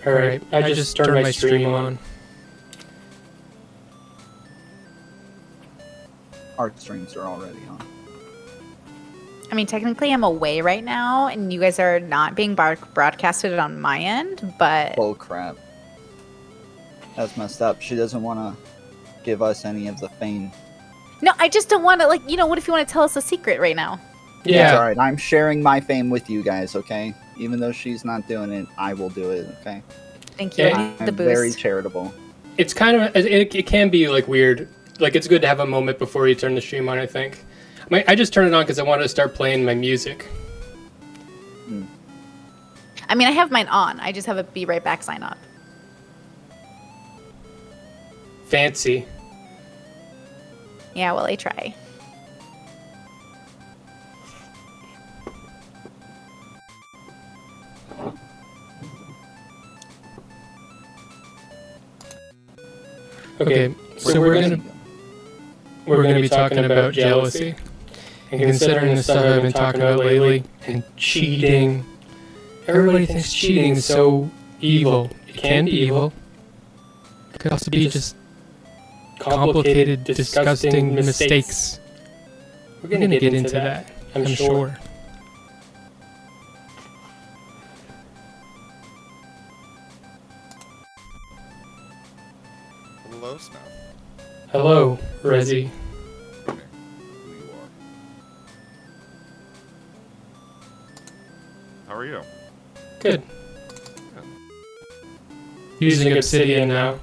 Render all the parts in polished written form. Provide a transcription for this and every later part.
Alright, I just turned my stream on. Our streams are already on. I mean, technically I'm away right now, and you guys are not being broadcasted on my end, but... Bull crap. That's messed up. She doesn't want to give us any of the fame. No, I just don't want to, like, you know, what if you want to tell us a secret right now? Yeah. Alright, I'm sharing my fame with you guys, okay? Even though she's not doing it, I will do it, okay? Thank you. Yeah, I need the I'm boost. very charitable. It's kind of, it can be like weird. Like it's good to have a moment before you turn the stream on, I think. I just turned it on because I wanted to start playing my music. I mean, I have mine on. I just have a be right back sign on. Fancy. Yeah, well, I try. Okay, so we're gonna be talking about jealousy. And considering the stuff I've been talking about lately, and cheating, everybody thinks cheating is so evil. It can be evil. It could also be just complicated, disgusting mistakes. We're gonna get into that, I'm sure. Hello, Smeth. Hello, Rezzy. Okay, who you are. How are you? Good. Using Obsidian now.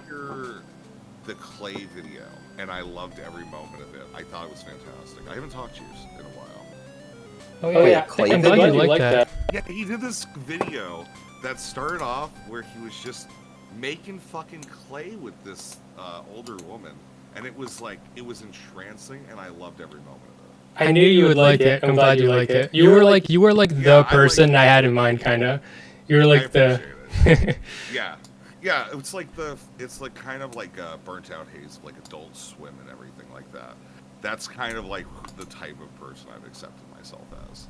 You're the clay video, and I loved every moment of it. I thought it was fantastic. I haven't talked to you in a while. Oh yeah, Clay I'm glad you like that. Yeah, he did this video that started off where he was just making fucking clay with this older woman, and it was like, it was entrancing, and I loved every moment of it. I knew you would like it. I'm glad you liked it. You were like the person I had in mind, kind of. You were like the. Yeah, it's like kind of like Burnt Out Haze, like Adult Swim and everything like that. That's kind of like the type of person I've accepted myself as.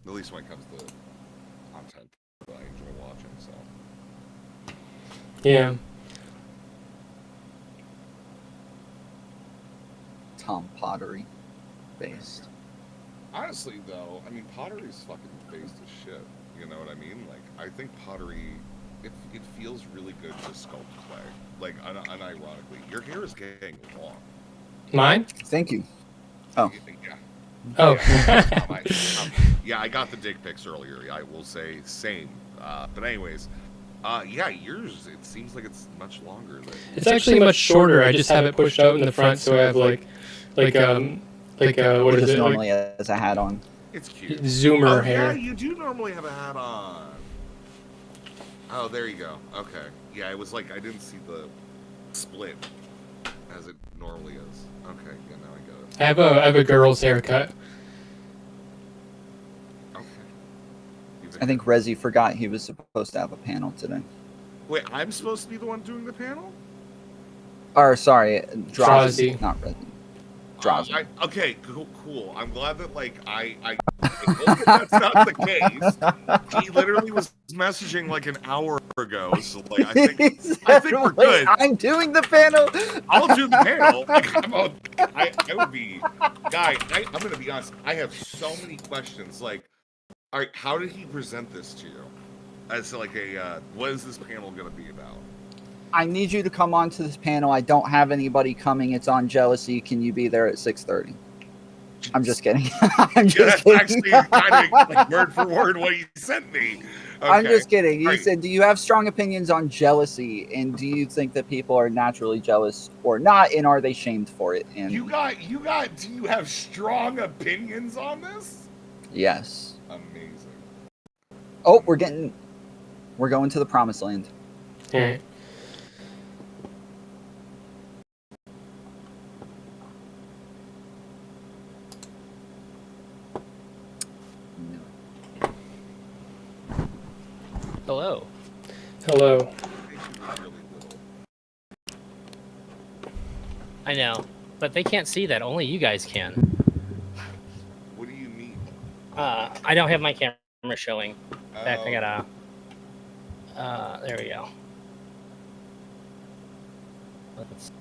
At least when it comes to content that I enjoy watching, so. Yeah. Tom Pottery based. Honestly, though, I mean, pottery's fucking based as shit. You know what I mean? Like, I think pottery, it feels really good to sculpt clay. Like, unironically, your hair is getting long. Mine? Thank you. Oh. Yeah. Oh. Yeah, I got the dick pics earlier. I will say same. But anyways, yeah, yours, it seems like it's much longer. It's actually much shorter. I just have it pushed out in the front, so I have what is Just it? normally as a hat on. It's cute. Zoomer Oh, hair. yeah, you do normally have a hat on. Oh, there you go. Okay. Yeah, it was like I didn't see the split as it normally is. Okay, yeah, now I got it. I have a girl's haircut. Okay. I think Rezzy forgot he was supposed to have a panel today. Wait, I'm supposed to be the one doing the panel? Or, sorry, Drazi. not Rezzy. Drazi. Okay, cool. I'm glad that, like, I hope that's not the case. He literally was messaging, like, an hour ago, so, like, I think we're good. I'm doing the panel! I'll do the panel. I would be... Guy, I'm going to be honest. I have so many questions. Like, all right, how did he present this to you? As, like, what is this panel going to be about? I need you to come on to this panel. I don't have anybody coming. It's on jealousy. Can you be there at 6:30? I'm just kidding. I'm just kidding. That's actually kind of like word for word what he sent me. Okay. I'm just kidding. He Right. said, do you have strong opinions on jealousy? And do you think that people are naturally jealous or not? And are they shamed for it? And Do you have strong opinions on this? yes. Amazing. Oh, we're going to the promised land. All right. Hello. Hello. I know, but they can't see that. Only you guys can. What do you mean? I don't have my camera showing. In fact, I gotta There we go. Let's see.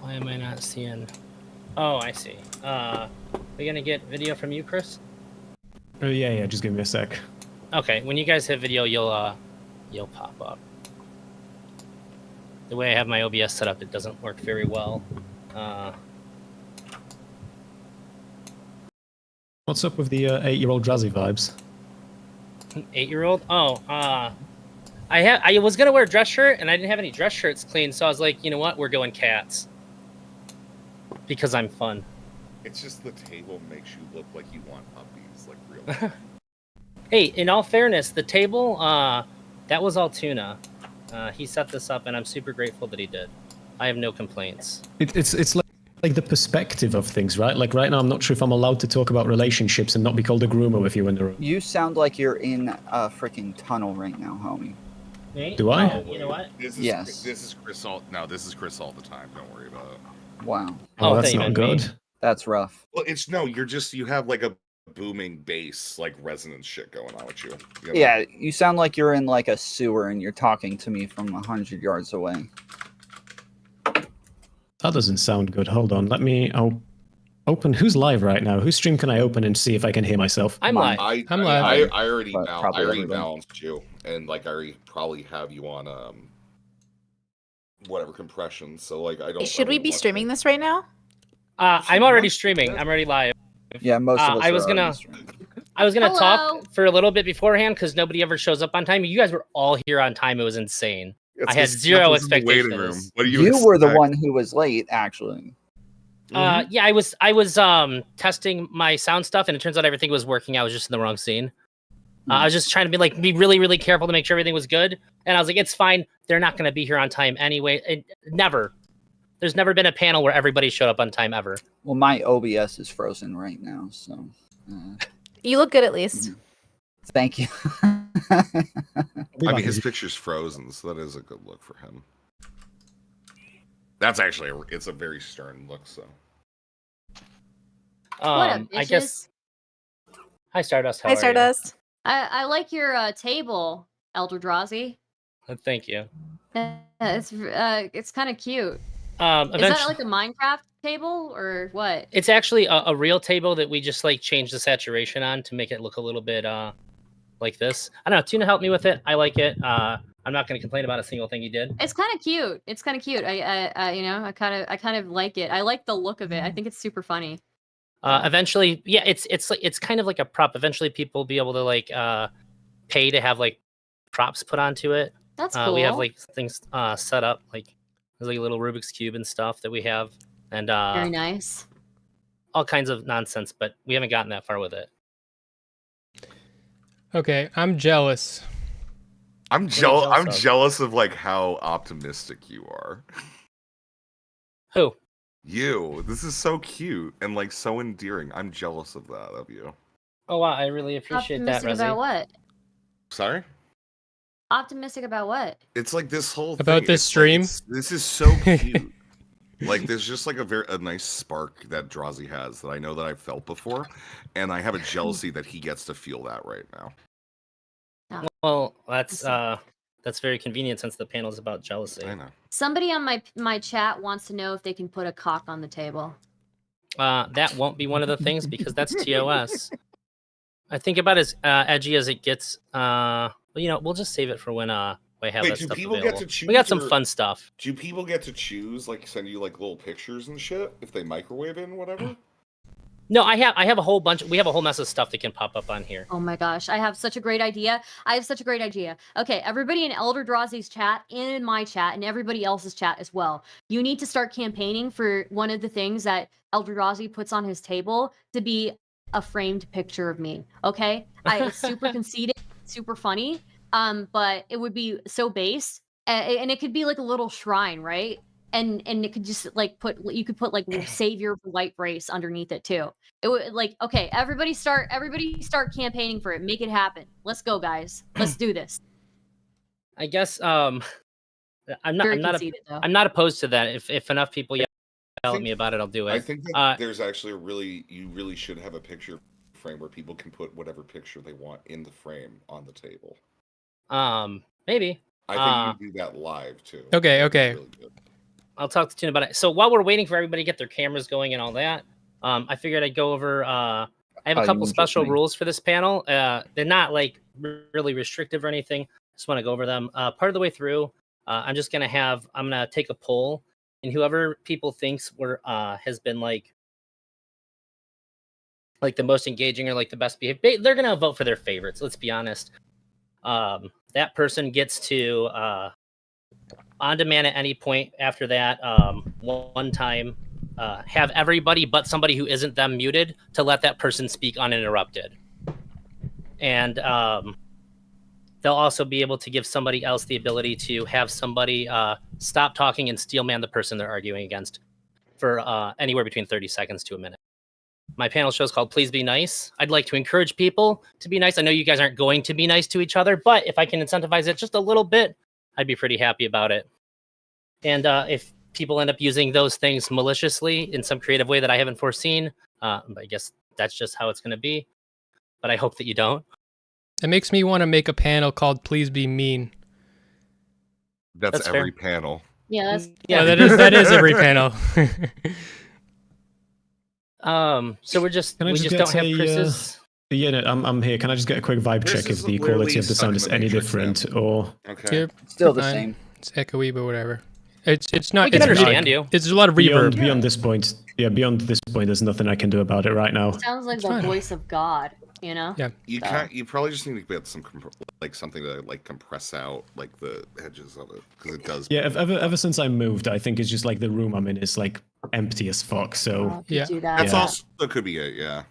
Why am I not seeing? Oh, I see. We gonna get video from you, Krys? Oh yeah. Just give me a sec. Okay, when you guys hit video, you'll pop up. The way I have my OBS set up, it doesn't work very well. What's up with the 8-year-old Drazzy vibes? 8-year-old? Oh, I was gonna wear a dress shirt, and I didn't have any dress shirts clean, so I was like, you know what? We're going cats because I'm fun. It's just the table makes you look like you want puppies, like real. Hey, in all fairness, the table, that was all Tuna. He set this up, and I'm super grateful that he did. I have no complaints. It's like the perspective of things, right? Like right now, I'm not sure if I'm allowed to talk about relationships and not be called a groomer with you in the room. You sound like you're in a freaking tunnel right now, homie. Me? Do I? Oh, you know what? This is, Yes. This is Krys all. No, this is Krys all the time. Don't worry about it. Wow, Oh, that's thank not you, good. me. that's rough. Well, it's no. You have like a booming bass, like resonance shit going on with you. You know? Yeah, you sound like you're in like a sewer and you're talking to me from 100 yards away. That doesn't sound good. Hold on. Let me open. Who's live right now? Whose stream can I open and see if I can hear myself? I'm Mine. live. I'm live. I already But probably I already everybody. balanced you, and like I already probably have you on whatever compression. So like I don't. Should we be streaming this right now? I'm already streaming. I'm already live. Yeah, most of us I are was already gonna- streaming. I was gonna Hello. talk for a little bit beforehand because nobody ever shows up on time. You guys were all here on time. It was insane. I had zero expectations. What do You were the expect? one who was late, actually. Yeah, I was testing my sound stuff, and it turns out everything was working. I was just in the wrong scene. I was just trying to be really, really careful to make sure everything was good. And I was like, it's fine. They're not going to be here on time anyway. There's never been a panel where everybody showed up on time ever. Well, my OBS is frozen right now, so You look good at least. thank you. I mean, his picture's frozen, so that is a good look for him. That's actually it's a very stern look. So What up, I bitches? guess. Hi, Stardust. How Hi, are you? Stardust. I like your table, ElderDrazi. Thank you. It's kind of cute. Is Eventually, that like a Minecraft table or what? it's actually a real table that we just like changed the saturation on to make it look a little bit like this. I don't know. Tuna helped me with it. I like it. I'm not going to complain about a single thing you did. It's kind of cute. It's kind of cute. I kind of like it. I like the look of it. I think it's super funny. Eventually, yeah, it's kind of like a prop. Eventually, people will be able to like pay to have like props put onto it. That's cool. We have like things set up, like there's like a little Rubik's Cube and stuff that we have, and very nice. all kinds of nonsense, but we haven't gotten that far with it. Okay, I'm jealous. I'm are you jealous. I'm jealous of? jealous of like how optimistic you are. Who? You. This is so cute and like so endearing. I'm jealous of that of you. Oh wow, I really appreciate that, Optimistic about Rezzy. what? Sorry. Optimistic about what? It's like this whole About thing. this It's like, stream? this is so cute. Like there's just like a nice spark that Drazi has that I know that I've felt before, and I have a jealousy that he gets to feel that right now. Well, that's very convenient since the panel is about jealousy. I know. Somebody on my chat wants to know if they can put a cock on the table. That won't be one of the things because that's TOS. I think about as edgy as it gets. We'll just save it for when we have Wait, that do stuff people available. get to choose? We got some or- fun stuff. Do people get to choose, like send you like little pictures and shit if they microwave it and whatever? No, I have a whole bunch. We have a whole mess of stuff that can pop up on here. Oh my gosh, I have such a great idea. Okay, everybody in ElderDrazi's chat, in my chat, and everybody else's chat as well. You need to start campaigning for one of the things that ElderDrazi puts on his table to be a framed picture of me. Okay, it's super conceited, super funny. But it would be so base, and it could be like a little shrine, right? And it could just like you could put like savior for white race underneath it too. It would like, okay, everybody start campaigning for it. Make it happen. Let's go, guys. Let's do this. I guess I'm Very not conceited, though. I'm not opposed to that. If enough people yell at think- me about it, I'll do I it. think that there's actually you really should have a picture frame where people can put whatever picture they want in the frame on the table. Maybe. I think you can do that live too. Okay, That'd be okay. really good. I'll talk to Tune about it. So while we're waiting for everybody to get their cameras going and all that, I figured I'd go over. I have a you couple mean special just me? rules for this panel. They're not like really restrictive or anything. Just want to go over them. Part of the way through, I'm gonna take a poll, and whoever people thinks has been like the most engaging or like the best behaved, they're gonna vote for their favorites. Let's be honest. That person gets to on demand at any point after that one time have everybody but somebody who isn't them muted to let that person speak uninterrupted. And they'll also be able to give somebody else the ability to have somebody stop talking and steel man the person they're arguing against for anywhere between 30 seconds to a minute. My panel show is called Please Be Nice. I'd like to encourage people to be nice. I know you guys aren't going to be nice to each other, but if I can incentivize it just a little bit, I'd be pretty happy about it. And if people end up using those things maliciously in some creative way that I haven't foreseen, I guess that's just how it's going to be. But I hope that you don't. It makes me want to make a panel called Please Be Mean. That's fair. every panel. Yeah, that's Yeah, that is every panel. So we just get don't have a, Krys's. Yeah, no, I'm here. Can I just get a quick vibe This check if is the literally quality of the stuck sound in is the any Matrix different, or Okay. You're Still the fine. same. It's echoey, but whatever. It's not. We can it's understand not- you. It's a lot of reverb. beyond this point? Yeah, beyond this point, there's nothing I can do about it right now. sounds like It's the fine. voice of God, you know? Yeah. You So- can't. You probably just need to get some something to like compress out like the edges of it because it does. Yeah, ever since I moved, I think it's just like the room I'm in is like empty as fuck. So Oh, you Yeah. do that. That's Yeah. also could be it. Yeah.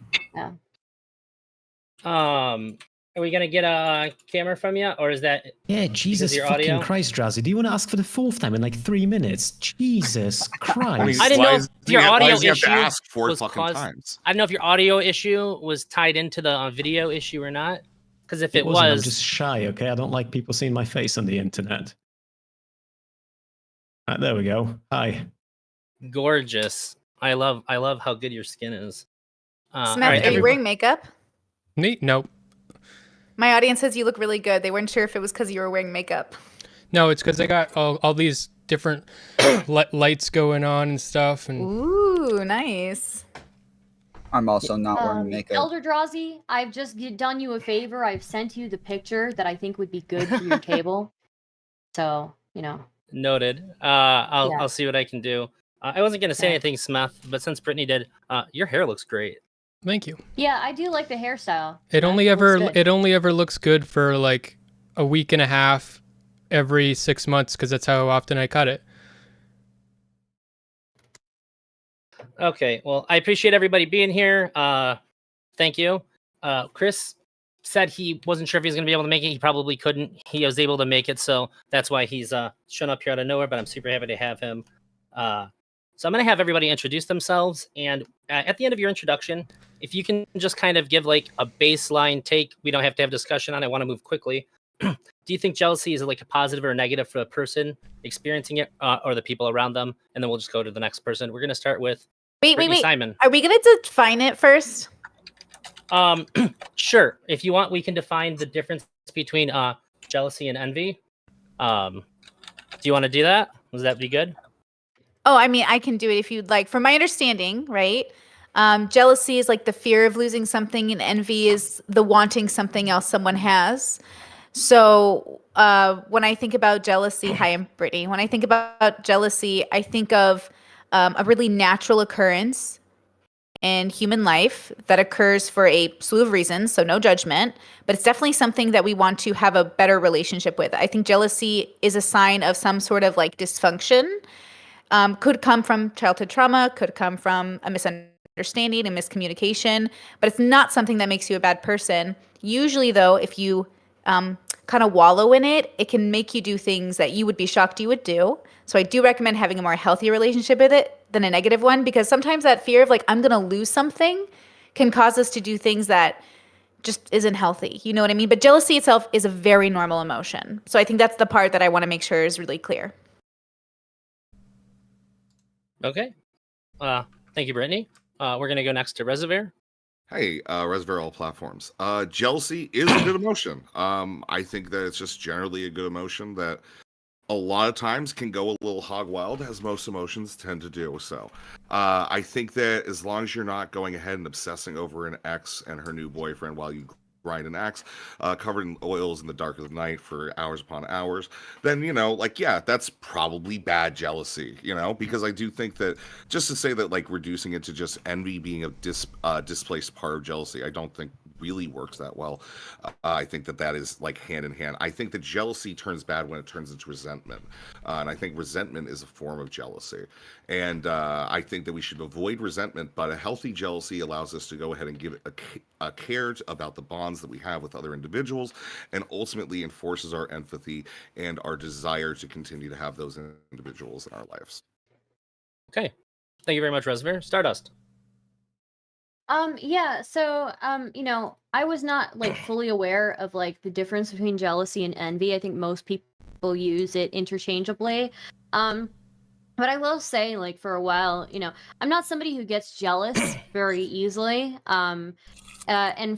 Are we gonna get a camera from you, or is that yeah, Jesus your fucking audio? Christ, Drazzy, do you want to ask for the fourth time in like 3 minutes? Jesus Christ! I didn't know if your audio you have issue to ask 4 was fucking caused- times. I don't know if your audio issue was tied into the video issue or not. Because if it wasn't, was, I'm just shy. Okay, I don't like people seeing my face on the internet. There we go. Hi. gorgeous. I love how good your skin is. All Smeth, right, are you everybody- wearing makeup? Neat. Nope. My audience says you look really good. They weren't sure if it was because you were wearing makeup. No, it's because I got all these different lights going on and stuff, and Ooh, nice. I'm also not wearing makeup. ElderDrazi, I've just done you a favor. I've sent you the picture that I think would be good for your table. So, you know. Noted. Yeah. I'll see what I can do. I wasn't gonna say Okay. anything, Smeth, but since Brittany did, your hair looks great. thank you. Yeah, I do like the hairstyle. It Yeah, only looks ever good. it only ever looks good for like a week and a half every 6 months because that's how often I cut it. Okay, well, I appreciate everybody being here. Thank you. Krys said he wasn't sure if he was going to be able to make it. He probably couldn't. He was able to make it, so that's why he's shown up here out of nowhere, but I'm super happy to have him. So I'm going to have everybody introduce themselves, and at the end of your introduction, if you can just kind of give like a baseline take, we don't have to have discussion on it. I want to move quickly. Do you think jealousy is like a positive or a negative for a person experiencing it or the people around them? And then we'll just go to the next person. We're going to start with Wait, Brittany wait. Simon. Are we going to define it first? Sure. If you want, we can define the difference between jealousy and envy. Do you want to do that? Would that be good? Oh, I mean, I can do it if you'd like. From my understanding, right? Jealousy is like the fear of losing something, and envy is the wanting something else someone has. So when I think about jealousy, hi, I'm Brittany. When I think about jealousy, I think of a really natural occurrence in human life that occurs for a slew of reasons, so no judgment, but it's definitely something that we want to have a better relationship with. I think jealousy is a sign of some sort of like dysfunction. Could come from childhood trauma, could come from a misunderstanding and miscommunication, but it's not something that makes you a bad person. Usually, though, if you kind of wallow in it, it can make you do things that you would be shocked you would do. So I do recommend having a more healthy relationship with it than a negative one, because sometimes that fear of like, I'm going to lose something can cause us to do things that just isn't healthy. You know what I mean? But jealousy itself is a very normal emotion. So I think that's the part that I want to make sure is really clear. Okay. Thank you, Brittany. We're going to go next to Rezzivaer. Hey, Rezzivaer all platforms. Jealousy is a good emotion. I think that it's just generally a good emotion that a lot of times can go a little hog wild, as most emotions tend to do. So, I think that as long as you're not going ahead and obsessing over an ex and her new boyfriend while you grind an axe, covered in oils in the dark of the night for hours upon hours, then like yeah, that's probably bad jealousy. Because I do think that just to say that like reducing it to just envy being a displaced part of jealousy, I don't think really works that well. I think that is like hand in hand. I think that jealousy turns bad when it turns into resentment, and I think resentment is a form of jealousy. And I think that we should avoid resentment, but a healthy jealousy allows us to go ahead and give a care about the bonds that we have with other individuals, and ultimately enforces our empathy and our desire to continue to have those individuals in our lives. Okay. Thank you very much, Rezzivaer. Stardust. Yeah, so I was not like fully aware of like the difference between jealousy and envy. I think most people use it interchangeably. But I will say, like, for a while, I'm not somebody who gets jealous very easily. And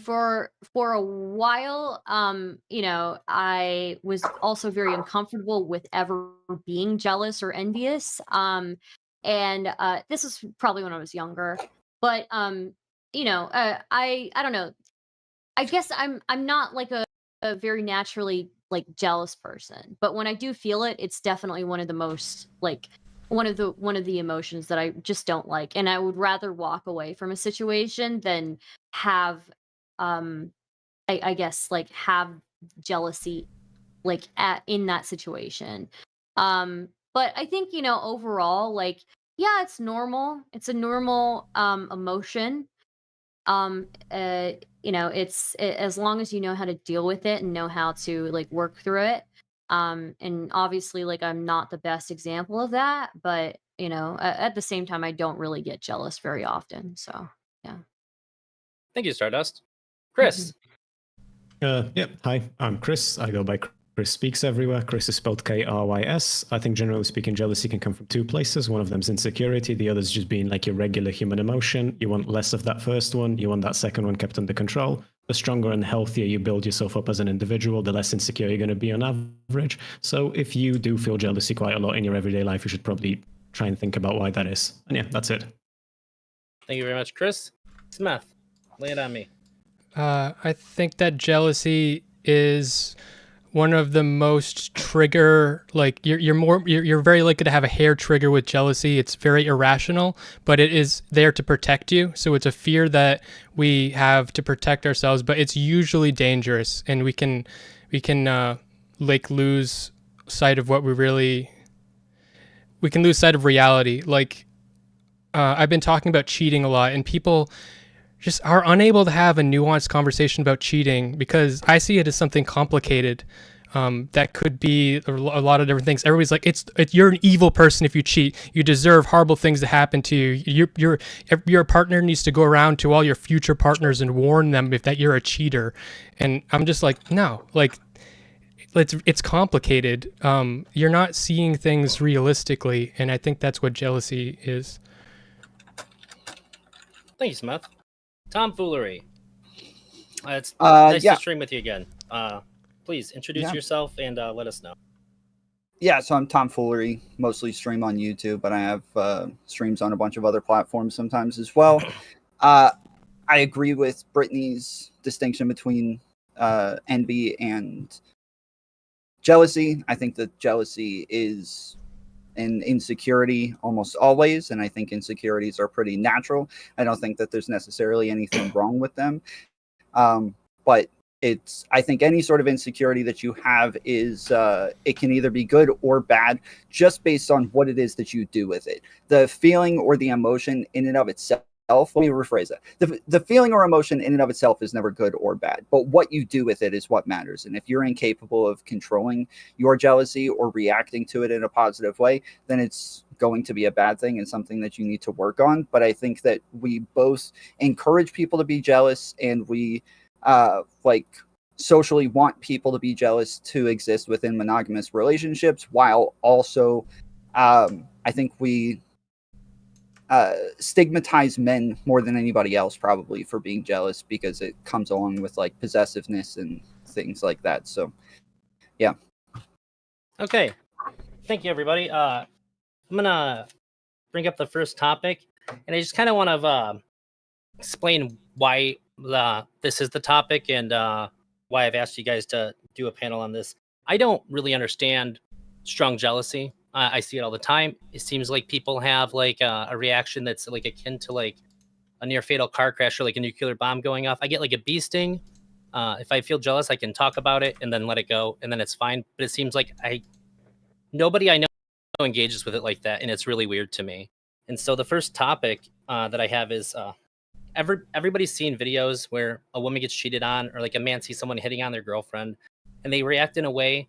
for a while, I was also very uncomfortable with ever being jealous or envious. And this was probably when I was younger. But I don't know. I guess I'm not like a very naturally like jealous person, but when I do feel it, it's definitely one of the most like one of the emotions that I just don't like, and I would rather walk away from a situation than have I guess like have jealousy like in that situation. But I think overall like yeah, it's normal. It's a normal emotion. As long as you know how to deal with it and know how to like work through it. And obviously like I'm not the best example of that, but at the same time I don't really get jealous very often, so yeah. Thank you, Stardust. Mhm. Krys. Yeah, hi, I'm Krys. I go by Krys Speaks everywhere. Krys is spelled Krys. I think generally speaking, jealousy can come from two places. One of them is insecurity. The other is just being like your regular human emotion. You want less of that first one. You want that second one kept under control. The stronger and healthier you build yourself up as an individual, the less insecure you're going to be on average. So if you do feel jealousy quite a lot in your everyday life, you should probably try and think about why that is. And yeah, that's it. Thank you very much, Krys. Smeth, lay it on me. I think that jealousy is one of the most trigger, like you're very likely to have a hair trigger with jealousy. It's very irrational, but it is there to protect you. So it's a fear that we have to protect ourselves, but it's usually dangerous, and we can like lose sight of we can lose sight of reality. Like I've been talking about cheating a lot, and people just are unable to have a nuanced conversation about cheating because I see it as something complicated that could be a lot of different things. Everybody's like, you're an evil person if you cheat. You deserve horrible things to happen to you. Your partner needs to go around to all your future partners and warn them that you're a cheater. And I'm just like, no, like it's complicated. You're not seeing things realistically, and I think that's what jealousy is. Thank you, Smeth. Tom Foolery. It's nice yeah. to stream with you again. Please introduce yourself and let us know. Yeah, so I'm Tom Foolery, mostly stream on YouTube, but I have streams on a bunch of other platforms sometimes as well. I agree with Brittany's distinction between envy and jealousy. I think that jealousy is an insecurity almost always, and I think insecurities are pretty natural. I don't think that there's necessarily anything wrong with them. But I think any sort of insecurity that you have is, it can either be good or bad just based on what it is that you do with it. The feeling or the emotion in and of itself, let me rephrase that. The feeling or emotion in and of itself is never good or bad, but what you do with it is what matters. And if you're incapable of controlling your jealousy or reacting to it in a positive way, then it's going to be a bad thing and something that you need to work on. But I think that we both encourage people to be jealous, and we socially want people to be jealous to exist within monogamous relationships, while also I think we stigmatize men more than anybody else probably for being jealous, because it comes along with like possessiveness and things like that. So yeah. Okay. Thank you, everybody. I'm gonna bring up the first topic, and I just kind of want to explain why this is the topic and why I've asked you guys to do a panel on this. I don't really understand strong jealousy. I see it all the time. It seems like people have like a reaction that's like akin to like a near fatal car crash or like a nuclear bomb going off. I get like a bee sting. If I feel jealous, I can talk about it and then let it go, and then it's fine. But it seems like nobody I know engages with it like that, and it's really weird to me. And so the first topic that I have is everybody's seen videos where a woman gets cheated on, or like a man sees someone hitting on their girlfriend, and they react in a way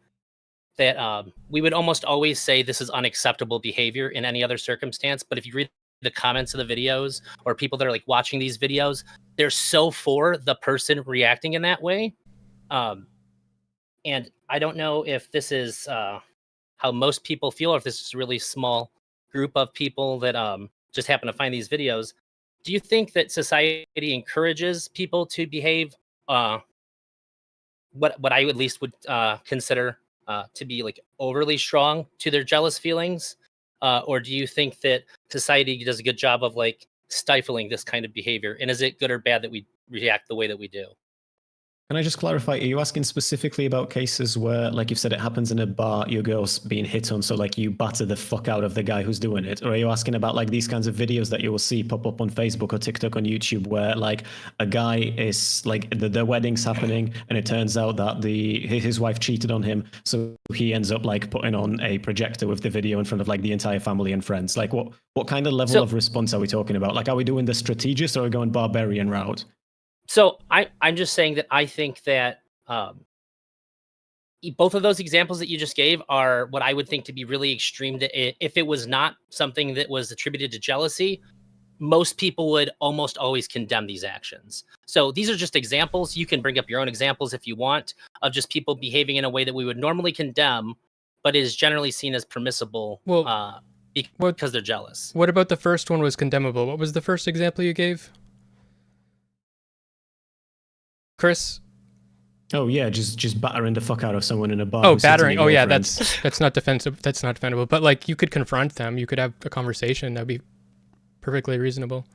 that we would almost always say this is unacceptable behavior in any other circumstance. But if you read the comments of the videos, or people that are like watching these videos, they're so for the person reacting in that way. And I don't know if this is how most people feel, or if this is a really small group of people that just happen to find these videos. Do you think that society encourages people to behave what I at least would consider to be like overly strong to their jealous feelings? Or do you think that society does a good job of like stifling this kind of behavior? And is it good or bad that we react the way that we do? Can I just clarify, are you asking specifically about cases where, like you've said, it happens in a bar, your girl's being hit on, so like you batter the fuck out of the guy who's doing it? Or are you asking about like these kinds of videos that you will see pop up on Facebook or TikTok on YouTube where like a guy is like, the wedding's happening and it turns out that his wife cheated on him, so he ends up like putting on a projector with the video in front of like the entire family and friends? Like what kind of level of response are we talking about? Like, are we doing the strategist or are we going barbarian route? So I'm just saying that I think that both of those examples that you just gave are what I would think to be really extreme. If it was not something that was attributed to jealousy, most people would almost always condemn these actions. So these are just examples. You can bring up your own examples if you want, of just people behaving in a way that we would normally condemn, but is generally seen as permissible because they're jealous. What about the first one was condemnable? What was the first example you gave? Krys? Oh yeah, just battering the fuck out of someone in a bar. Oh, battering. Oh yeah, that's not defensive. That's not defendable. But like, you could confront them. You could have a conversation. That'd be perfectly reasonable.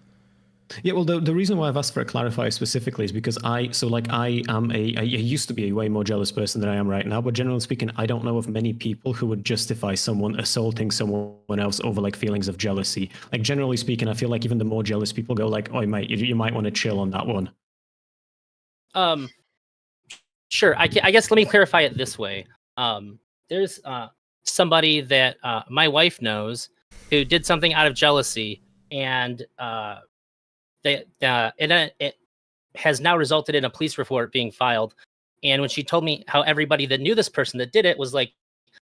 Yeah, well, the reason why I've asked for a clarifier specifically is because I used to be a way more jealous person than I am right now, but generally speaking, I don't know of many people who would justify someone assaulting someone else over like feelings of jealousy. Like, generally speaking, I feel like even the more jealous people go like, oh mate, you might want to chill on that one. Sure. I guess let me clarify it this way. There's somebody that my wife knows who did something out of jealousy, and it has now resulted in a police report being filed. And when she told me how everybody that knew this person that did it was like,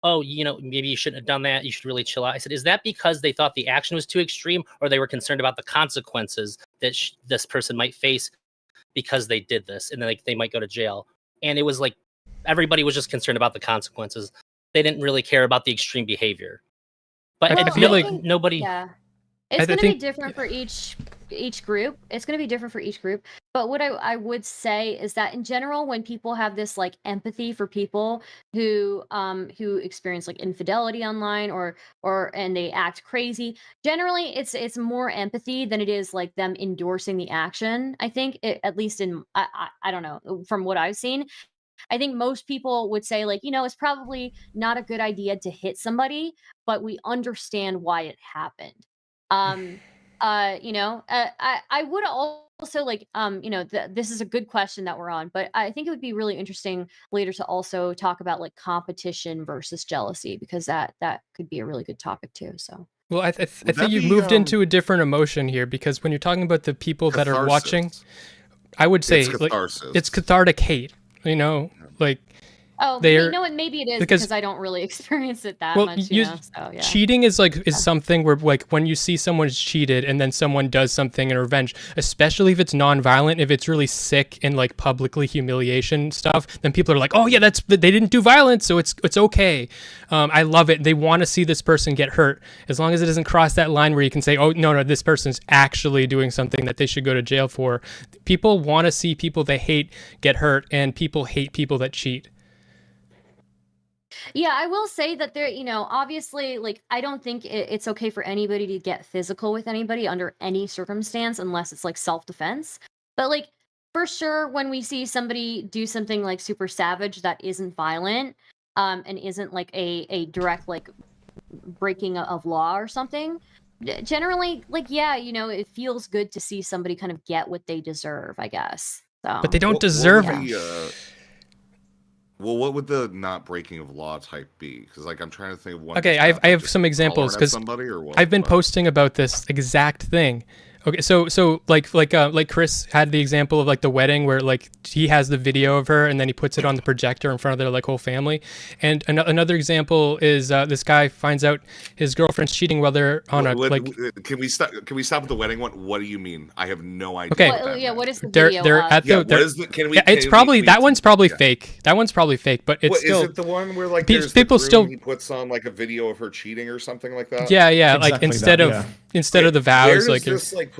oh, maybe you shouldn't have done that, you should really chill out. I said, is that because they thought the action was too extreme, or they were concerned about the consequences that this person might face because they did this, and then like they might go to jail? And it was like everybody was just concerned about the consequences. They didn't really care about the extreme behavior. But I feel like nobody. Yeah, it's going to be different for each group. It's going to be different for each group. But what I would say is that in general, when people have this like empathy for people who experience like infidelity online and they act crazy, generally it's more empathy than it is like them endorsing the action. I think at least I don't know, from what I've seen, I think most people would say like, it's probably not a good idea to hit somebody, but we understand why it happened. I would also like, this is a good question that we're on, but I think it would be really interesting later to also talk about like competition versus jealousy, because that could be a really good topic too. So. Well, I think you've moved into a different emotion here, because when you're talking about the people that are watching, I would say it's like it's cathartic hate. Like Oh, They're maybe it is because- because I don't really experience it that Well, much, you- so yeah. cheating is something where like when you see someone's cheated and then someone does something in revenge, especially if it's non-violent, if it's really sick and like publicly humiliation stuff, then people are like, oh yeah, they didn't do violence, so it's okay. I love it. They want to see this person get hurt, as long as it doesn't cross that line where you can say, oh no, this person's actually doing something that they should go to jail for. People want to see people they hate get hurt, and people hate people that cheat. Yeah, I will say that there, obviously, like, I don't think it's okay for anybody to get physical with anybody under any circumstance unless it's like self-defense. But like, for sure, when we see somebody do something like super savage that isn't violent, and isn't like a direct like breaking of law or something, generally, like, yeah, it feels good to see somebody kind of get what they deserve, I guess. So. But they don't deserve what it. would what would the not breaking of law type be? Because like I'm trying to think of one. Okay, I have some examples because I've been posting about this exact thing. Okay, so like Krys had the example of like the wedding where like he has the video of her and then he puts it on the projector in front of their like whole family. And another example is this guy finds out his girlfriend's cheating while they're on Can we stop with the wedding one? What do you mean? I have no idea. Okay. What is the they're video? at the. What is the? Can we? It's probably that one's probably fake. That one's probably fake, but it's still. Is it the one where like people still he puts on like a video of her cheating or something like that? Yeah, Exactly like instead of the vows, like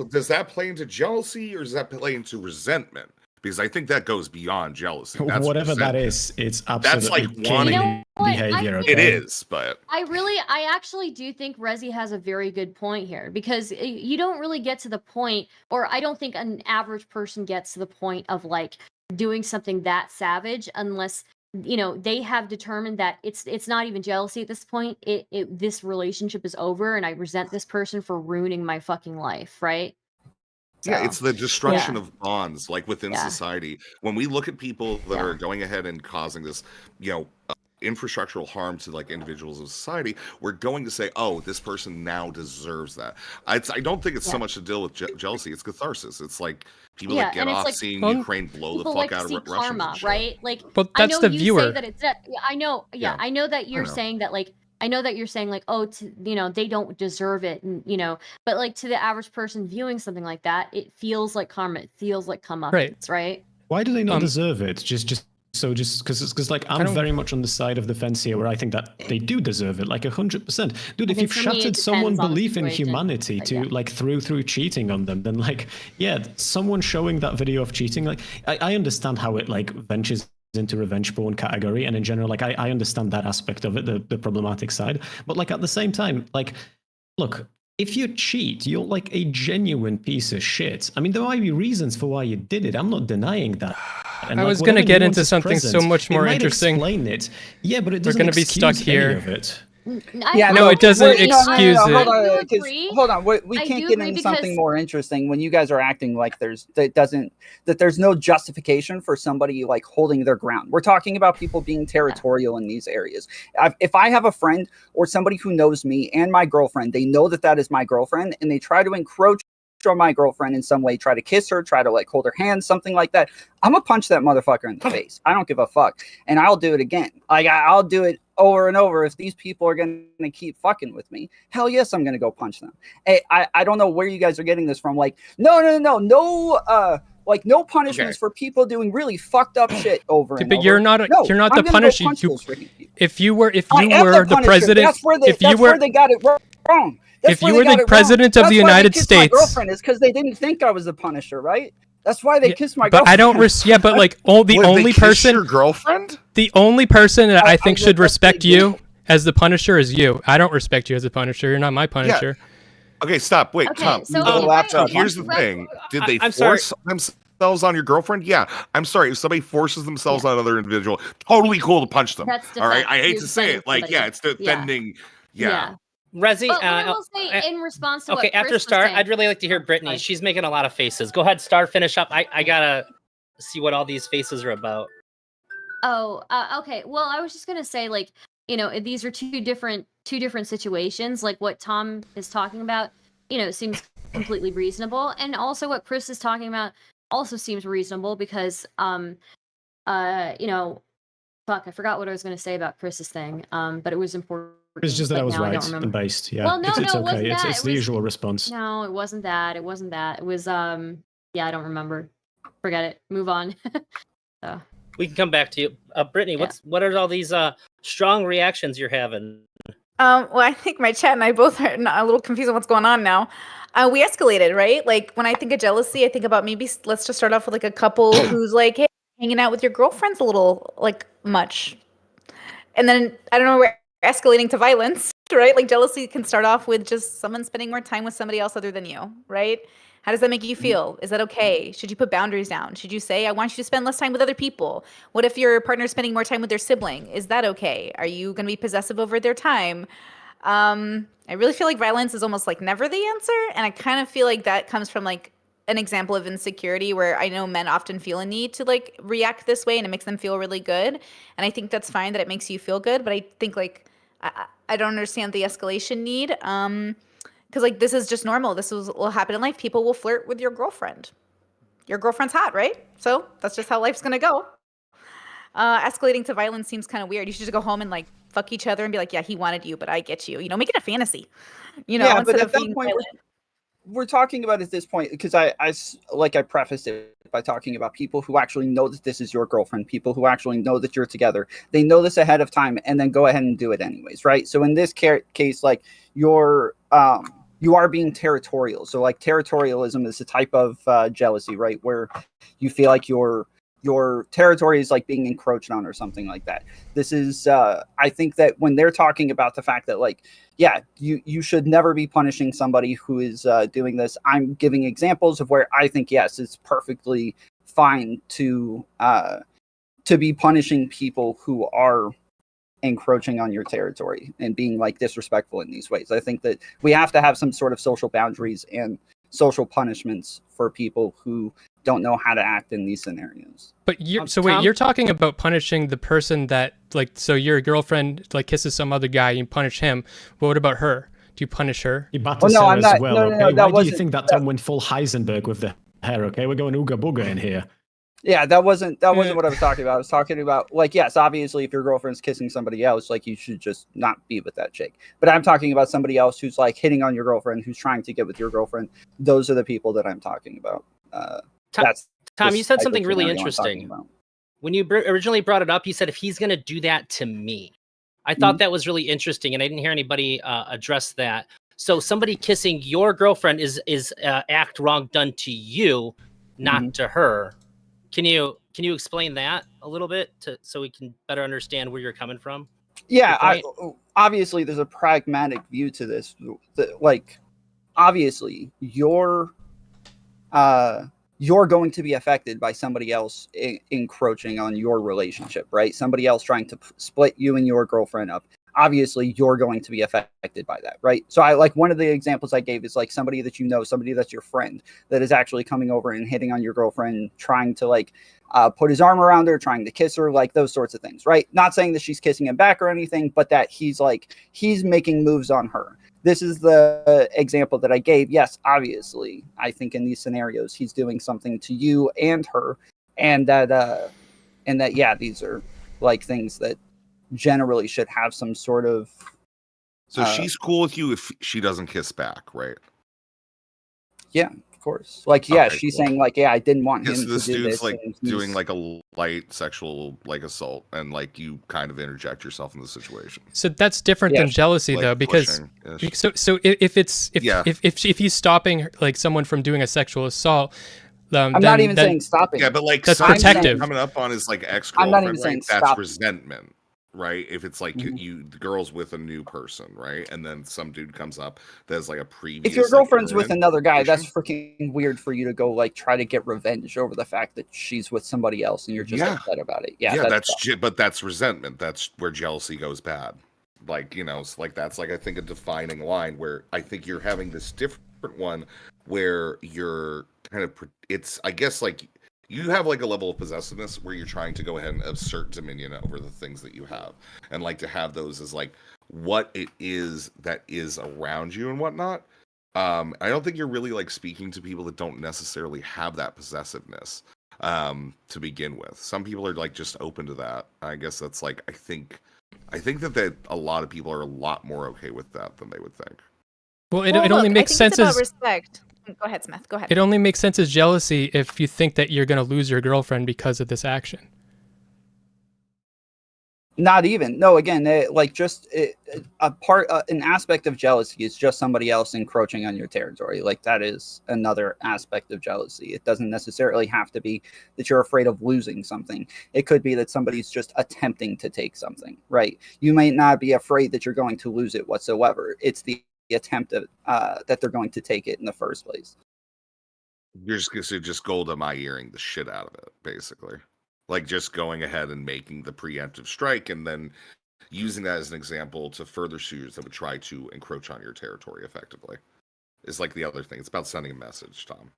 does that play into jealousy or does that play into resentment? Because I think that goes beyond jealousy. That's whatever that is, it's absolutely that's like wanting behavior. It is, but I actually do think Rezzy has a very good point here, because you don't really get to the point, or I don't think an average person gets to the point of like doing something that savage unless they have determined that it's not even jealousy at this point. This relationship is over and I resent this person for ruining my fucking life, right? Yeah, it's the destruction of bonds, like within society. When we look at people that are going ahead and causing this, infrastructural harm to like individuals of society, we're going to say, oh, this person now deserves that. I don't think it's so much to deal with jealousy. It's catharsis. It's like people that get off seeing Ukraine blow the fuck out of Russians. Karma, right? Like, but that's the viewer. Say that it's I know. Yeah, I know that you're saying that like. I know that you're saying like, oh, they don't deserve it, and but like to the average person viewing something like that, it feels like karma. It feels like comeuppance, right? Why do they not deserve it? Just because like I'm very much on the side of the fence here, where I think that they do deserve it, like 100%. Dude, if you've shattered someone's belief in humanity like through cheating on them, then like someone showing that video of cheating, like I understand how it like ventures into revenge porn category, and in general, like I understand that aspect of it, the problematic side, but like at the same time, like look, if you cheat, you're like a genuine piece of shit. I mean, there might be reasons for why you did it. I'm not denying that. And I was going to get into something so much more interesting. Explain it. Yeah, but it doesn't. We're going to be stuck here. Any of it. No, it doesn't excuse it. Hold on, we can't get into something more interesting when you guys are acting like there's no justification for somebody like holding their ground. We're talking about people being territorial in these areas. If I have a friend or somebody who knows me and my girlfriend, they know that is my girlfriend, and they try to encroach on my girlfriend in some way, try to kiss her, try to like hold her hand, something like that, I'm gonna punch that motherfucker in the face. I don't give a fuck, and I'll do it again. Like I'll do it over and over. If these people are gonna keep fucking with me, hell yes, I'm gonna go punch them. Hey, I don't know where you guys are getting this from. Like no like no punishments for people doing really fucked up shit over and over. But you're not the punisher. If you were the president, that's where they got it wrong. If you were the president of the United States, my girlfriend is because they didn't think I was the Punisher, right? That's why they kissed my girlfriend. But I don't. But like the only person, your girlfriend, the only person that I think should respect you as the Punisher is you. I don't respect you as the Punisher. You're not my Punisher. Yeah. Okay, stop. Wait, Tom. So here's the thing: did they force themselves on your girlfriend? Yeah, I'm sorry. If somebody forces themselves on another individual, totally cool to punch them. All right, I hate to say it, like it's defending. Yeah. Rezzy, but I will say in response to what after Star, I'd really like to hear Brittany. She's making a lot of faces. Go ahead, Star, finish up. I gotta see what all these faces are about. Oh, okay. Well, I was just gonna say, like, these are two different situations. Like what Tom is talking about, seems completely reasonable, and also what Krys is talking about also seems reasonable because, fuck, I forgot what I was going to say about Krys's thing. But it was important. It's just that but I was now I don't right remember. and based. Yeah, Well, no, it's no, it okay. wasn't that. It's It the was- usual response. No, it wasn't that. It wasn't that. It was yeah, I don't remember. Forget it. Move on. So. We can come back to you, Brittany. Yeah. What are all these strong reactions you're having? Well, I think my chat and I both are a little confused on what's going on now. We escalated, right? Like when I think of jealousy, I think about maybe let's just start off with like a couple who's like, hey, hanging out with your girlfriend's a little like much. And then I don't know, we're escalating to violence, right? Like jealousy can start off with just someone spending more time with somebody else other than you, right? How does that make you feel? Is that okay? Should you put boundaries down? Should you say, I want you to spend less time with other people? What if your partner's spending more time with their sibling? Is that okay? Are you going to be possessive over their time? I really feel like violence is almost like never the answer. And I kind of feel like that comes from like an example of insecurity where I know men often feel a need to like react this way and it makes them feel really good. And I think that's fine that it makes you feel good. But I think like, I don't understand the escalation need. Because like this is just normal. This will happen in life. People will flirt with your girlfriend. Your girlfriend's hot, right? So that's just how life's gonna go. Escalating to violence seems kind of weird. You should just go home and like fuck each other and be like, yeah, he wanted you, but I get you. You know, make it a fantasy. You know, Yeah, but instead at of that being point, violent. we're talking about at this point because I prefaced it by talking about people who actually know that this is your girlfriend, people who actually know that you're together. They know this ahead of time and then go ahead and do it anyways, right? So in this case, like you are being territorial. So like territorialism is a type of jealousy, right? Where you feel like your territory is like being encroached on or something like that. This is I think that when they're talking about the fact that like, yeah, you should never be punishing somebody who is doing this. I'm giving examples of where I think, yes, it's perfectly fine to be punishing people who are encroaching on your territory and being like disrespectful in these ways. I think that we have to have some sort of social boundaries and social punishments for people who don't know how to act in these scenarios. But Tom? wait, you're talking about punishing the person that like, so your girlfriend like kisses some other guy, you punish him. What about her? Do you punish her? You batter Oh, no, Sarah I'm not- as well, no, okay? that Why do you wasn't- think that Tom went full Heisenberg with the hair, okay? We're going ooga booga in here. Yeah, that wasn't what I was talking about. I was talking about like, yes, obviously if your girlfriend's kissing somebody else, like you should just not be with that chick. But I'm talking about somebody else who's like hitting on your girlfriend, who's trying to get with your girlfriend. Those are the people that I'm talking about. Tom, this you said type of something really scenario I'm talking interesting. about. When you originally brought it up, you said if he's going to do that to me. I thought that was really interesting, and I didn't hear anybody address that. So somebody kissing your girlfriend is act wrong done to you, not to her. Can you explain that a little bit so we can better understand where you're coming from? Yeah, obviously there's a pragmatic view to this. Like, obviously you're going to be affected by somebody else encroaching on your relationship, right? Somebody else trying to split you and your girlfriend up. Obviously you're going to be affected by that, right? So I like one of the examples I gave is like somebody that you know, somebody that's your friend that is actually coming over and hitting on your girlfriend, trying to like put his arm around her, trying to kiss her, like those sorts of things, right? Not saying that she's kissing him back or anything, but that he's making moves on her. This is the example that I gave. Yes, obviously, I think in these scenarios he's doing something to you and her, and that yeah, these are like things that generally should have some sort of. So she's cool with you if she doesn't kiss back, right? Yeah, of course. Like, yeah, Okay, she's cool. saying like, yeah, I didn't want him Yes, to this do dude's this. like and he's- doing like a light sexual like assault, and like you kind of interject yourself in the situation. So that's different than jealousy, Like though, because pushing-ish. so if he's stopping like someone from doing a sexual assault, I'm not even saying stopping. Yeah, but like That's something protective. coming up on his like I'm ex-girlfriend, not even right? saying That's stop. resentment, right? If it's like the girl's with a new person, right? And then some dude comes up that's like a previous. If your like, girlfriend's with current another guy, that's situation. freaking weird for you to go like try to get revenge over the fact that she's with somebody else and you're just Yeah. upset about it. Yeah, Yeah, that's but that's resentment. That's where jealousy goes bad. Like, you know, it's like that's like I think a defining line where I think you're having this different one where you're kind of it's I guess like you have like a level of possessiveness where you're trying to go ahead and assert dominion over the things that you have, and like to have those as like what it is that is around you and whatnot. I don't think you're really like speaking to people that don't necessarily have that possessiveness. to begin with. Some people are like just open to that. I guess that's like I think that a lot of people are a lot more okay with that than they would think. Well, it only makes sense it's about as respect. Go ahead, Smith. Go ahead. it only makes sense as jealousy if you think that you're going to lose your girlfriend because of this action. Not even. No, again, an aspect of jealousy is just somebody else encroaching on your territory. Like that is another aspect of jealousy. It doesn't necessarily have to be that you're afraid of losing something. It could be that somebody's just attempting to take something, right? You might not be afraid that you're going to lose it whatsoever. It's the attempt that they're going to take it in the first place. You're just Golda my earing the shit out of it, basically. Like just going ahead and making the preemptive strike and then using that as an example to further suitors that would try to encroach on your territory effectively is like the other thing. It's about sending a message, Tom.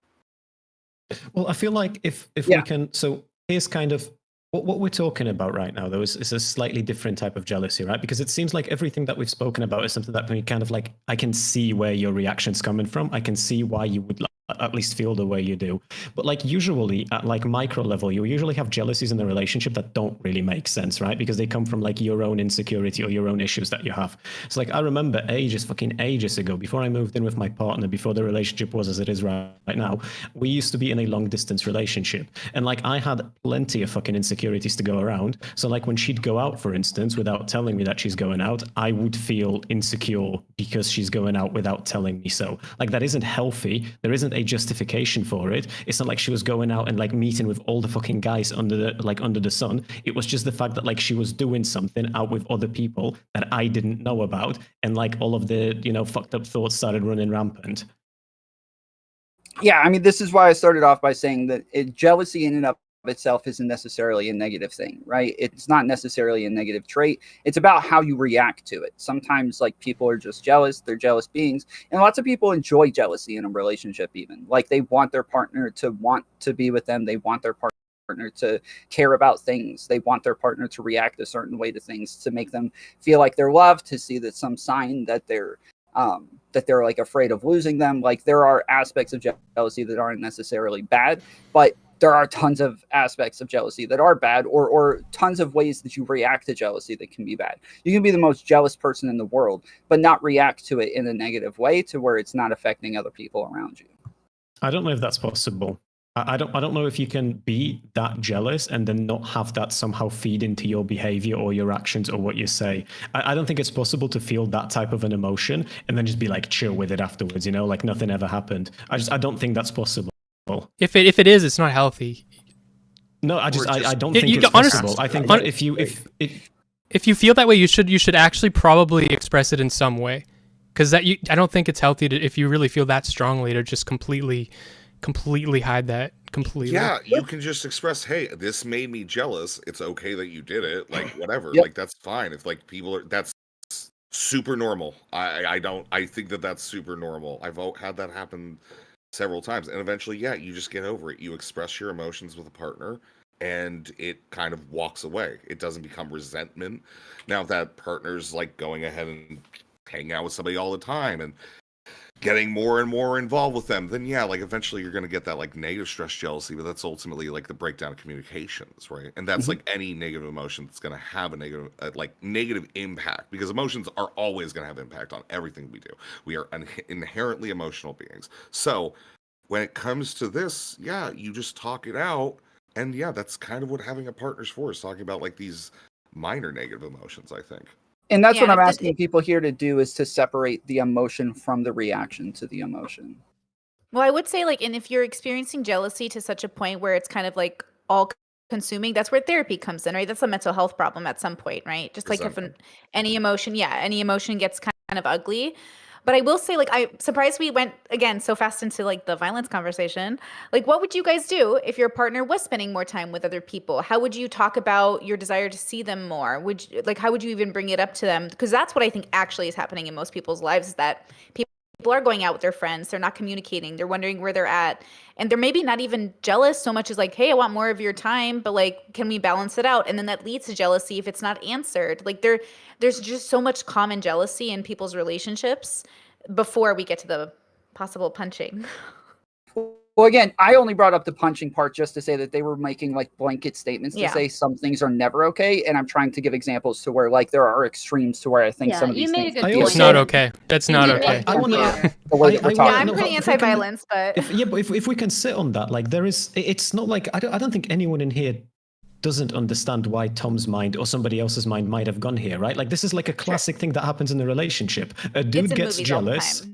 Well, I feel like if we can, so here's kind of what we're talking about right now, though, is a slightly different type of jealousy, right? Because it seems like everything that we've spoken about is something that we kind of like, I can see where your reaction's coming from. I can see why you would at least feel the way you do. But like usually at like micro level, you usually have jealousies in the relationship that don't really make sense, right? Because they come from like your own insecurity or your own issues that you have. It's like, I remember fucking ages ago, before I moved in with my partner, before the relationship was as it is right now, we used to be in a long distance relationship. And like I had plenty of fucking insecurities to go around. So like when she'd go out, for instance, without telling me that she's going out, I would feel insecure because she's going out without telling me so. Like that isn't healthy. There isn't a justification for it. It's not like she was going out and like meeting with all the fucking guys under the sun. It was just the fact that like she was doing something out with other people that I didn't know about, and like all of the fucked up thoughts started running rampant. Yeah, I mean, this is why I started off by saying that jealousy in and of itself isn't necessarily a negative thing, right? It's not necessarily a negative trait. It's about how you react to it. Sometimes like people are just jealous, they're jealous beings, and lots of people enjoy jealousy in a relationship. Even like they want their partner to want to be with them, they want their partner to care about things, they want their partner to react a certain way to things, to make them feel like they're loved, to see that some sign that they're like afraid of losing them. Like there are aspects of jealousy that aren't necessarily bad, but there are tons of aspects of jealousy that are bad, or tons of ways that you react to jealousy that can be bad. You can be the most jealous person in the world, but not react to it in a negative way to where it's not affecting other people around you. I don't know if that's possible. I don't know if you can be that jealous and then not have that somehow feed into your behavior or your actions or what you say. I don't think it's possible to feel that type of an emotion and then just be like chill with it afterwards, like nothing ever happened. I don't think that's possible. If it is, it's not healthy. No, I don't think it's possible. I think that if you feel that way, you should actually probably express it in some way, because I don't think it's healthy if you really feel that strongly to just completely hide that completely. Yeah, you can just express, hey, this made me jealous. It's okay that you did it. Like whatever. Yep. Like that's fine. If like that's super normal. I think that's super normal. I've had that happen several times, and eventually you just get over it. You express your emotions with a partner and it kind of walks away. It doesn't become resentment. Now if that partner's like going ahead and hanging out with somebody all the time and getting more and more involved with them, then like eventually you're going to get that like negative stress jealousy, but that's ultimately like the breakdown of communications, right? And that's like any negative emotion that's going to have a negative impact, because emotions are always going to have impact on everything we do. We are inherently emotional beings. So when it comes to this, you just talk it out, and that's kind of what having a partner's for, is talking about like these minor negative emotions, I think. And that's what I'm asking people here to do, is to separate the emotion from the reaction to the emotion. Well, I would say and if you're experiencing jealousy to such a point where it's kind of like all consuming, that's where therapy comes in, right? That's a mental health problem at some point, right? Just like if any emotion gets kind of ugly. But I will say, I'm surprised we went again so fast into the violence conversation. What would you guys do if your partner was spending more time with other people? How would you talk about your desire to see them more? How would you even bring it up to them? Because that's what I think actually is happening in most people's lives, is that people are going out with their friends, they're not communicating, they're wondering where they're at, and they're maybe not even jealous so much as hey, I want more of your time, but can we balance it out? And then that leads to jealousy if it's not answered. There's just so much common jealousy in people's relationships before we get to the possible punching. Well, again, I only brought up the punching part just to say that they were making like blanket statements to Yeah. say some things are never okay, and I'm trying to give examples to where like there are extremes to where I think Yeah, some of you these made a things good could be point. It's not okay. okay. That's You not did okay. make I that wanna- clear. The way that we're I talking. Yeah, I'm no, pretty if we can- anti-violence, but But if we can sit on that, like there is, it's not like I don't think anyone in here doesn't understand why Tom's mind or somebody else's mind might have gone here, right? Like this is like a classic thing that happens in a relationship. A dude it's in gets movies all the jealous. time.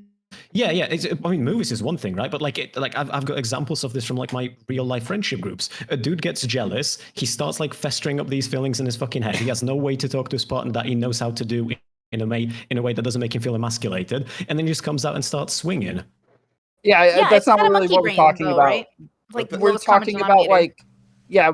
Yeah, yeah. I mean, movies is one thing, right? But like, I've got examples of this from like my real life friendship groups. A dude gets jealous. He starts like festering up these feelings in his fucking head. He has no way to talk to his partner that he knows how to do in a way that doesn't make him feel emasculated, and then he just comes out and starts swinging. Yeah, Yeah, that's it's not kinda really monkey what we're brain, talking though, about. right? Like the We're lowest common talking about denominator.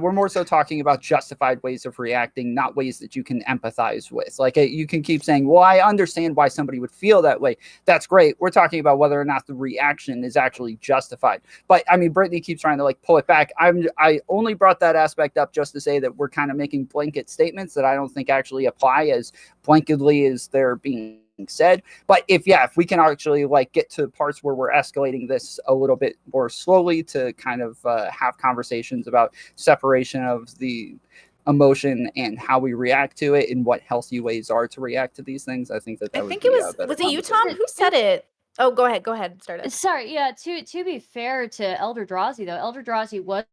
we're more so talking about justified ways of reacting, not ways that you can empathize with. Like you can keep saying, well, I understand why somebody would feel that way. That's great. We're talking about whether or not the reaction is actually justified. But I mean, Brittany keeps trying to like pull it back. I only brought that aspect up just to say that we're kind of making blanket statements that I don't think actually apply as blanketly as they're being said. But if we can actually like get to parts where we're escalating this a little bit more slowly to kind of have conversations about separation of the emotion and how we react to it and what healthy ways are to react to these things, I think that I would think be it a better was it you, conversation. Tom? Who said it? Oh, go ahead, Stardust. Sorry, yeah. To be fair to ElderDrazi though, ElderDrazi was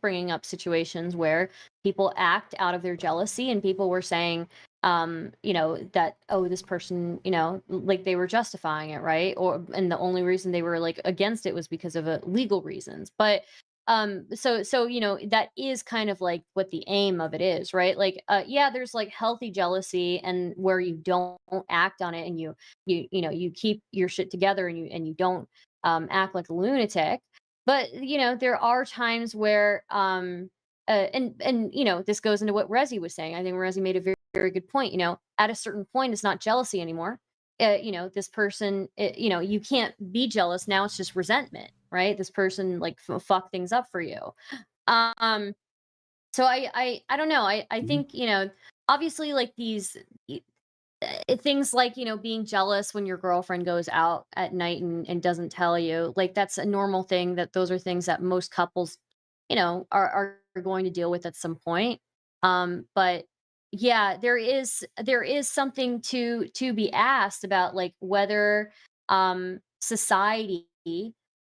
bringing up situations where people act out of their jealousy, and people were saying, that this person, like they were justifying it, right? And the only reason they were like against it was because of legal reasons. But so that is kind of like what the aim of it is, right? Like there's like healthy jealousy and where you don't act on it, and you keep your shit together, and you don't act like a lunatic. But there are times where this goes into what Rezzy was saying. I think Rezzy made a very, very good point. At a certain point, it's not jealousy anymore. This person, you can't be jealous now. It's just resentment, right? This person like fuck things up for you. So I don't know. I think obviously like these things like being jealous when your girlfriend goes out at night and doesn't tell you, like that's a normal thing. That those are things that most couples are going to deal with at some point. But yeah, there is something to be asked about, like whether society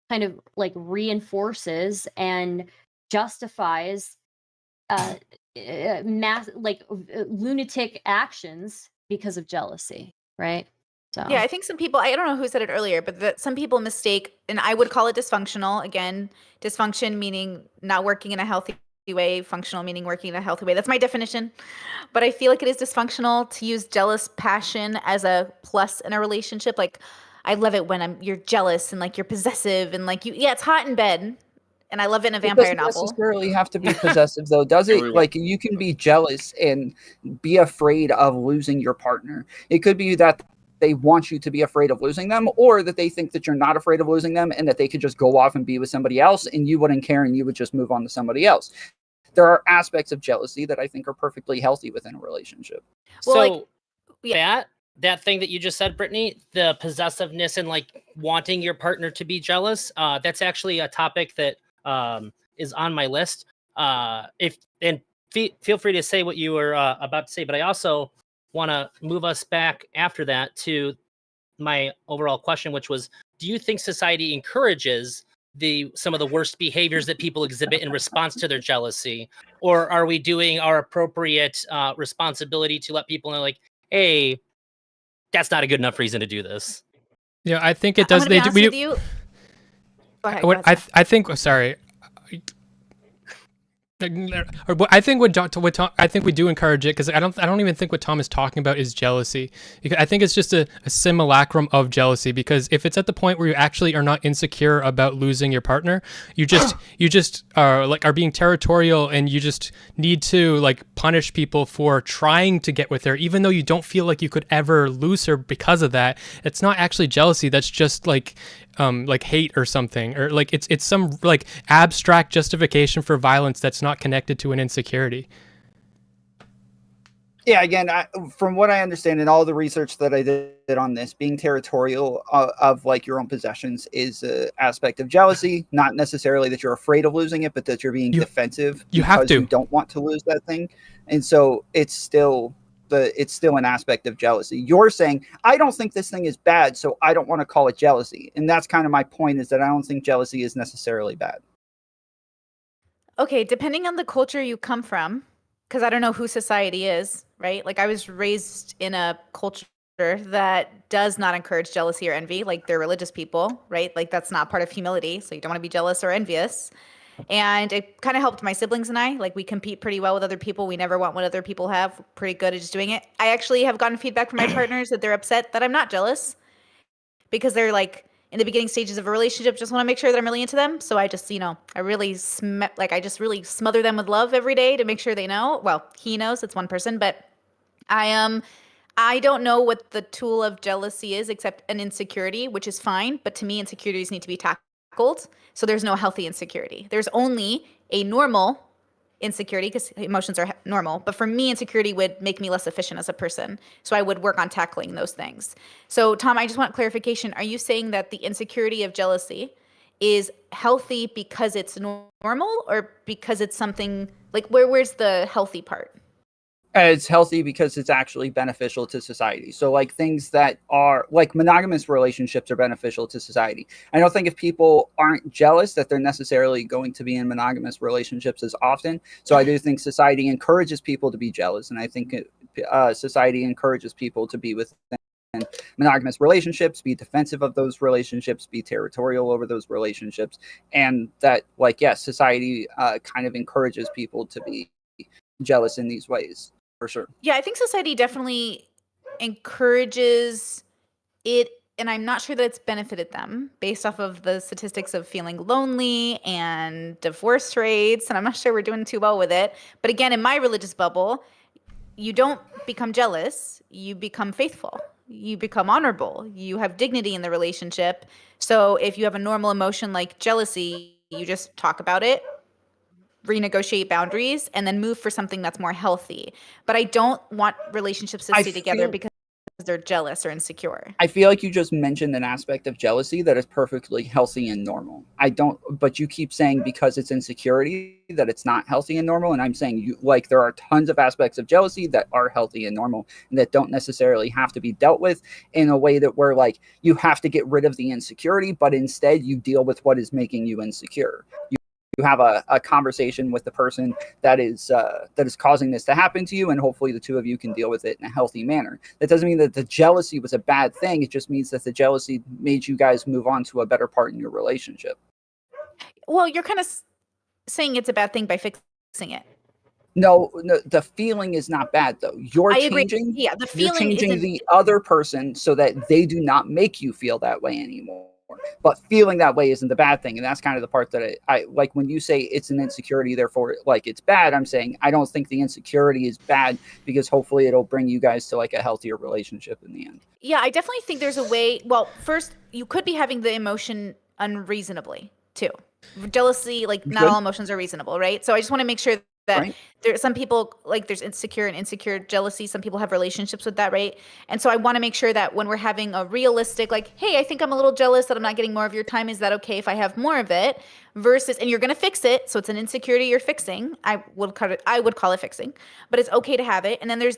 kind of like reinforces and justifies lunatic actions because of jealousy, right? So Yeah, I think some people, I don't know who said it earlier, but that some people mistake, and I would call it dysfunctional. Again, dysfunction meaning not working in a healthy way, functional meaning working in a healthy way. That's my definition. But I feel like it is dysfunctional to use jealous passion as a plus in a relationship. Like, I love it when you're jealous and like you're possessive and like it's hot in bed. And I love it in a It vampire doesn't novel. necessarily have to be possessive, though, does it? Everyone- Like, you can be jealous and be afraid of losing your partner. It could be that they want you to be afraid of losing them, or that they think that you're not afraid of losing them and that they could just go off and be with somebody else and you wouldn't care and you would just move on to somebody else. There are aspects of jealousy that I think are perfectly healthy within a relationship. Well, So like, yeah. that thing that you just said, Brittany, the possessiveness and like wanting your partner to be jealous, that's actually a topic that is on my list. Feel free to say what you were about to say, but I also want to move us back after that to my overall question, which was, do you think society encourages some of the worst behaviors that people exhibit in response to their jealousy, or are we doing our appropriate responsibility to let people know, like, hey, that's not a good enough reason to do this? Yeah, I think it I'm does. gonna be honest with you. Go ahead, I think. Sorry. I think I think we do encourage it, because I don't even think what Tom is talking about is jealousy. I think it's just a simulacrum of jealousy, because if it's at the point where you actually are not insecure about losing your partner, you just are being territorial, and you just need to like punish people for trying to get with her, even though you don't feel like you could ever lose her because of that. It's not actually jealousy. That's just like hate or something, or like it's some like abstract justification for violence that's not connected to an insecurity. Yeah, again, from what I understand and all the research that I did on this, being territorial of like your own possessions is an aspect of jealousy. Not necessarily that you're afraid of losing it, but that you're being defensive because you don't want to lose that thing. And so it's still an aspect of jealousy. You're saying, I don't think this thing is bad, so I don't want to call it jealousy. And that's kind of my point, is that I don't think jealousy is necessarily bad. Okay, depending on the culture you come from, because I don't know who society is, right? Like I was raised in a culture that does not encourage jealousy or envy. Like they're religious people, right? Like that's not part of humility. So you don't want to be jealous or envious. And it kind of helped my siblings and I. Like we compete pretty well with other people. We never want what other people have. We're pretty good at just doing it. I actually have gotten feedback from my partners that they're upset that I'm not jealous because they're like in the beginning stages of a relationship, just want to make sure that I'm really into them. So I just, I really I just really smother them with love every day to make sure they know. Well, he knows, it's one person, but I don't know what the tool of jealousy is except an insecurity, which is fine. But to me, insecurities need to be tackled. So there's no healthy insecurity. There's only a normal insecurity because emotions are normal. But for me, insecurity would make me less efficient as a person. So I would work on tackling those things. So Tom, I just want clarification. Are you saying that the insecurity of jealousy is healthy because it's normal or because it's something like where's the healthy part? It's healthy because it's actually beneficial to society. So like things that are like monogamous relationships are beneficial to society. I don't think if people aren't jealous that they're necessarily going to be in monogamous relationships as often. So I do think society encourages people to be jealous. And I think society encourages people to be within monogamous relationships, be defensive of those relationships, be territorial over those relationships. And that like, yes, society kind of encourages people to be jealous in these ways. For sure. Yeah, I think society definitely encourages it, and I'm not sure that it's benefited them based off of the statistics of feeling lonely and divorce rates, and I'm not sure we're doing too well with it. But again, in my religious bubble, you don't become jealous, you become faithful. You become honorable. You have dignity in the relationship. So if you have a normal emotion like jealousy, you just talk about it, renegotiate boundaries, and then move for something that's more healthy. But I don't want relationships to stay together because they're jealous or insecure. I feel like you just mentioned an aspect of jealousy that is perfectly healthy and normal. But you keep saying because it's insecurity that it's not healthy and normal. And I'm saying there are tons of aspects of jealousy that are healthy and normal and that don't necessarily have to be dealt with in a way that where like you have to get rid of the insecurity, but instead you deal with what is making you insecure. You have a conversation with the person that is causing this to happen to you, and hopefully the two of you can deal with it in a healthy manner. That doesn't mean that the jealousy was a bad thing. It just means that the jealousy made you guys move on to a better part in your relationship. Well, you're kind of saying it's a bad thing by fixing it. No, the feeling is not bad though. You're changing the other person so that they do not make you feel that way anymore. But feeling that way isn't the bad thing. And that's kind of the part that I like when you say it's an insecurity, therefore like it's bad. I'm saying I don't think the insecurity is bad because hopefully it'll bring you guys to like a healthier relationship in the end. Yeah, I definitely think there's a way. Well, first, you could be having the emotion unreasonably too. Jealousy, like not all emotions are reasonable, right? So I just want to make sure that there some people like there's insecure jealousy. Some people have relationships with that, right? And so I want to make sure that when we're having a realistic, like, hey, I think I'm a little jealous that I'm not getting more of your time. Is that okay if I have more of it? Versus, and you're gonna fix it, so it's an insecurity you're fixing. I would call it fixing, but it's okay to have it. And then there's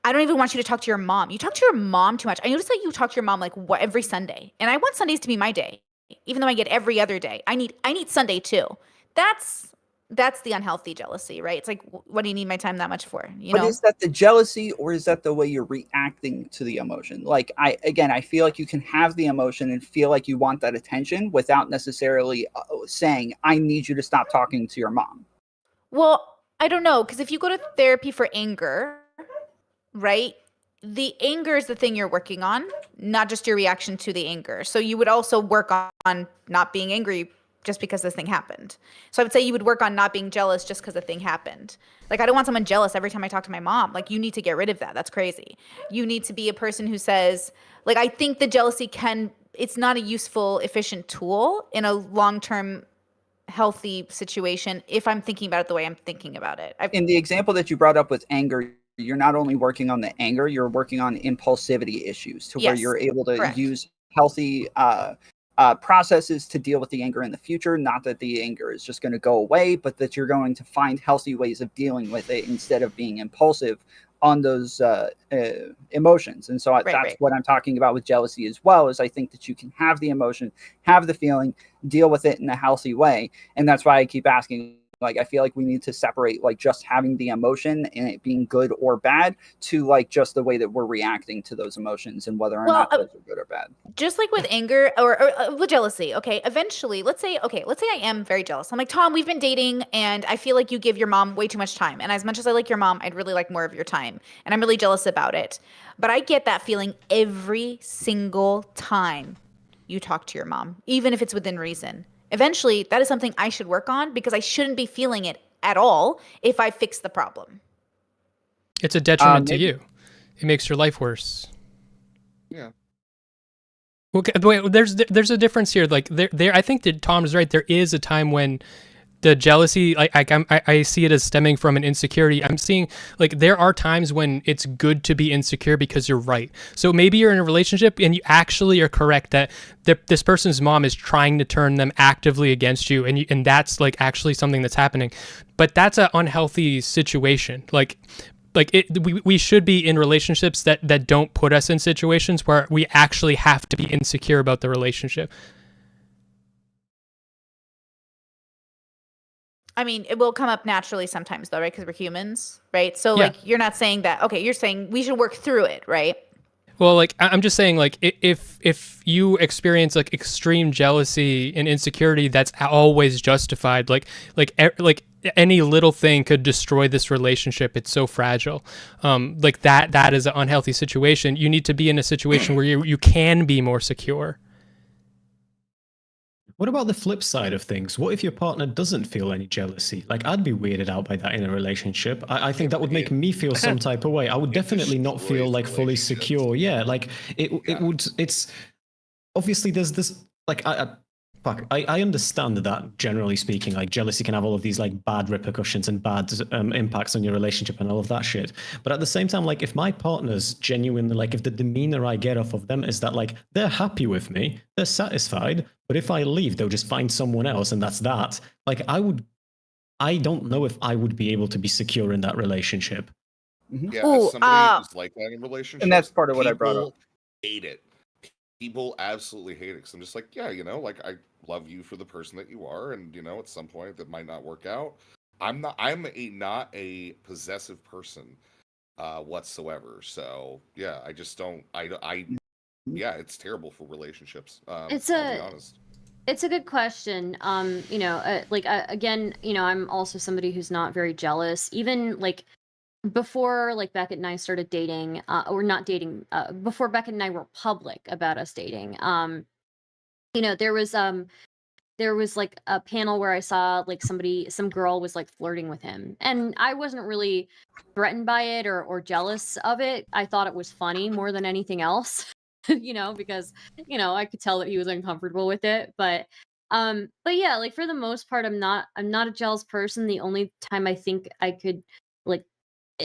I don't even want you to talk to your mom. You talk to your mom too much. I notice that you talk to your mom like every Sunday, and I want Sundays to be my day, even though I get every other day. I need Sunday too. That's the unhealthy jealousy, right? It's like, what do you need my time that much for? But is that the jealousy or is that the way you're reacting to the emotion? Like, I feel like you can have the emotion and feel like you want that attention without necessarily saying, I need you to stop talking to your mom. Well, I don't know. Because if you go to therapy for anger, right? The anger is the thing you're working on, not just your reaction to the anger. So you would also work on not being angry just because this thing happened. So I would say you would work on not being jealous just because the thing happened. Like, I don't want someone jealous every time I talk to my mom. Like, you need to get rid of that. That's crazy. You need to be a person who says, like, I think the jealousy it's not a useful, efficient tool in a long-term healthy situation if I'm thinking about it the way I'm thinking about it. In the example that you brought up with anger, you're not only working on the anger, you're working on impulsivity issues to where Yes, you're able to correct. use healthy processes to deal with the anger in the future. Not that the anger is just going to go away, but that you're going to find healthy ways of dealing with it instead of being impulsive on those emotions. And so that's what I'm talking about with jealousy as well, is I think that you can have the emotion, have the feeling, deal with it in a healthy way. And that's why I keep asking, like, I feel like we need to separate like just having the emotion and it being good or bad to like just the way that we're reacting to those emotions and whether or not those are good or bad. Just like with anger or with jealousy, okay, eventually, let's say I am very jealous. I'm like, Tom, we've been dating and I feel like you give your mom way too much time. And as much as I like your mom, I'd really like more of your time. And I'm really jealous about it. But I get that feeling every single time you talk to your mom, even if it's within reason. Eventually, that is something I should work on because I shouldn't be feeling it at all if I fix the problem. It's a detriment to you. It makes your life worse. Yeah. Okay, wait, there's a difference here. Like there, I think that Tom is right. There is a time when the jealousy, I see it as stemming from an insecurity. I'm seeing like there are times when it's good to be insecure because you're right. So maybe you're in a relationship and you actually are correct that this person's mom is trying to turn them actively against you, and that's like actually something that's happening. But that's an unhealthy situation. We should be in relationships that don't put us in situations where we actually have to be insecure about the relationship. I mean, it will come up naturally sometimes though, right? Because we're humans, right? So like, you're not saying that, okay, you're saying we should work through it, right? Well, like, I'm just saying, like, if you experience like extreme jealousy and insecurity, that's always justified. Like any little thing could destroy this relationship. It's so fragile. Like that is an unhealthy situation. You need to be in a situation where you can be more secure. What about the flip side of things? What if your partner doesn't feel any jealousy? Like, I'd be weirded out by that in a relationship. I think that would make me feel some type of way. I would definitely not feel like fully secure. Yeah, like it would. It's obviously there's this like I understand that generally speaking, like jealousy can have all of these like bad repercussions and bad impacts on your relationship and all of that shit. But at the same time, like if my partner's genuinely like if the demeanor I get off of them is that like they're happy with me, they're satisfied, but if I leave, they'll just find someone else and that's that. Like I don't know if I would be able to be secure in that relationship. Yeah, as somebody who's like that in relationships, and that's part of what I brought up. Hate it. People absolutely hate it because I'm just like, yeah, like I love you for the person that you are, and at some point that might not work out. I'm not a possessive person whatsoever. So yeah, I just don't. Yeah, it's terrible for relationships. I'll be honest. It's a good question. Again, I'm also somebody who's not very jealous. Even like before like Beckett and I started dating, or not dating, before Beckett and I were public about us dating, there was like a panel where I saw like some girl was like flirting with him, and I wasn't really threatened by it or jealous of it. I thought it was funny more than anything else, because I could tell that he was uncomfortable with it. But yeah, like for the most part, I'm not a jealous person. The only time I think I could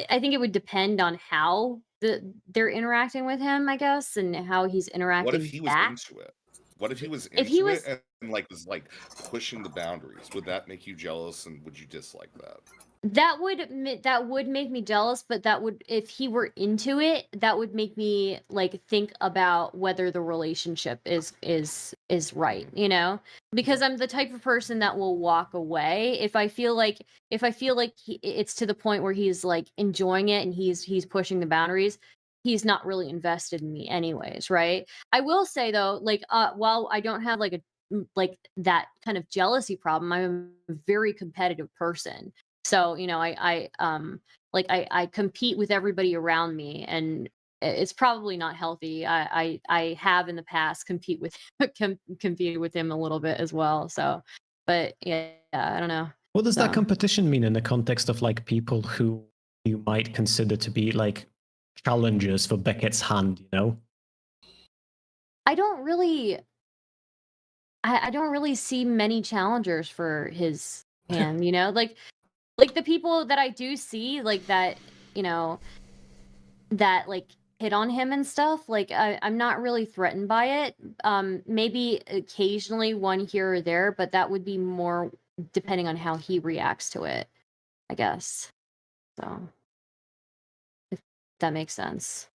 I think it would depend on how they're interacting with him, I guess, and how he's interacting. What if he was back. into it? What if he was into it and like was like pushing the boundaries? Would that make you jealous, and would you dislike that? That would make me jealous, but if he were into it, that would make me like think about whether the relationship is right, because I'm the type of person that will walk away if I feel like it's to the point where he's like enjoying it and he's pushing the boundaries. He's not really invested in me anyways, right? I will say though, like while I don't have like that kind of jealousy problem, I'm a very competitive person. So, I compete with everybody around me, and it's probably not healthy. I have in the past competed with him a little bit as well. So, but yeah, I don't know. What does that competition mean in the context of like people who you might consider to be like challengers for Beckett's hand, I don't really see many challengers for his hand, like the people that I do see like that, that like hit on him and stuff. Like I'm not really threatened by it. Maybe occasionally one here or there, but that would be more depending on how he reacts to it, I guess. So if that makes sense.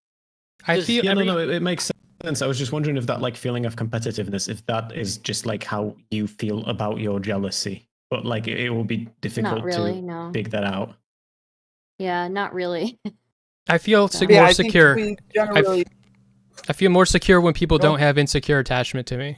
I feel Yeah, no, it makes sense. I was just wondering if that like feeling of competitiveness, if that is just like how you feel about your jealousy, but like it will be difficult really, to no. dig that out. Yeah, not really. I feel Yeah, more I think secure. we generally I feel more secure when people Go. don't have insecure attachment to me.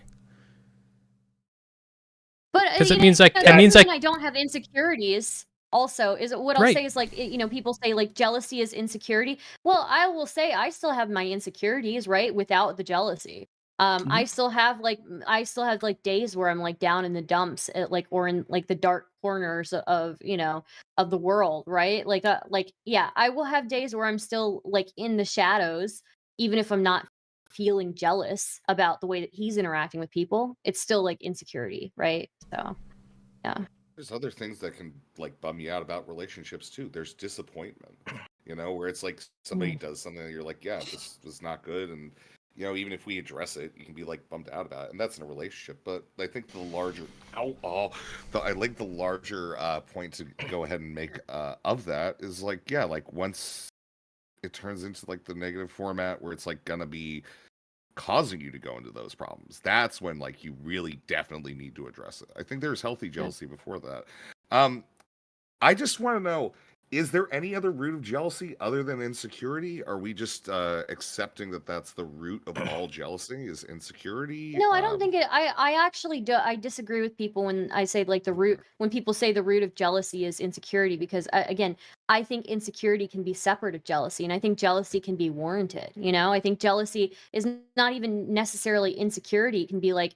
But 'Cause it you means, know, like- the it means, reason like- I don't have insecurities. Also, is what I'll Right. say is like you know, people say like jealousy is insecurity. Well, I will say I still have my insecurities, right, without the jealousy. I still have like days where I'm like down in the dumps, or in like the dark corners of you know of the world, right? Like yeah, I will have days where I'm still like in the shadows, even if I'm not feeling jealous about the way that he's interacting with people. It's still like insecurity, right? So yeah. There's other things that can like bum you out about relationships too. There's disappointment, you know, where it's like somebody does something and you're like, yeah, this was not good, and you know, even if we address it, you can be like bummed out about it, and that's in a relationship. But I think the larger, I like the larger point to go ahead and make of that is like, yeah, like once it turns into like the negative format where it's like gonna be causing you to go into those problems, that's when like you really definitely need to address it. I think there's healthy jealousy before that. I just want to know, is there any other root of jealousy other than insecurity? Are we just accepting that that's the root of all jealousy is insecurity? No, I don't think it. I actually do. I disagree with people when I say like when people say the root of jealousy is insecurity, because again, I think insecurity can be separate of jealousy, and I think jealousy can be warranted. You know, I think jealousy is not even necessarily insecurity. It can be like,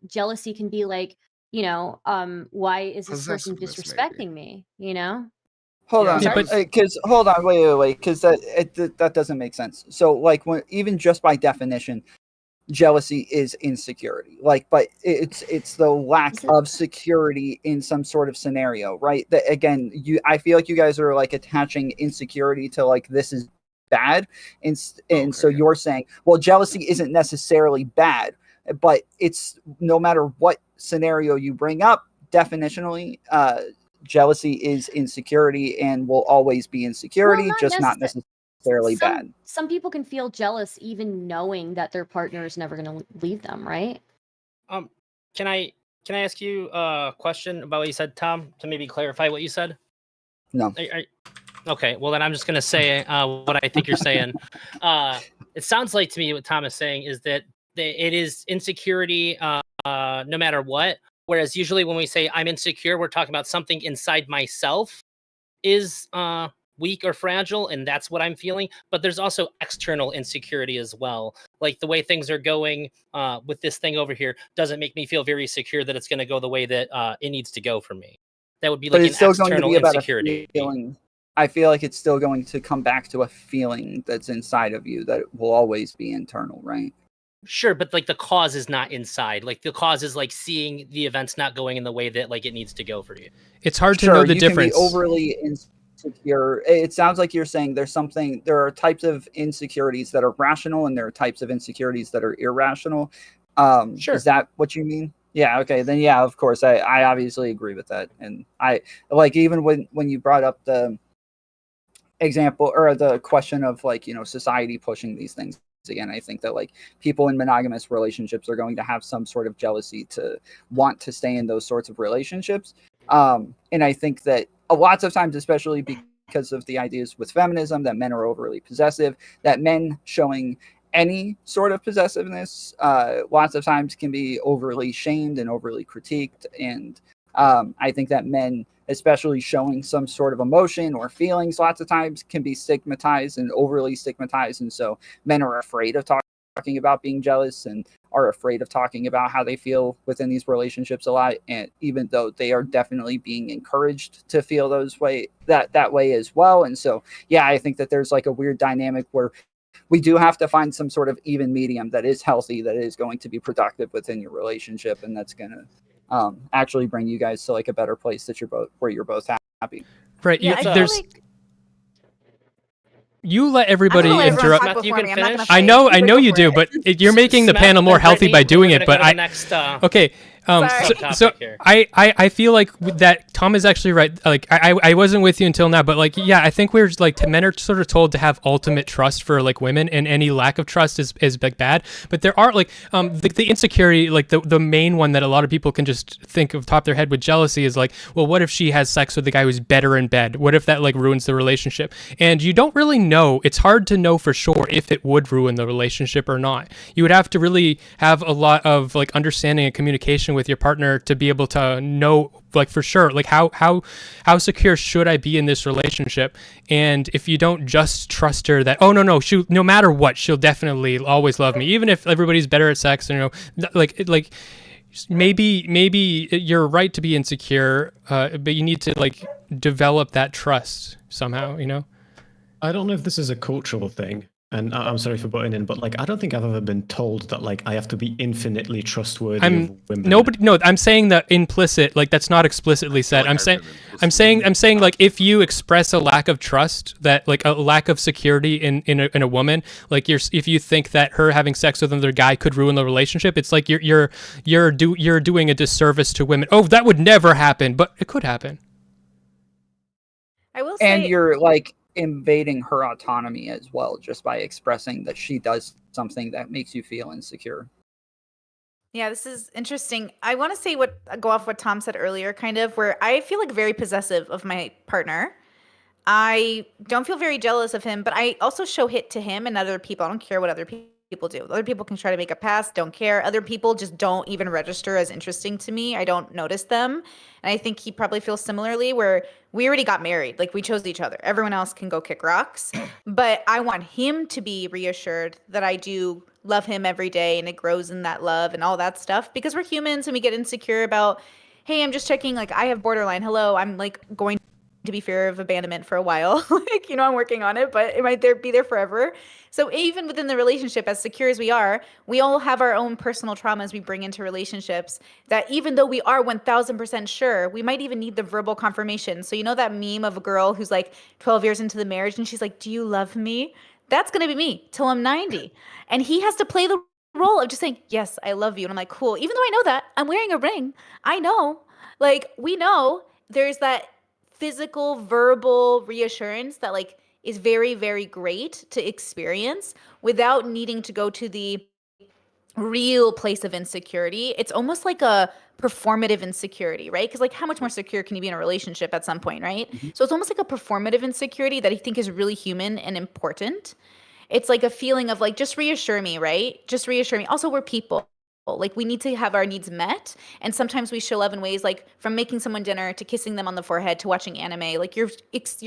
jealousy can be like, you know, why is this person Possessiveness, disrespecting me? You know. hold Yeah, on, Yeah, but- because hold on, wait, because that doesn't make sense. So like when even just by definition, jealousy is insecurity. Like, but it's the lack of security in some sort of scenario, right? That again, I feel like you guys are like attaching insecurity to like this is bad, and so you're saying, well, jealousy isn't necessarily bad, but it's no matter what scenario you bring up, definitionally, jealousy is insecurity and will always be insecurity, Well, just not necessarily bad. Some people can feel jealous even knowing that their partner is never going to leave them, right? Can I ask you a question about what you said, Tom, to maybe clarify what you said? No. Okay, well then I'm just gonna say what I think you're saying. It sounds like to me what Tom is saying is that it is insecurity no matter what. Whereas usually when we say I'm insecure, we're talking about something inside myself is weak or fragile, and that's what I'm feeling. But there's also external insecurity as well. Like the way things are going with this thing over here doesn't make me feel very secure that it's going to go the way that it needs to go for me. That would be like But an it's still going to external be about insecurity. a feeling. I feel like it's still going to come back to a feeling that's inside of you that will always be internal, right? Sure, but like the cause is not inside. Like the cause is like seeing the events not going in the way that like it needs to go for you. It's hard to know the you difference. Can be overly insecure. It sounds like you're saying there are types of insecurities that are rational and there are types of insecurities that are irrational. Sure. Is that what you mean? Yeah, okay. Then yeah, of course. I obviously agree with that. And I like even when you brought up the example or the question of like, you know, society pushing these things again, I think that like people in monogamous relationships are going to have some sort of jealousy to want to stay in those sorts of relationships. And I think that lots of times, especially because of the ideas with feminism, that men are overly possessive, that men showing any sort of possessiveness lots of times can be overly shamed and overly critiqued. And I think that men, especially showing some sort of emotion or feelings, lots of times can be stigmatized and overly stigmatized. And so men are afraid of talking about being jealous and are afraid of talking about how they feel within these relationships a lot. And even though they are definitely being encouraged to feel that way as well. And so, yeah, I think that there's like a weird dynamic where we do have to find some sort of even medium that is healthy, that is going to be productive within your relationship. And that's going to actually bring you guys to like a better place that you're both happy. Right. Yeah, I feel there's like you let everybody I'm gonna let everyone interrupt. talk Smeth, you before can me. I'm not gonna finish. I fight. know Cooper, you go do, for it. but you're making the Smeth panel more and healthy by Brittany, doing we're it. gonna But go to the next, okay. Right. So topic here. I feel like that Tom is actually right. Like I wasn't with you until now, but like yeah, I think we're like men are sort of told to have ultimate trust for like women, and any lack of trust is like bad. But there are like the insecurity, like the main one that a lot of people can just think of top of their head with jealousy is like, well, what if she has sex with the guy who's better in bed? What if that like ruins the relationship? And you don't really know. It's hard to know for sure if it would ruin the relationship or not. You would have to really have a lot of like understanding and communication with your partner to be able to know like for sure like how secure should I be in this relationship. And if you don't just trust her that no she no matter what she'll definitely always love me even if everybody's better at sex, you know, like maybe you're right to be insecure, but you need to like develop that trust somehow, you know. I don't know if this is a cultural thing, and I'm sorry for butting in, but like I don't think I've ever been told that like I have to be infinitely trustworthy of women. No, I'm saying that implicit, like that's not explicitly said. I'm saying like if you express a lack of trust, that like a lack of security in a woman, like if you think that her having sex with another guy could ruin the relationship, it's like you're doing a disservice to women. Oh, that would never happen, but it could happen. I will say, And you're like invading her autonomy as well, just by expressing that she does something that makes you feel insecure. yeah, this is interesting. I want to say go off what Tom said earlier, kind of, where I feel like very possessive of my partner. I don't feel very jealous of him, but I also show hit to him and other people. I don't care what other people do. Other people can try to make a pass, don't care. Other people just don't even register as interesting to me. I don't notice them. And I think he probably feels similarly, where we already got married. Like we chose each other. Everyone else can go kick rocks. But I want him to be reassured that I do love him every day and it grows in that love and all that stuff, because we're humans and we get insecure about, hey, I'm just checking, like I have borderline. Hello, I'm like going to be fear of abandonment for a while. Like, you know, I'm working on it, but it might be there forever. So even within the relationship, as secure as we are, we all have our own personal traumas we bring into relationships that even though we are 1000% sure, we might even need the verbal confirmation. So you know that meme of a girl who's like 12 years into the marriage and she's like, do you love me? That's going to be me till I'm 90. And he has to play the role of just saying, yes, I love you. And I'm like, cool. Even though I know that, I'm wearing a ring. I know. Like, we know there's that physical, verbal reassurance that like is very, very great to experience without needing to go to the real place of insecurity. It's almost like a performative insecurity, right? Because like how much more secure can you be in a relationship at some point, right? So it's almost like a performative insecurity that I think is really human and important. It's like a feeling of like, just reassure me, right? Just reassure me. Also, we're people. Like we need to have our needs met. And sometimes we show love in ways like from making someone dinner to kissing them on the forehead to watching anime. Like you're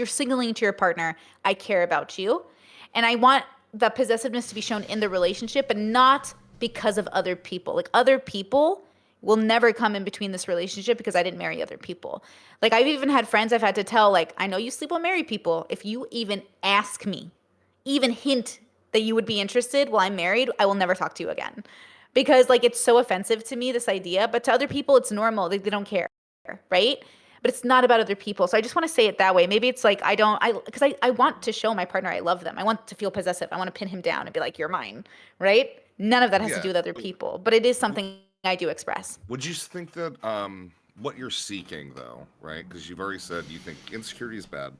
signaling to your partner, I care about you. And I want the possessiveness to be shown in the relationship, but not because of other people. Like other people will never come in between this relationship because I didn't marry other people. Like I've even had friends I've had to tell, like, I know you sleep with married people. If you even ask me, even hint that you would be interested while I'm married, I will never talk to you again. Because like it's so offensive to me, this idea, but to other people it's normal. They don't care, right? But it's not about other people. So I just want to say it that way. Maybe it's like because I want to show my partner I love them. I want to feel possessive. I want to pin him down and be like, you're mine, right? None of that has to do with other people, but it is something I do express. Would you think that what you're seeking though, right? Because you've already said you think insecurity is bad.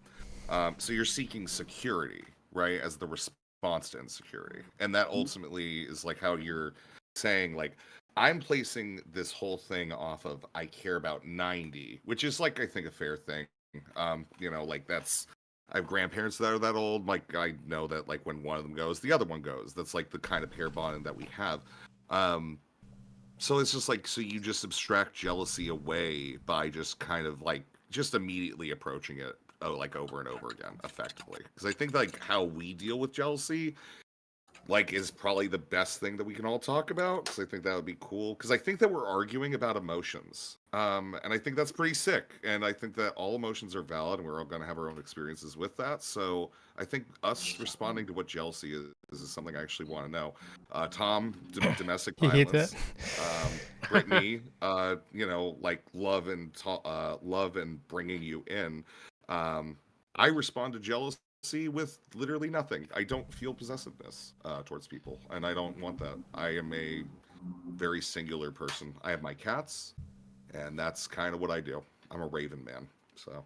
So you're seeking security, right, as the response to insecurity. And that ultimately is like how you're saying like I'm placing this whole thing off of I care about 90, which is like I think a fair thing. You know, like that's I have grandparents that are that old. Like I know that like when one of them goes, the other one goes. That's like the kind of pair bonding that we have. So it's just like so you just abstract jealousy away by just kind of like just immediately approaching it like over and over again effectively. Because I think like how we deal with jealousy like is probably the best thing that we can all talk about, because I think that would be cool, because I think that we're arguing about emotions, and I think that's pretty sick, and I think that all emotions are valid and we're all going to have our own experiences with that. So I think us responding to what jealousy is something I actually want to know. Tom, domestic violence. Brittany, you know, like love and bringing you in. I respond to jealousy with literally nothing. I don't feel possessiveness towards people, and I don't want that. I am a very singular person. I have my cats, and that's kind of what I do. I'm a raven man, so.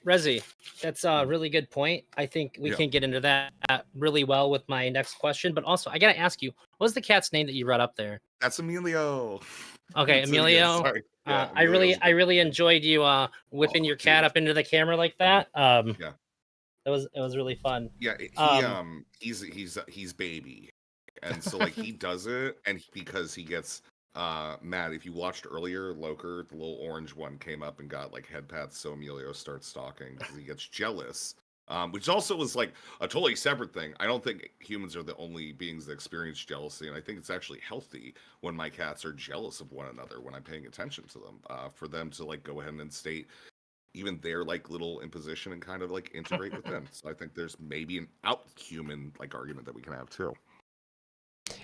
Rezzy, that's a really good point. I think we can get into that really well with my next question. But also, I gotta ask you, what was the cat's name that you brought up there? That's Emilio. Okay, Emilio. Sorry. Yeah, I really enjoyed you whipping your cat up into the camera like that. Yeah. It was really fun. Yeah, he's baby, and so like he does it, and because he gets mad. If you watched earlier, Loker, the little orange one, came up and got like head pats, so Emilio starts stalking because he gets jealous. Which also was like a totally separate thing. I don't think humans are the only beings that experience jealousy, and I think it's actually healthy when my cats are jealous of one another when I'm paying attention to them, for them to like go ahead and state even their like little imposition and kind of like integrate with them. So I think there's maybe an out-human like argument that we can have too.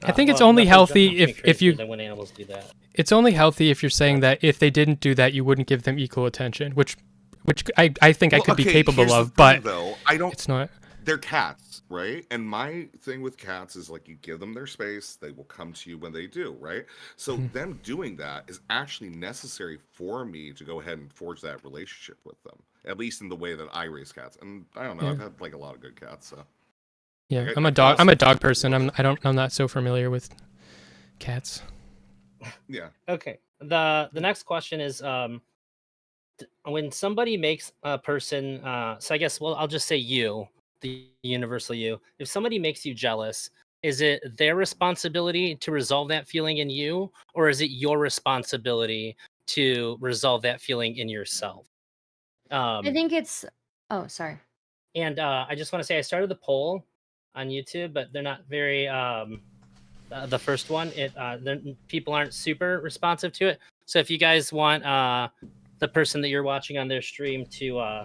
I think it's only healthy if you. When animals do that. It's only healthy if you're saying that if they didn't do that, you wouldn't give them equal attention, which I think I could be capable of, but though, I don't. It's not. They're cats, right? And my thing with cats is like you give them their space, they will come to you when they do, right? So them doing that is actually necessary for me to go ahead and forge that relationship with them, at least in the way that I raise cats. And I don't know, I've had like a lot of good cats, so. Yeah, I'm a dog person. I'm not so familiar with cats. Yeah. Okay. The next question is when somebody makes a person so I guess I'll just say you, the universal you. If somebody makes you jealous, is it their responsibility to resolve that feeling in you, or is it your responsibility to resolve that feeling in yourself? I think it's. Oh, sorry. And I just want to say I started the poll on YouTube, but they're not very the first one. People aren't super responsive to it. So if you guys want the person that you're watching on their stream to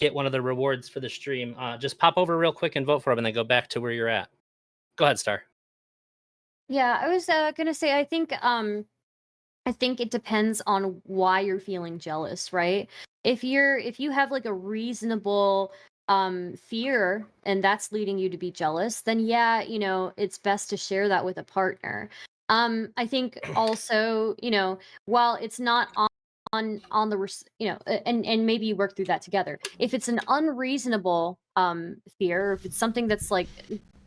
get one of the rewards for the stream, just pop over real quick and vote for them, and then go back to where you're at. Go ahead, Star. Yeah, I was gonna say I think it depends on why you're feeling jealous, right? If you have like a reasonable fear and that's leading you to be jealous, then yeah, it's best to share that with a partner. I think also, while it's not on the and maybe you work through that together. If it's an unreasonable fear, or if it's something that's like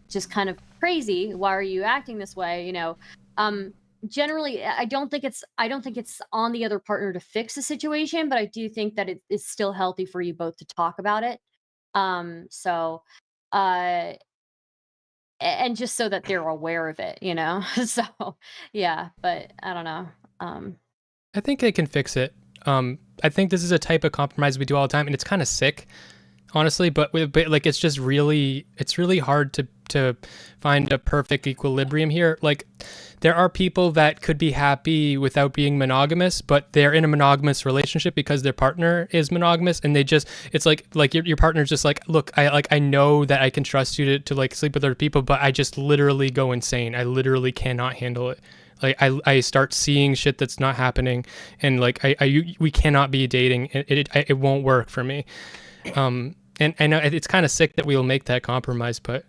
just kind of crazy, why are you acting this way, generally I don't think it's on the other partner to fix the situation, but I do think that it is still healthy for you both to talk about it. So and just so that they're aware of it, so yeah, but I don't know. I think they can fix it. I think this is a type of compromise we do all the time, and it's kind of sick, honestly. But like, it's just really hard to find a perfect equilibrium here. Like, there are people that could be happy without being monogamous, but they're in a monogamous relationship because their partner is monogamous, and it's like your partner's just like, look, I know that I can trust you to like sleep with other people, but I just literally go insane. I literally cannot handle it. Like I start seeing shit that's not happening, and like we cannot be dating. It won't work for me. And I know it's kind of sick that we will make that compromise, but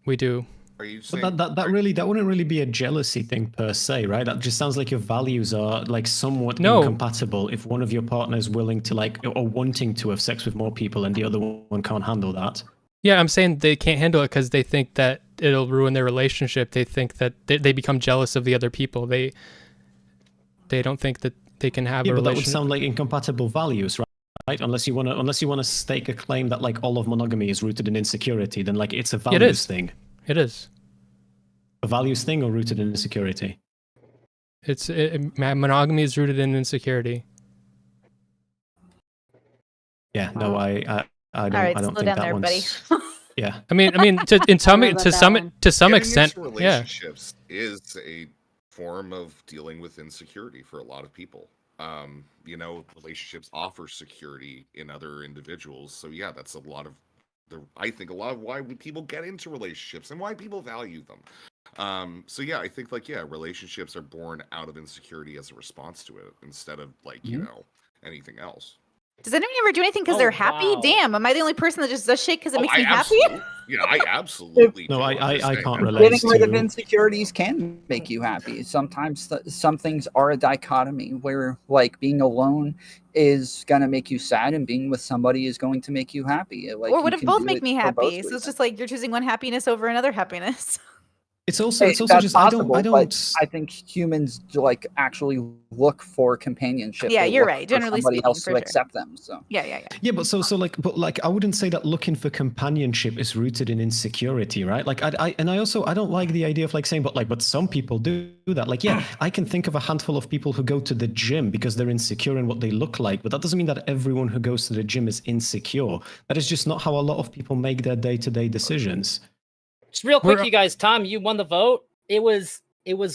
we do. Are you saying But that wouldn't really be a jealousy thing per se, right? That just sounds like your values are like somewhat incompatible. If one of your partners willing to like or wanting to have sex with more people and the other one can't handle that. Yeah, I'm saying they can't handle it because they think that it'll ruin their relationship. They think that they become jealous of the other people. They don't think that they can have a relationship. But that would sound like incompatible values, right? Unless you want to stake a claim that like all of monogamy is rooted in insecurity, then like it's a values thing. It is. A values thing or rooted in insecurity? Monogamy is rooted in insecurity. Yeah, no, I don't. All right, I don't slow think down that there, one's. buddy. Yeah. I mean, to some extent, relationships is a form of dealing with insecurity for a lot of people. Relationships offer security in other individuals. So yeah, that's a lot of I think a lot of why people get into relationships and why people value them. So yeah, I think like relationships are born out of insecurity as a response to it instead of like anything else. Does anyone ever do anything because Oh, they're happy? wow. Damn, am I the only person that just does shit because it makes me happy? absolutely, yeah, I absolutely. No, do I understand can't that. relate Getting rid of to. insecurities can make you happy. Sometimes some things are a dichotomy where, like, being alone is gonna make you sad, and being with somebody is going to make you happy. Like, Or you what if can both do make it me for both happy? So it's reasons. just like you're choosing one happiness over another happiness. It's also That's just possible, I but don't. I think humans like actually look for companionship. Yeah, They you're look right, for generally somebody speaking, else for to sure. accept them. So Yeah. Yeah, but but I wouldn't say that looking for companionship is rooted in insecurity, right? Like, I don't like the idea of like saying, but some people do that. Like, yeah, I can think of a handful of people who go to the gym because they're insecure in what they look like, but that doesn't mean that everyone who goes to the gym is insecure. That is just not how a lot of people make their day-to-day decisions. Just real quick, We're- you guys. Tom, you won the vote. It was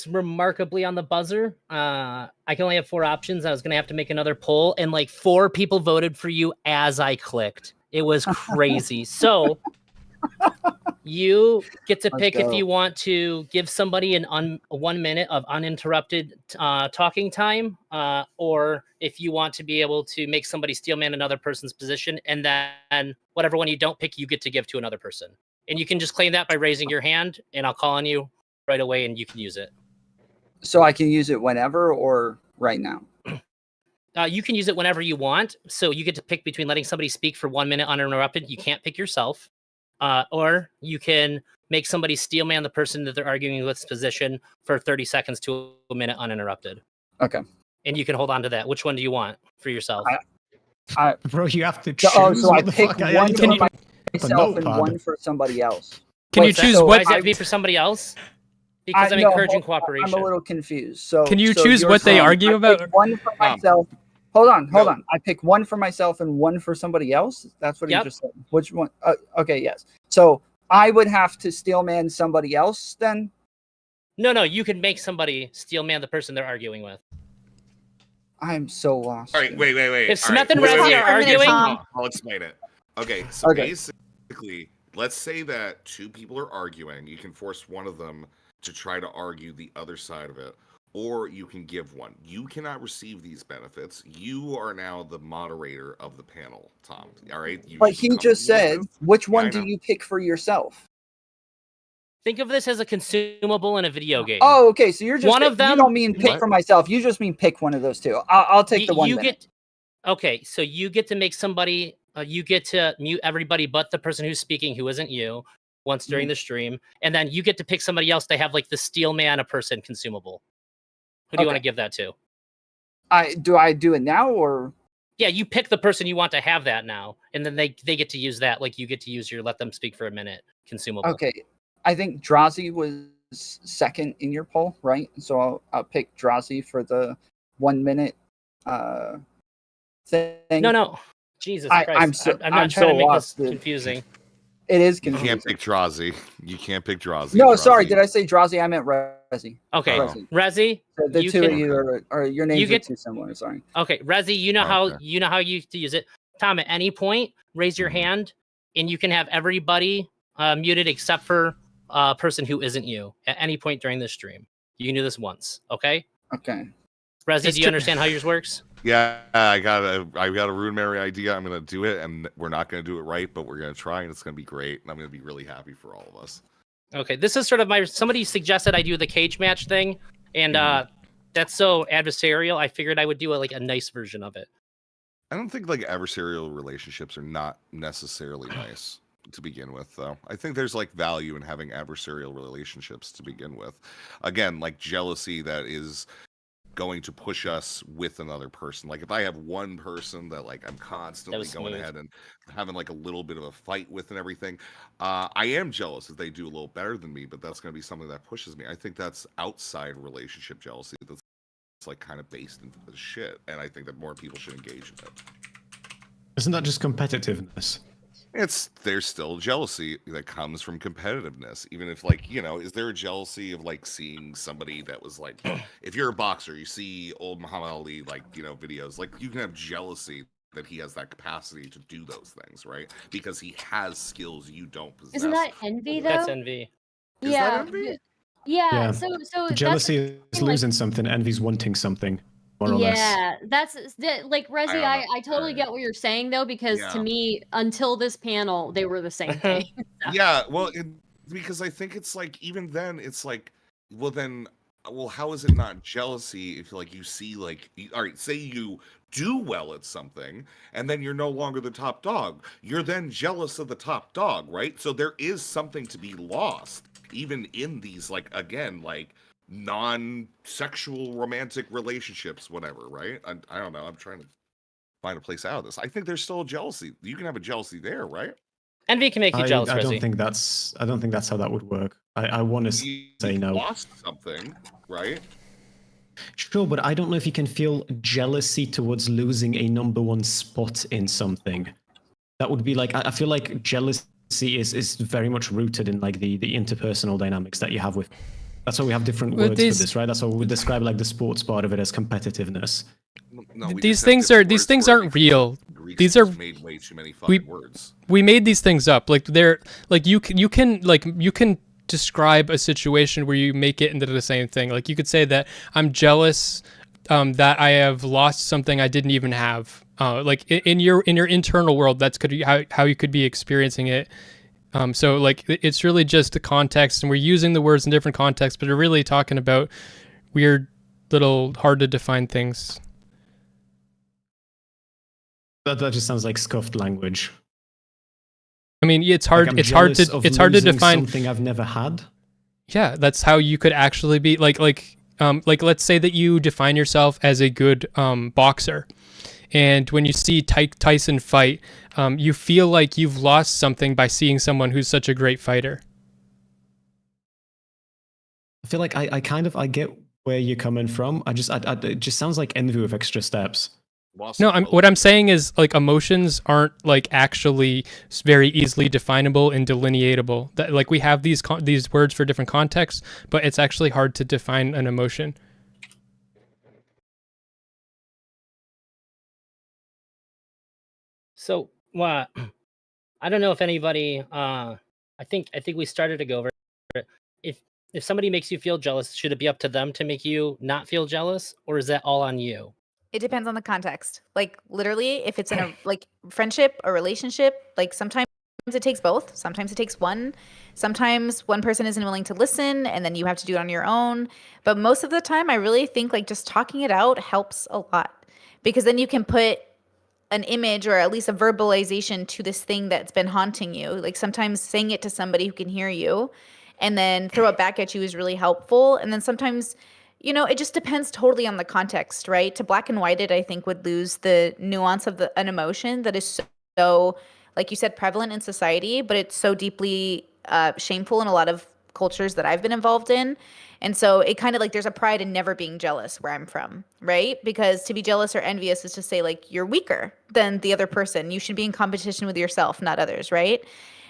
remarkably on the buzzer. I can only have 4 options. I was gonna have to make another poll, and like 4 people voted for you as I clicked. It was crazy. So you get to Let's pick if go. you want to give somebody a 1 minute of uninterrupted talking time, or if you want to be able to make somebody steel man another person's position, and then whatever one you don't pick, you get to give to another person. And you can just claim that by raising your hand, and I'll call on you right away, and you can use it. So I can use it whenever or right now. You can use it whenever you want. So you get to pick between letting somebody speak for 1 minute uninterrupted. You can't pick yourself. Or you can make somebody steel man the person that they're arguing with's position for 30 seconds to a minute uninterrupted. Okay. And you can hold on to that. Which one do you want for yourself? Bro, you have to choose. So I What the pick fuck? I one don't for have a myself and notepad. one for somebody else. Can you Wait, choose so what? Why does it have to be for somebody else? Because I'm no, encouraging I'm cooperation. a little confused. So Can you so choose you're what they saying argue I about? pick one for myself. Hold on. I pick one for myself and one for somebody else. That's what Yep. you just said. Which one? Okay, yes. So I would have to steel man somebody else then. No, you can make somebody steel man the person they're arguing with. I'm so lost. All right, here. wait. If all right, Smeth and wait, Rezzi wait, are wait. arguing- I'll explain it. Okay, so Okay. basically, let's say that 2 people are arguing. You can force one of them to try to argue the other side of it, or you can give one. You cannot receive these benefits. You are now the moderator of the panel, Tom. All right? You But should be he just comfortable said, with this. which Yeah, one I do know. you pick for yourself? Think of this as a consumable in a video game. Oh, okay. So you're just One of them- You don't mean pick What? for myself. You just mean pick one of those 2. I'll take the one. Okay, so you get to make somebody. You get to mute everybody but the person who's speaking, who isn't you, once during the stream, and then you get to pick somebody else to have like the steel man a person consumable. Who do you want to give that to? Do I do it now or? Yeah, you pick the person you want to have that now, and then they get to use that. Like you get to use your let them speak for a minute consumable. Okay, I think Drazi was second in your poll, right? So I'll pick Drazi for the 1 minute thing. No. Jesus I'm Christ. I'm not I'm trying so to make lost, this dude. confusing. It is You confusing. can't pick Drazi. You can't pick Drazi. No, sorry. Drazi- Did I say Drazi? I meant Rezzi. Okay, Oh. Rezzi. Rezzi. So the You 2 can- of you are your names get- are too similar. Sorry. Okay, Rezzi, you know Okay. how you to use it. Tom, at any point, raise your hand, and you can have everybody muted except for a person who isn't you at any point during this stream. You can do this once, okay? Okay. Rezzi, do you understand how yours works? Yeah, I got a rudimentary idea. I'm gonna do it, and we're not gonna do it right, but we're gonna try, and it's gonna be great, and I'm gonna be really happy for all of us. Okay, this is sort of somebody suggested I do the cage match thing, and that's so adversarial. I figured I would do a nice version of it. I don't think like adversarial relationships are not necessarily nice to begin with, though. I think there's like value in having adversarial relationships to begin with. Again, like jealousy that is going to push us with another person. Like if I have one person that like I'm constantly going smooth. ahead and having like a little bit of a fight with and everything, I am jealous if they do a little better than me, but that's going to be something that pushes me. I think that's outside relationship jealousy. That's like kind of based into the shit, and I think that more people should engage in it. Isn't that just competitiveness? There's still jealousy that comes from competitiveness, even if like, is there a jealousy of like seeing somebody that was like, if you're a boxer, you see old Muhammad Ali, like, videos, like you can have jealousy that he has that capacity to do those things, right? Because he has skills you don't possess. Isn't that envy though? That's envy. Is yeah. that envy? Yeah. Yeah. So Jealousy is like- losing something, envy's wanting something. more or less. Yeah, that's like Rezzy. don't I know. totally get what you're saying though, because to Yeah. me, until this panel, they were the same thing. So. Yeah, well, because I think it's like even then it's like, well then, well how is it not jealousy if like you see like all right, say you do well at something and then you're no longer the top dog, you're then jealous of the top dog, right? So there is something to be lost even in these like again like non-sexual romantic relationships, whatever, right? I don't know. I'm trying to find a place out of this. I think there's still a jealousy. You can have a jealousy there, right? Envy can make you jealous, I don't Rezzy. think that's how that would work. I want to say no. Lost something, right? Sure, but I don't know if you can feel jealousy towards losing a #1 spot in something. That would be like I feel like jealousy is very much rooted in like the interpersonal dynamics that you have with. That's why we have different words for this, right? That's why we describe like the sports part of it as competitiveness. No, we These just have things different are these words things for it aren't because real. Greeks These are just made way too many fucking words. we made these things up. Like they're like you can describe a situation where you make it into the same thing. Like you could say that I'm jealous that I have lost something I didn't even have. Like in your internal world, that's how you could be experiencing it. So like it's really just the context, and we're using the words in different contexts, but we're really talking about weird little hard to define things. That just sounds like scuffed language. I mean, it's hard. Like it's hard to losing define something I've never had. Yeah, that's how you could actually be like let's say that you define yourself as a good boxer, and when you see Tyson fight, you feel like you've lost something by seeing someone who's such a great fighter. I feel like I get where you're coming from. It just sounds like envy with extra steps. No, what I'm saying is like emotions aren't like actually very easily definable and delineatable. That like we have these words for different contexts, but it's actually hard to define an emotion. So, I don't know if anybody. I think we started to go over it. If somebody makes you feel jealous, should it be up to them to make you not feel jealous, or is that all on you? It depends on the context. Like literally, if it's in a like friendship or relationship, like sometimes it takes both. Sometimes it takes one. Sometimes one person isn't willing to listen, and then you have to do it on your own. But most of the time, I really think like just talking it out helps a lot, because then you can put an image or at least a verbalization to this thing that's been haunting you. Like sometimes saying it to somebody who can hear you and then throw it back at you is really helpful. And then sometimes, you know, it just depends totally on the context, right? To black and white it, I think would lose the nuance of an emotion that is so, like you said, prevalent in society, but it's so deeply shameful in a lot of cultures that I've been involved in. And so it kind of like there's a pride in never being jealous where I'm from, right? Because to be jealous or envious is to say like you're weaker than the other person. You should be in competition with yourself, not others, right?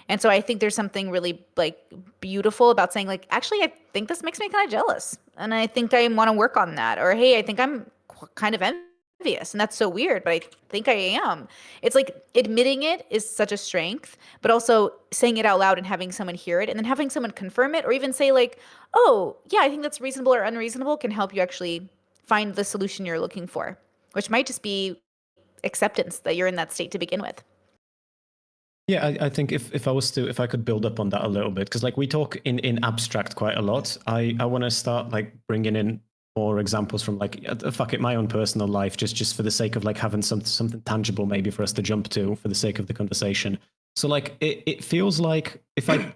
And so I think there's something really like beautiful about saying like, actually, I think this makes me kind of jealous. And I think I want to work on that. Or, hey, I think I'm kind of envious. And that's so weird, but I think I am. It's like admitting it is such a strength, but also saying it out loud and having someone hear it and then having someone confirm it or even say like, oh, yeah, I think that's reasonable or unreasonable can help you actually find the solution you're looking for, which might just be acceptance that you're in that state to begin with. Yeah, I think if I could build up on that a little bit, because like we talk in abstract quite a lot. I want to start like bringing in more examples from like my own personal life, just for the sake of like having something tangible maybe for us to jump to for the sake of the conversation. So like it feels like if I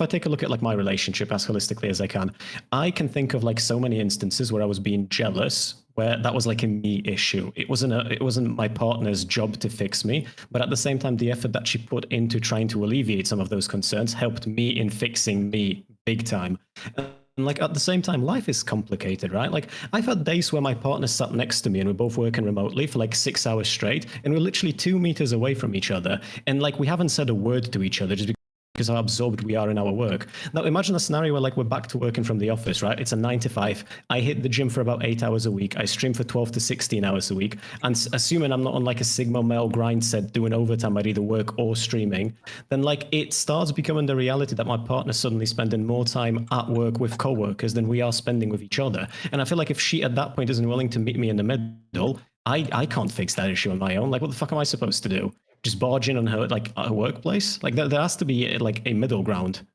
take a look at like my relationship as holistically as I can think of like so many instances where I was being jealous, where that was like a me issue. It wasn't my partner's job to fix me, but at the same time, the effort that she put into trying to alleviate some of those concerns helped me in fixing me big time. And like at the same time, life is complicated, right? Like I've had days where my partner sat next to me and we're both working remotely for like 6 hours straight, and we're literally 2 meters away from each other, and like we haven't said a word to each other just because how absorbed we are in our work. Now, imagine a scenario where like we're back to working from the office, right? It's a 9 to 5. I hit the gym for about 8 hours a week. I stream for 12 to 16 hours a week. And assuming I'm not on like a Sigma male grind set doing overtime at either work or streaming, then like it starts becoming the reality that my partner's suddenly spending more time at work with coworkers than we are spending with each other. And I feel like if she at that point isn't willing to meet me in the middle, I can't fix that issue on my own. Like, what the fuck am I supposed to do? Just barge in on her like her workplace? Like there has to be like a middle ground.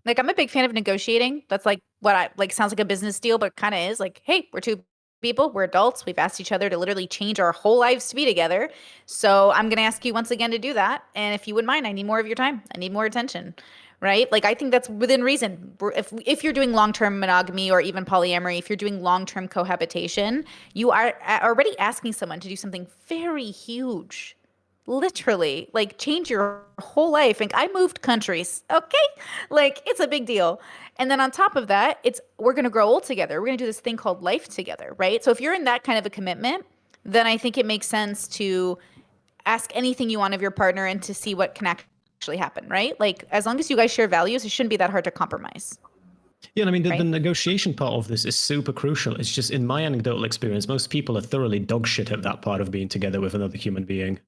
Like, I'm a big fan of negotiating. That's like what I like, sounds like a business deal, but kind of is like, hey, we're two people, we're adults. We've asked each other to literally change our whole lives to be together. So I'm going to ask you once again to do that. And if you wouldn't mind, I need more of your time. I need more attention. Right? Like, I think that's within reason. If you're doing long-term monogamy or even polyamory, if you're doing long-term cohabitation, you are already asking someone to do something very huge. Literally, like, change your whole life. Like, I moved countries, okay? Like, it's a big deal. And then on top of that, we're going to grow old together. We're going to do this thing called life together, right? So if you're in that kind of a commitment, then I think it makes sense to ask anything you want of your partner and to see what can actually happen, right? Like, as long as you guys share values, it shouldn't be that hard to compromise. Yeah, and I mean, the Right. negotiation part of this is super crucial. It's just, in my anecdotal experience, most people are thoroughly dog shit at that part of being together with another human being.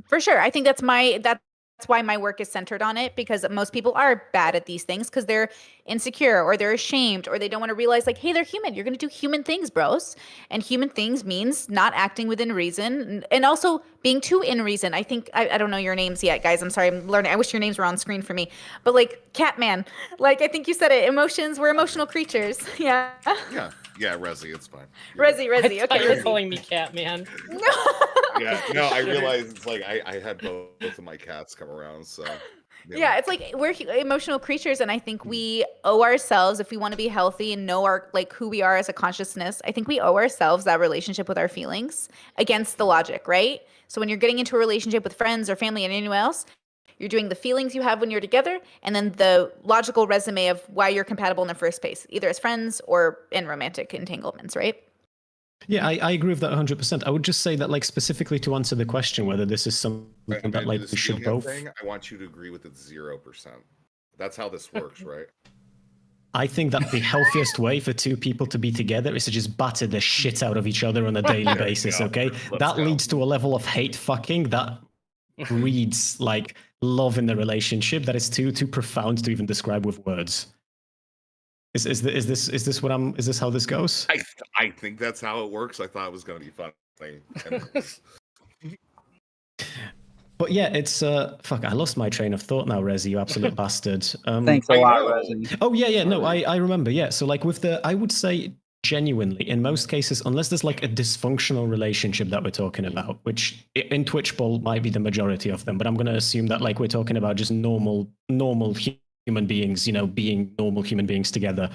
For sure. I think that's why my work is centered on it, because most people are bad at these things because they're insecure or they're ashamed or they don't want to realize, like, hey, they're human. You're going to do human things, bros. And human things means not acting within reason and also being too in reason. I think, I don't know your names yet, guys. I'm sorry. I'm learning. I wish your names were on screen for me. But like Catman, like, I think you said it. Emotions, we're emotional creatures. Yeah. Yeah, Rezzy, it's fine. Rezzy. I Okay. thought you were Rezzy. calling me cat, man. No. Yeah, no, I realized it's like I had both of my cats come around, so Yeah, it's like we're emotional creatures, and I think we owe ourselves, if we want to be healthy and know our like who we are as a consciousness, I think we owe ourselves that relationship with our feelings against the logic, right? So when you're getting into a relationship with friends or family and anyone else, you're doing the feelings you have when you're together, and then the logical resume of why you're compatible in the first place, either as friends or in romantic entanglements, right? Yeah, I agree with that 100%. I would just say that, like, specifically to answer the question whether this is something I'm gonna that, do like, this we should union both... thing. I want you to agree with it 0%. That's how this works, right? I think that the healthiest way for two people to be together is to just batter the shit out of each other on a daily basis, okay? That leads to a level of hate fucking that breeds, like, love in the relationship that is too profound to even describe with words. Is this how this goes? I think that's how it works. I thought it was going to be funny. But yeah, it's fuck. I lost my train of thought now, Rezzy, you absolute bastard. Thanks a lot, Rezzy. Oh yeah, no, I remember. Yeah, so like with I would say genuinely, in most cases, unless there's like a dysfunctional relationship that we're talking about, which in Twitch Ball might be the majority of them, but I'm going to assume that like we're talking about just normal human beings, being normal human beings together.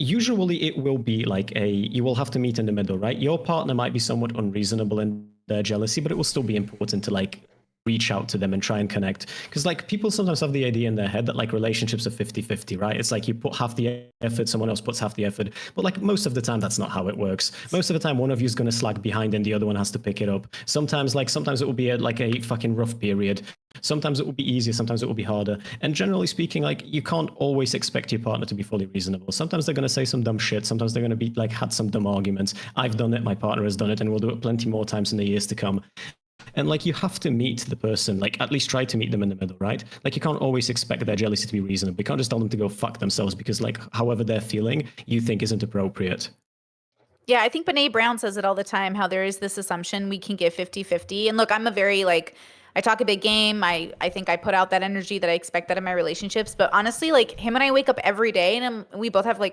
Usually it will be like you will have to meet in the middle, right? Your partner might be somewhat unreasonable in their jealousy, but it will still be important to like reach out to them and try and connect. Because like people sometimes have the idea in their head that like relationships are 50-50, right? It's like you put half the effort, someone else puts half the effort. But like most of the time, that's not how it works. Most of the time, one of you is going to slack behind and the other one has to pick it up. Sometimes it will be a fucking rough period. Sometimes it will be easier, sometimes it will be harder. And generally speaking, like you can't always expect your partner to be fully reasonable. Sometimes they're going to say some dumb shit. Sometimes they're going to be like had some dumb arguments. I've done it, my partner has done it, and we'll do it plenty more times in the years to come. And like you have to meet the person, like at least try to meet them in the middle, right? Like you can't always expect their jealousy to be reasonable. You can't just tell them to go fuck themselves because like however they're feeling, you think isn't appropriate. Yeah, I think Brene Brown says it all the time, how there is this assumption we can give 50-50. And look, I'm a very I talk a big game. I think I put out that energy that I expect that in my relationships. But honestly, like him and I wake up every day and we both have I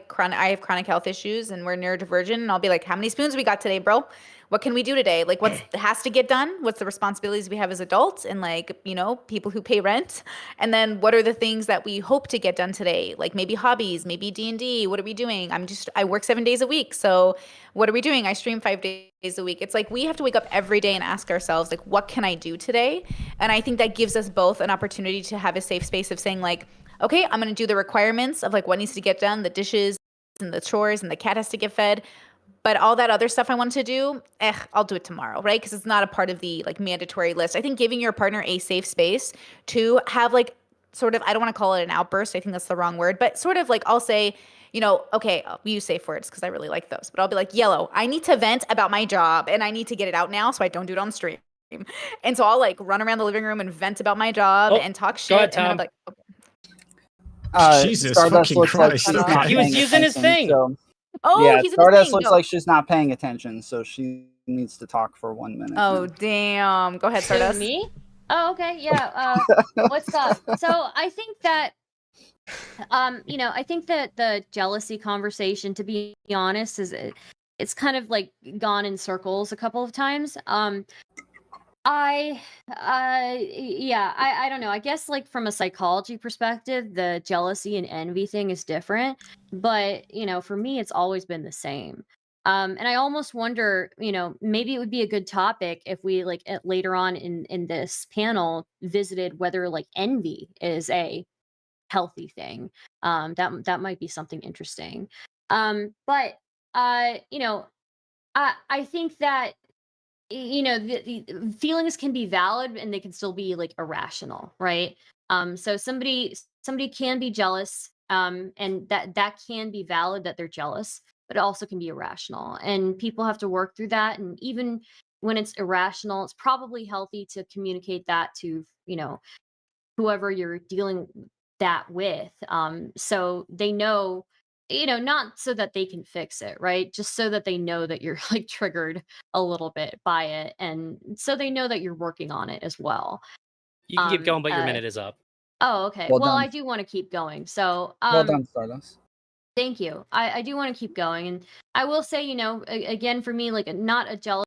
have chronic health issues and we're neurodivergent. And I'll be like, how many spoons we got today, bro? What can we do today? Like what has to get done? What's the responsibilities we have as adults and like, people who pay rent? And then what are the things that we hope to get done today? Like maybe hobbies, maybe D&D. What are we doing? I work 7 days a week. So what are we doing? I stream 5 days a week. It's like we have to wake up every day and ask ourselves, like, what can I do today? And I think that gives us both an opportunity to have a safe space of saying like, okay, I'm going to do the requirements of like what needs to get done, the dishes and the chores and the cat has to get fed. But all that other stuff I want to do, I'll do it tomorrow, right? Because it's not a part of the like mandatory list. I think giving your partner a safe space to have like sort of, I don't want to call it an outburst. I think that's the wrong word, but sort of like I'll say, okay, we use safe words because I really like those, but I'll be like, Yellow, I need to vent about my job and I need to get it out now so I don't do it on stream. And so I'll like run around the living room and vent about my job and talk shit. ahead, and then I'm Tom. like, okay. Jesus Stardust fucking looks like Christ. she's Okay. not He was paying using his attention, thing. So, Oh, yeah, he's in Stardust his thing. looks Go. like she's not paying attention, so she needs to talk for 1 minute. Oh, damn. Go ahead, Who, Stardust. me? Oh, okay, yeah. What's up? So I think that, I think that the jealousy conversation, to be honest, it's kind of like gone in circles a couple of times. I don't know. I guess like from a psychology perspective, the jealousy and envy thing is different, but for me, it's always been the same. And I almost wonder, maybe it would be a good topic if we like later on in this panel visited whether like envy is a healthy thing. That might be something interesting. But I think that the feelings can be valid and they can still be like irrational, right? So somebody can be jealous, and that can be valid that they're jealous, but it also can be irrational, and people have to work through that. And even when it's irrational, it's probably healthy to communicate that to whoever you're dealing that with, so they know, not so that they can fix it, right? Just so that they know that you're like triggered a little bit by it, and so they know that you're working on it as well. You can keep going, but your minute is up. Oh, okay. Well Well, done. I do want to keep going. So, Well done, Stardust. thank you. I do want to keep going, and I will say, again, for me, like not a jealous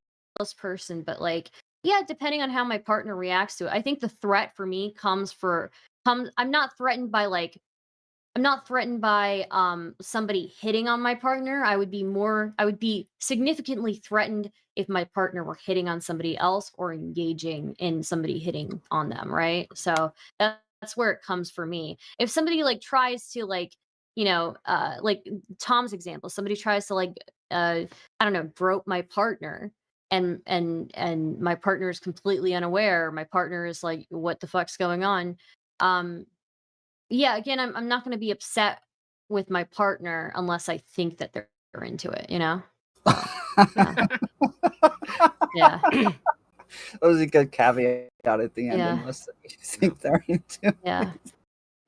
person, but like, yeah, depending on how my partner reacts to it, I think the threat for me comes. I'm not threatened by somebody hitting on my partner. I would be significantly threatened if my partner were hitting on somebody else or engaging in somebody hitting on them, right? So that's where it comes for me. If somebody like tries to like like Tom's example, somebody tries to like I don't know, grope my partner, and my partner is completely unaware, my partner is like, what the fuck's going on? Yeah, again, I'm not going to be upset with my partner unless I think that they're into it, Yeah. Yeah. That was a good caveat at the end, Yeah. unless you think they're into it. Yeah.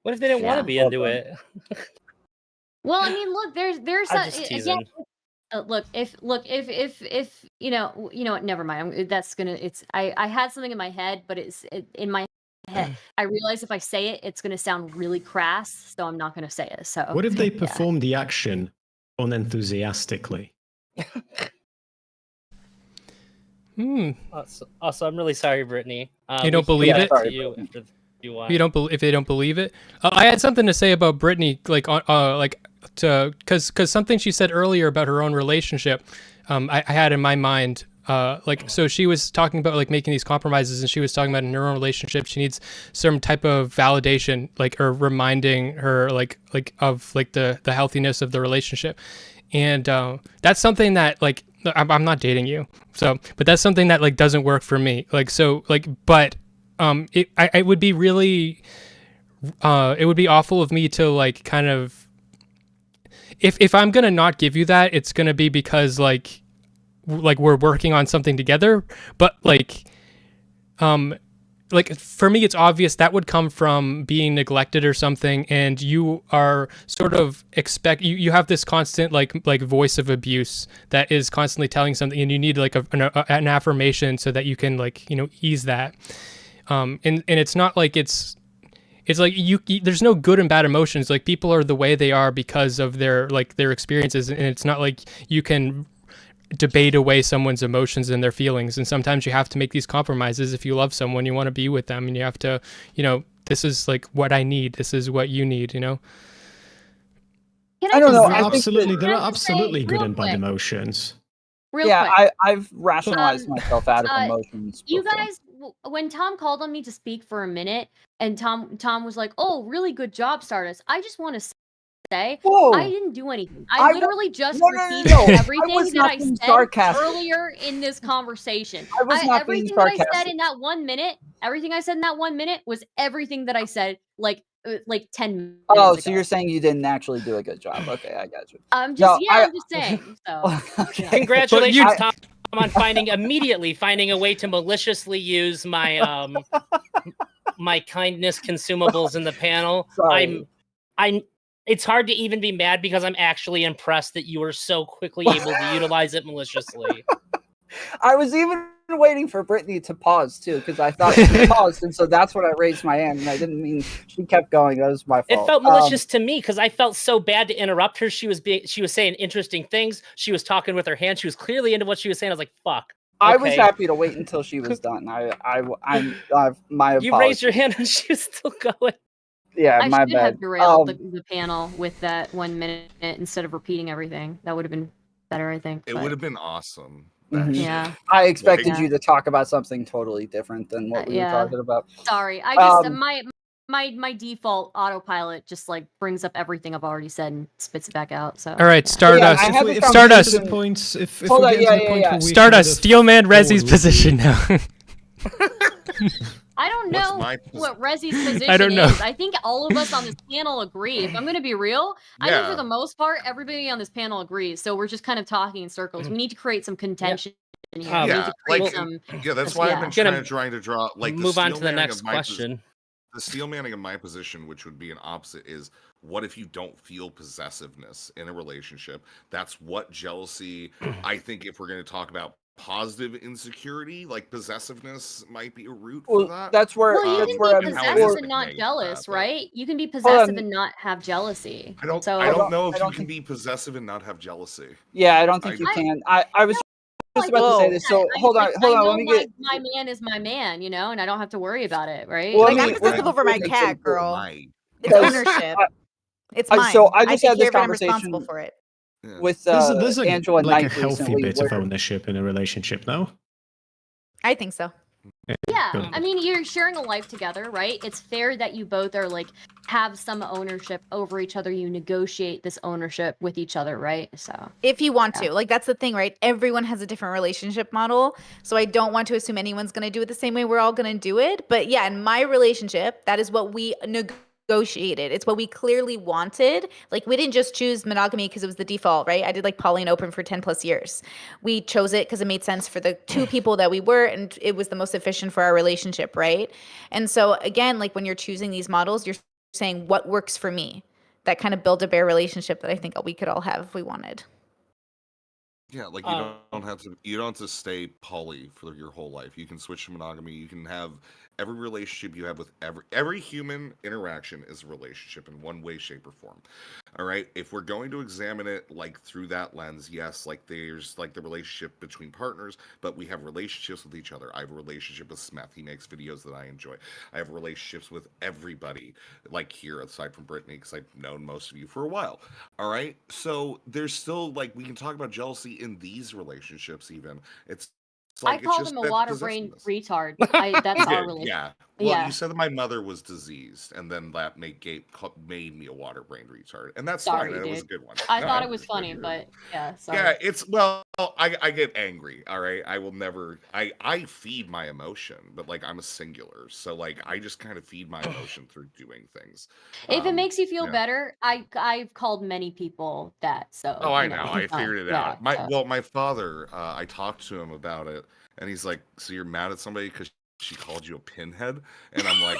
What if they didn't want Yeah. to be Well into done. it? Well, I mean, look, there's I'm a, just again, teasing. if you know what, never mind. That's gonna. It's I had something in my head, but in my head. I realize if I say it, it's gonna sound really crass, so I'm not gonna say it. So What if they perform the action unenthusiastically? Also, I'm really sorry, Brittany. You don't believe it? To you if you want. If they don't believe it. I had something to say about Brittany, because something she said earlier about her own relationship, I had in my mind. So she was talking about like making these compromises, and she was talking about in her own relationship she needs some type of validation, like, or reminding her of the healthiness of the relationship, and that's something that like I'm not dating you, but that's something that like doesn't work for me, but it would be really it would be awful of me to like kind of, if I'm gonna not give you that, it's gonna be because like we're working on something together, but like for me it's obvious that would come from being neglected or something, and you are sort of you have this constant like voice of abuse that is constantly telling something, and you need like an affirmation so that you can like ease that, and it's not like it's like you there's no good and bad emotions. Like people are the way they are because of their experiences, and it's not like you can debate away someone's emotions and their feelings. And sometimes you have to make these compromises. If you love someone, you want to be with them, and you have to, this is like what I need, this is what you need, Can I don't know. There I are think absolutely good real and bad quick. emotions. Real yeah, quick. I've rationalized myself out of emotions. You before. guys, when Tom called on me to speak for a minute, and Tom was like, "Oh, really good job, Stardust." I just want to say. Whoa. I didn't do anything. I I wa- literally just No. repeated I everything was that not I being said sarcastic. earlier in this conversation. I was not being Everything that I said sarcastic. in that 1 minute, everything I said in that 1 minute was everything that I said like 10 minutes Oh, ago. so you're saying you didn't actually do a good job? Okay, I got you. I'm just No, I'm just saying. So Okay. Congratulations, But Tom, on immediately finding a way to maliciously use my my kindness consumables in the panel. Sorry. I'm. It's hard to even be mad because I'm actually impressed that you were so quickly able to utilize it maliciously. I was even waiting for Brittany to pause too, because I thought she paused, and so that's when I raised my hand, and I didn't mean she kept going. That was my fault. It felt malicious to me because I felt so bad to interrupt her. She was saying interesting things. She was talking with her hand. She was clearly into what she was saying. I was like, "Fuck." I was okay. happy to wait until she was done. I'm my apologies. You raised your hand and she was still going. Yeah, I my should bad. have derailed the panel with that 1 minute instead of repeating everything. That would have been better, I think. It but- would have been awesome. Mhm. Yeah. I expected Like- you to talk about something totally different than what we were Yeah. talking about. Sorry, I just Um, my default autopilot just like brings up everything I've already said and spits it back out. So All right, yeah. Stardust. I had If the we Stardust. get to the point, if Hold we on, get to yeah, the yeah, point yeah. where we Stardust, kind of Steelman Rezzi's forward- position now. I don't What's know my what Rezzi's position I don't know. is. I think all of us on this panel agree. If I'm going to be real, I think Yeah. for the most part, everybody on this panel agrees. So we're just kind of talking in circles. We need to create some contention in here. We need Yeah, to create like some. yeah, that's why I've been Gonna trying to draw like Move on to the steel manning next of my question. The steel manning of my position, which would be an opposite, is what if you don't feel possessiveness in a relationship? That's what jealousy. I think if we're going to talk about positive insecurity, like possessiveness might be a root for Well, that. that's where Well, you that's can where be I'm how it is possessive for. and not negative, jealous, but- right? You can be on. possessive and not have jealousy. I don't. So I don't know if I you don't can think- be possessive and not have jealousy. Yeah, I don't think I- you can. I was just I about to think say you this. can. So hold on, I hold on. know Let me get. my man is my man, you know, and I don't have to worry about it, right? Well, Like, let I'm me- possessive let me- over my let me- cat, girl. Right. It's Because ownership. It's I- mine. so I just take had this care of it, I'm responsible conversation for it. Yeah. with There's Angela like Knight a healthy recently. bit of where- ownership in a relationship now. I think so. Yeah, Good. I mean, you're sharing a life together, right? It's fair that you both are like have some ownership over each other. You negotiate this ownership with each other, right? So If you want Yeah. to. Like, that's the thing, right? Everyone has a different relationship model. So I don't want to assume anyone's going to do it the same way we're all going to do it. But yeah, in my relationship, that is what we negotiated. It's what we clearly wanted. Like, we didn't just choose monogamy because it was the default, right? I did like poly and open for 10 plus years. We chose it because it made sense for the two people that we were, and it was the most efficient for our relationship, right? And so again, like when you're choosing these models, you're saying what works for me. That kind of build a bare relationship that I think we could all have if we wanted. Yeah, like you don't have to stay poly for your whole life. You can switch to monogamy. You can have every relationship you have with every human interaction is a relationship in one way, shape, or form. All right. If we're going to examine it like through that lens, yes, like there's like the relationship between partners, but we have relationships with each other. I have a relationship with Smeth. He makes videos that I enjoy. I have relationships with everybody, like here, aside from Brittany, because I've known most of you for a while. All right. So there's still like we can talk about jealousy in these relationships. Even it's like I called it's him just a that water brain possessiveness. retard. That's You our did, relationship. yeah. Well, Yeah. you said that my mother was diseased, and then that made me a water brain retard, and that's Sorry, fine. That was a dude. good one. I No, thought I it was funny, appreciate it. but yeah, sorry. Yeah, it's well, I get angry. All right, I will never. I feed my emotion, but like I'm a singular, so like I just kind of feed my emotion through doing things. If it makes you feel yeah. better, I've called many people that. So Oh, I you know. I figured it out. My father, I talked to him about it, and he's like, "So you're mad at somebody because she called you a pinhead?" And I'm like,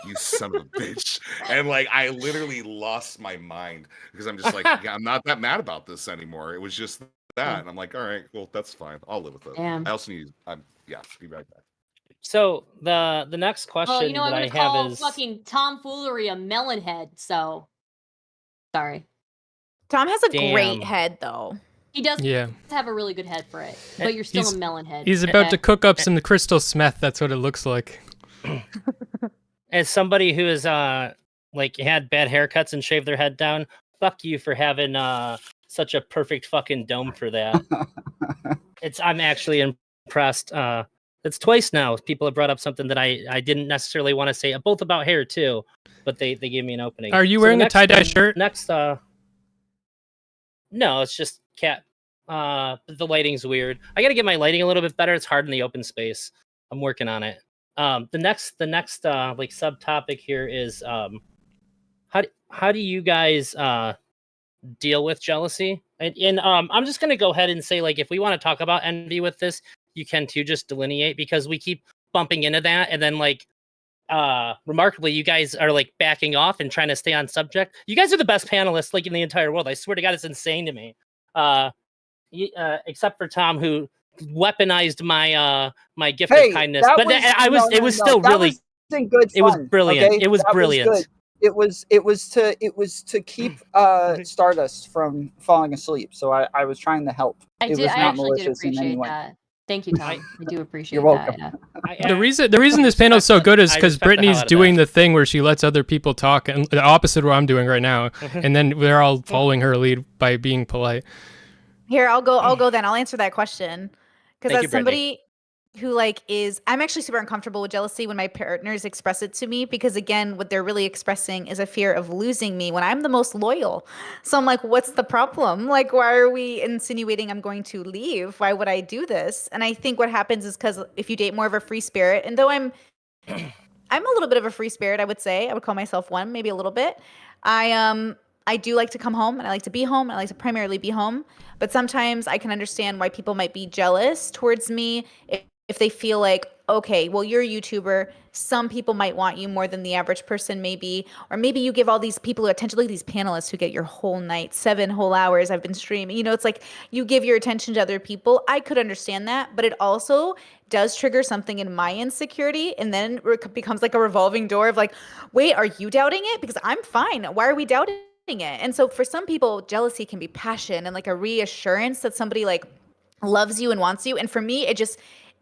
"You son of a bitch!" And like, I literally lost my mind because I'm just like, "Yeah, I'm not that mad about this anymore. It was just that." And I'm like, "All right, well, that's fine. I'll live with it." Damn. I also need, yeah, be right back. So the next question Well, you know, I'm that gonna I call have is fucking Tom Foolery a melon head. So sorry, Tom has a Damn. great head, though. he does Yeah. have a really good head for it, but you're still He's- a melon head. He's about to cook up some crystal Smeth. That's what it looks like. as somebody who is like had bad haircuts and shaved their head down. Fuck you for having such a perfect fucking dome for that. I'm actually impressed. It's twice now. People have brought up something that I didn't necessarily want to say, both about hair too, but they gave me an opening. Are you So wearing the a tie-dye shirt? Next, no, it's just cat. The lighting's weird. I got to get my lighting a little bit better. It's hard in the open space. I'm working on it. The next like subtopic here is how do you guys deal with jealousy? And I'm just gonna go ahead and say, like, if we want to talk about envy with this, you can too, just delineate, because we keep bumping into that, and then like remarkably, you guys are like backing off and trying to stay on subject. You guys are the best panelists like in the entire world. I swear to God, it's insane to me. Except for Tom, who weaponized my my gift of kindness. But it was still really good fun, it was brilliant. okay? It was that brilliant. Was good. It was to keep Stardust from falling asleep. So I was trying to help. I It did. was I not actually did malicious in any appreciate way. that. Thank you, Tom. I do appreciate You're welcome. that. Yeah. The reason this panel is so good is I because respect the hell Brittany's out of doing that. the thing where she lets other people talk, and the opposite of what I'm doing right now, and then they're all following her lead by being polite. Here, I'll go then. I'll answer that question. Because Thank as you, Brittany. somebody who like I'm actually super uncomfortable with jealousy when my partners express it to me, because again, what they're really expressing is a fear of losing me when I'm the most loyal. So I'm like, what's the problem? Like, why are we insinuating I'm going to leave? Why would I do this? And I think what happens is because if you date more of a free spirit, and though I'm a little bit of a free spirit, I would say. I would call myself one, maybe a little bit. I do like to come home, and I like to be home. I like to primarily be home. But sometimes I can understand why people might be jealous towards me if they feel like, okay, well, you're a YouTuber. Some people might want you more than the average person, maybe. Or maybe you give all these people attention, like these panelists who get your whole night, 7 whole hours I've been streaming. You know, it's like you give your attention to other people. I could understand that, but it also does trigger something in my insecurity, and then it becomes like a revolving door of like, wait, are you doubting it? Because I'm fine. Why are we doubting it? And so for some people, jealousy can be passion and like a reassurance that somebody like loves you and wants you. And for me,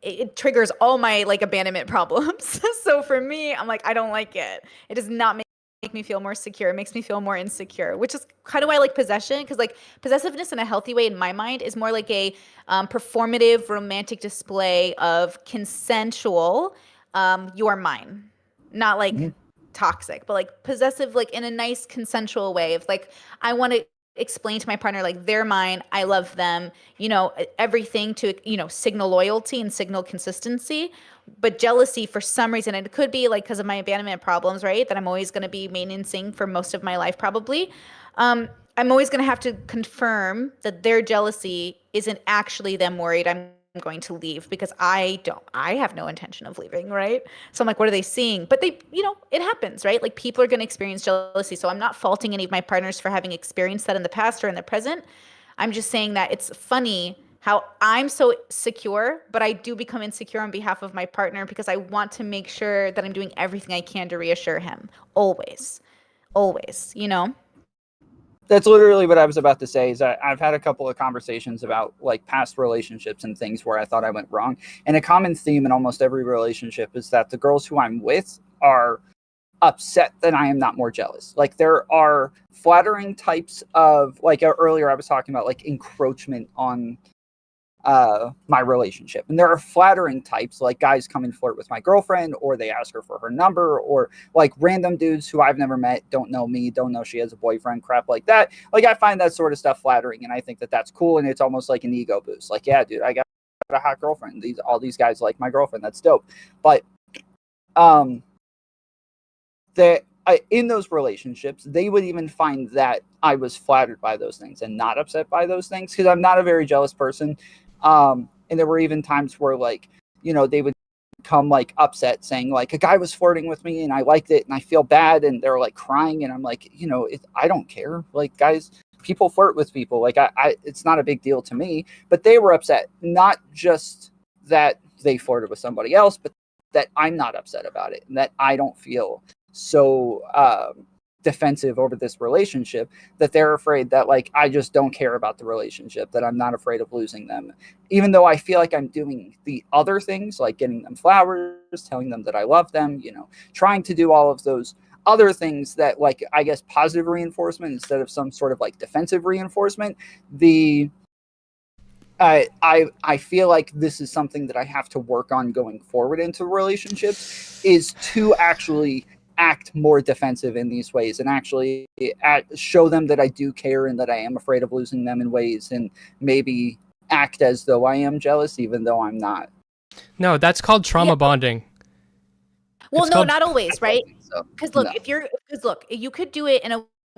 it triggers all my like abandonment problems. So for me, I'm like, I don't like it. It does not make me feel more secure. It makes me feel more insecure, which is kind of why I like possession, because like possessiveness in a healthy way in my mind is more like a performative romantic display of consensual you are mine, not like toxic, but like possessive, like in a nice consensual way of like, I want to explain to my partner like they're mine, I love them, you know, everything to, you know, signal loyalty and signal consistency. But jealousy for some reason, and it could be like because of my abandonment problems, right, that I'm always going to be maintenancing for most of my life probably, I'm always going to have to confirm that their jealousy isn't actually them worried I'm going to leave, because I have no intention of leaving, right? So I'm like, what are they seeing? But they, you know, it happens, right? Like people are going to experience jealousy. So I'm not faulting any of my partners for having experienced that in the past or in the present. I'm just saying that it's funny how I'm so secure, but I do become insecure on behalf of my partner because I want to make sure that I'm doing everything I can to reassure him. Always, you know? That's literally what I was about to say. Is I've had a couple of conversations about like past relationships and things where I thought I went wrong. And a common theme in almost every relationship is that the girls who I'm with are upset that I am not more jealous. Like there are flattering types of, like earlier I was talking about like encroachment on my relationship, and there are flattering types, like guys come and flirt with my girlfriend, or they ask her for her number, or like random dudes who I've never met, don't know me, don't know she has a boyfriend, crap like that. Like I find that sort of stuff flattering, and I think that that's cool, and it's almost like an ego boost. Like, yeah, dude, I got a hot girlfriend, all these guys like my girlfriend, that's dope. But in those relationships, they would even find that I was flattered by those things and not upset by those things, because I'm not a very jealous person. And there were even times where, like, you know, they would come like upset saying like a guy was flirting with me and I liked it and I feel bad, and they're like crying, and I'm like, you know, I don't care. Like, guys, people flirt with people. Like I it's not a big deal to me. But they were upset, not just that they flirted with somebody else, but that I'm not upset about it, and that I don't feel so defensive over this relationship, that they're afraid that like I just don't care about the relationship, that I'm not afraid of losing them, even though I feel like I'm doing the other things, like getting them flowers, telling them that I love them, you know, trying to do all of those other things that, like, I guess positive reinforcement instead of some sort of like defensive reinforcement. The I feel like this is something that I have to work on going forward into relationships, is to actually act more defensive in these ways and actually show them that I do care and that I am afraid of losing them in ways, and maybe act as though I am jealous even though I'm not. No, that's called trauma bonding. Well, It's no, called- not always, right? So, Because look, no. you could do it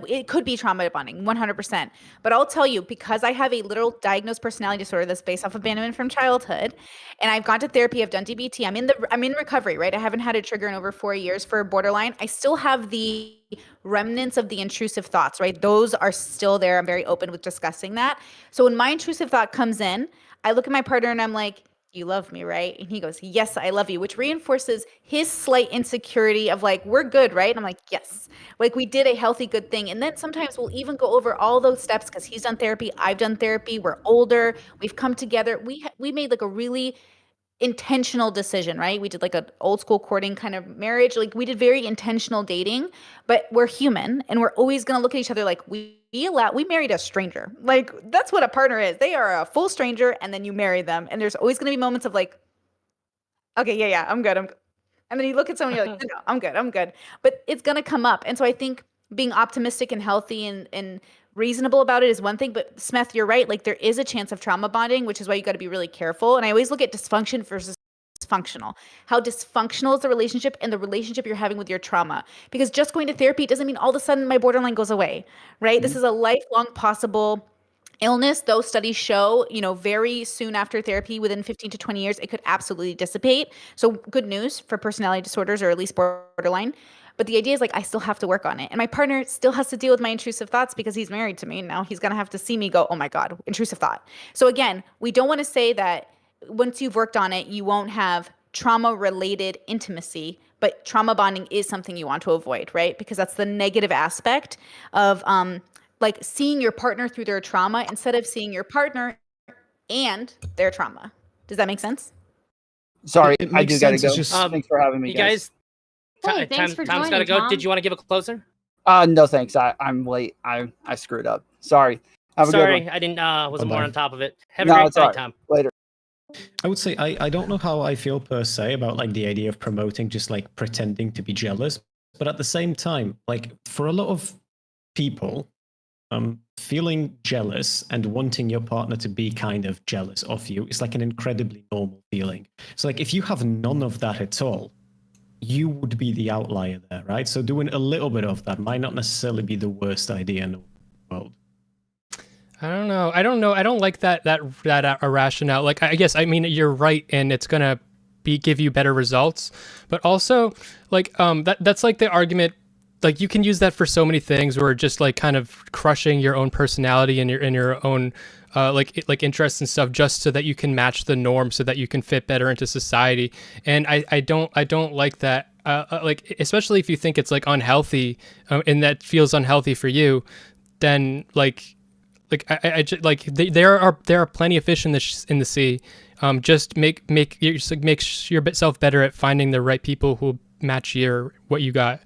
it could be trauma bonding, 100%. But I'll tell you, because I have a literal diagnosed personality disorder that's based off abandonment from childhood, and I've gone to therapy, I've done DBT, I'm in recovery, right? I haven't had a trigger in over 4 years for borderline. I still have the remnants of the intrusive thoughts, right? Those are still there. I'm very open with discussing that. So when my intrusive thought comes in, I look at my partner and I'm like, you love me, right? And he goes, yes, I love you, which reinforces his slight insecurity of like, we're good, right? And I'm like, yes, like we did a healthy, good thing. And then sometimes we'll even go over all those steps because he's done therapy, I've done therapy, we're older, we've come together. We made like a really intentional decision, right? We did like an old school courting kind of marriage. Like we did very intentional dating, but we're human and we're always going to look at each other like we married a stranger. Like that's what a partner is. They are a full stranger and then you marry them. And there's always going to be moments of like, okay, yeah, I'm good. And then you look at someone, you're like, no, I'm good. But it's going to come up. And so I think being optimistic and healthy and reasonable about it is one thing, but Smeth, you're right. Like there is a chance of trauma bonding, which is why you got to be really careful. And I always look at dysfunction versus dysfunctional. How dysfunctional is the relationship and the relationship you're having with your trauma? Because just going to therapy doesn't mean all of a sudden my borderline goes away, right? Mm-hmm. This is a lifelong possible illness. Those studies show, very soon after therapy, within 15 to 20 years, it could absolutely dissipate. So good news for personality disorders, or at least borderline. But the idea is like, I still have to work on it. And my partner still has to deal with my intrusive thoughts because he's married to me. Now he's going to have to see me go, oh my God, intrusive thought. So again, we don't want to say that once you've worked on it, you won't have trauma-related intimacy, but trauma bonding is something you want to avoid, right? Because that's the negative aspect of like seeing your partner through their trauma instead of seeing your partner and their trauma. Does that make sense? Sorry, it I do gotta go. Just, thanks for having me, you guys. Hey, thanks for Tom's joining, gotta go. Tom. Did you want to give a closer? No, thanks. I'm late. I screwed up. Sorry. Have a good Sorry, one. I didn't. Wasn't more on top of it. Have a No, great it's all night, right. Tom. Later. I would say I don't know how I feel per se about like the idea of promoting just like pretending to be jealous, but at the same time, like for a lot of people, feeling jealous and wanting your partner to be kind of jealous of you is like an incredibly normal feeling. So like if you have none of that at all, you would be the outlier there, right? So doing a little bit of that might not necessarily be the worst idea in the world. I don't know. I don't like that rationale. Like, I guess, I mean, you're right, and it's gonna give you better results. But also, like, that's like the argument. Like, you can use that for so many things, where just like kind of crushing your own personality and your own like interests and stuff, just so that you can match the norm, so that you can fit better into society. And I don't like that. Like, especially if you think it's like unhealthy, and that feels unhealthy for you, then there are plenty of fish in the sea. Just make yourself better at finding the right people who match what you got.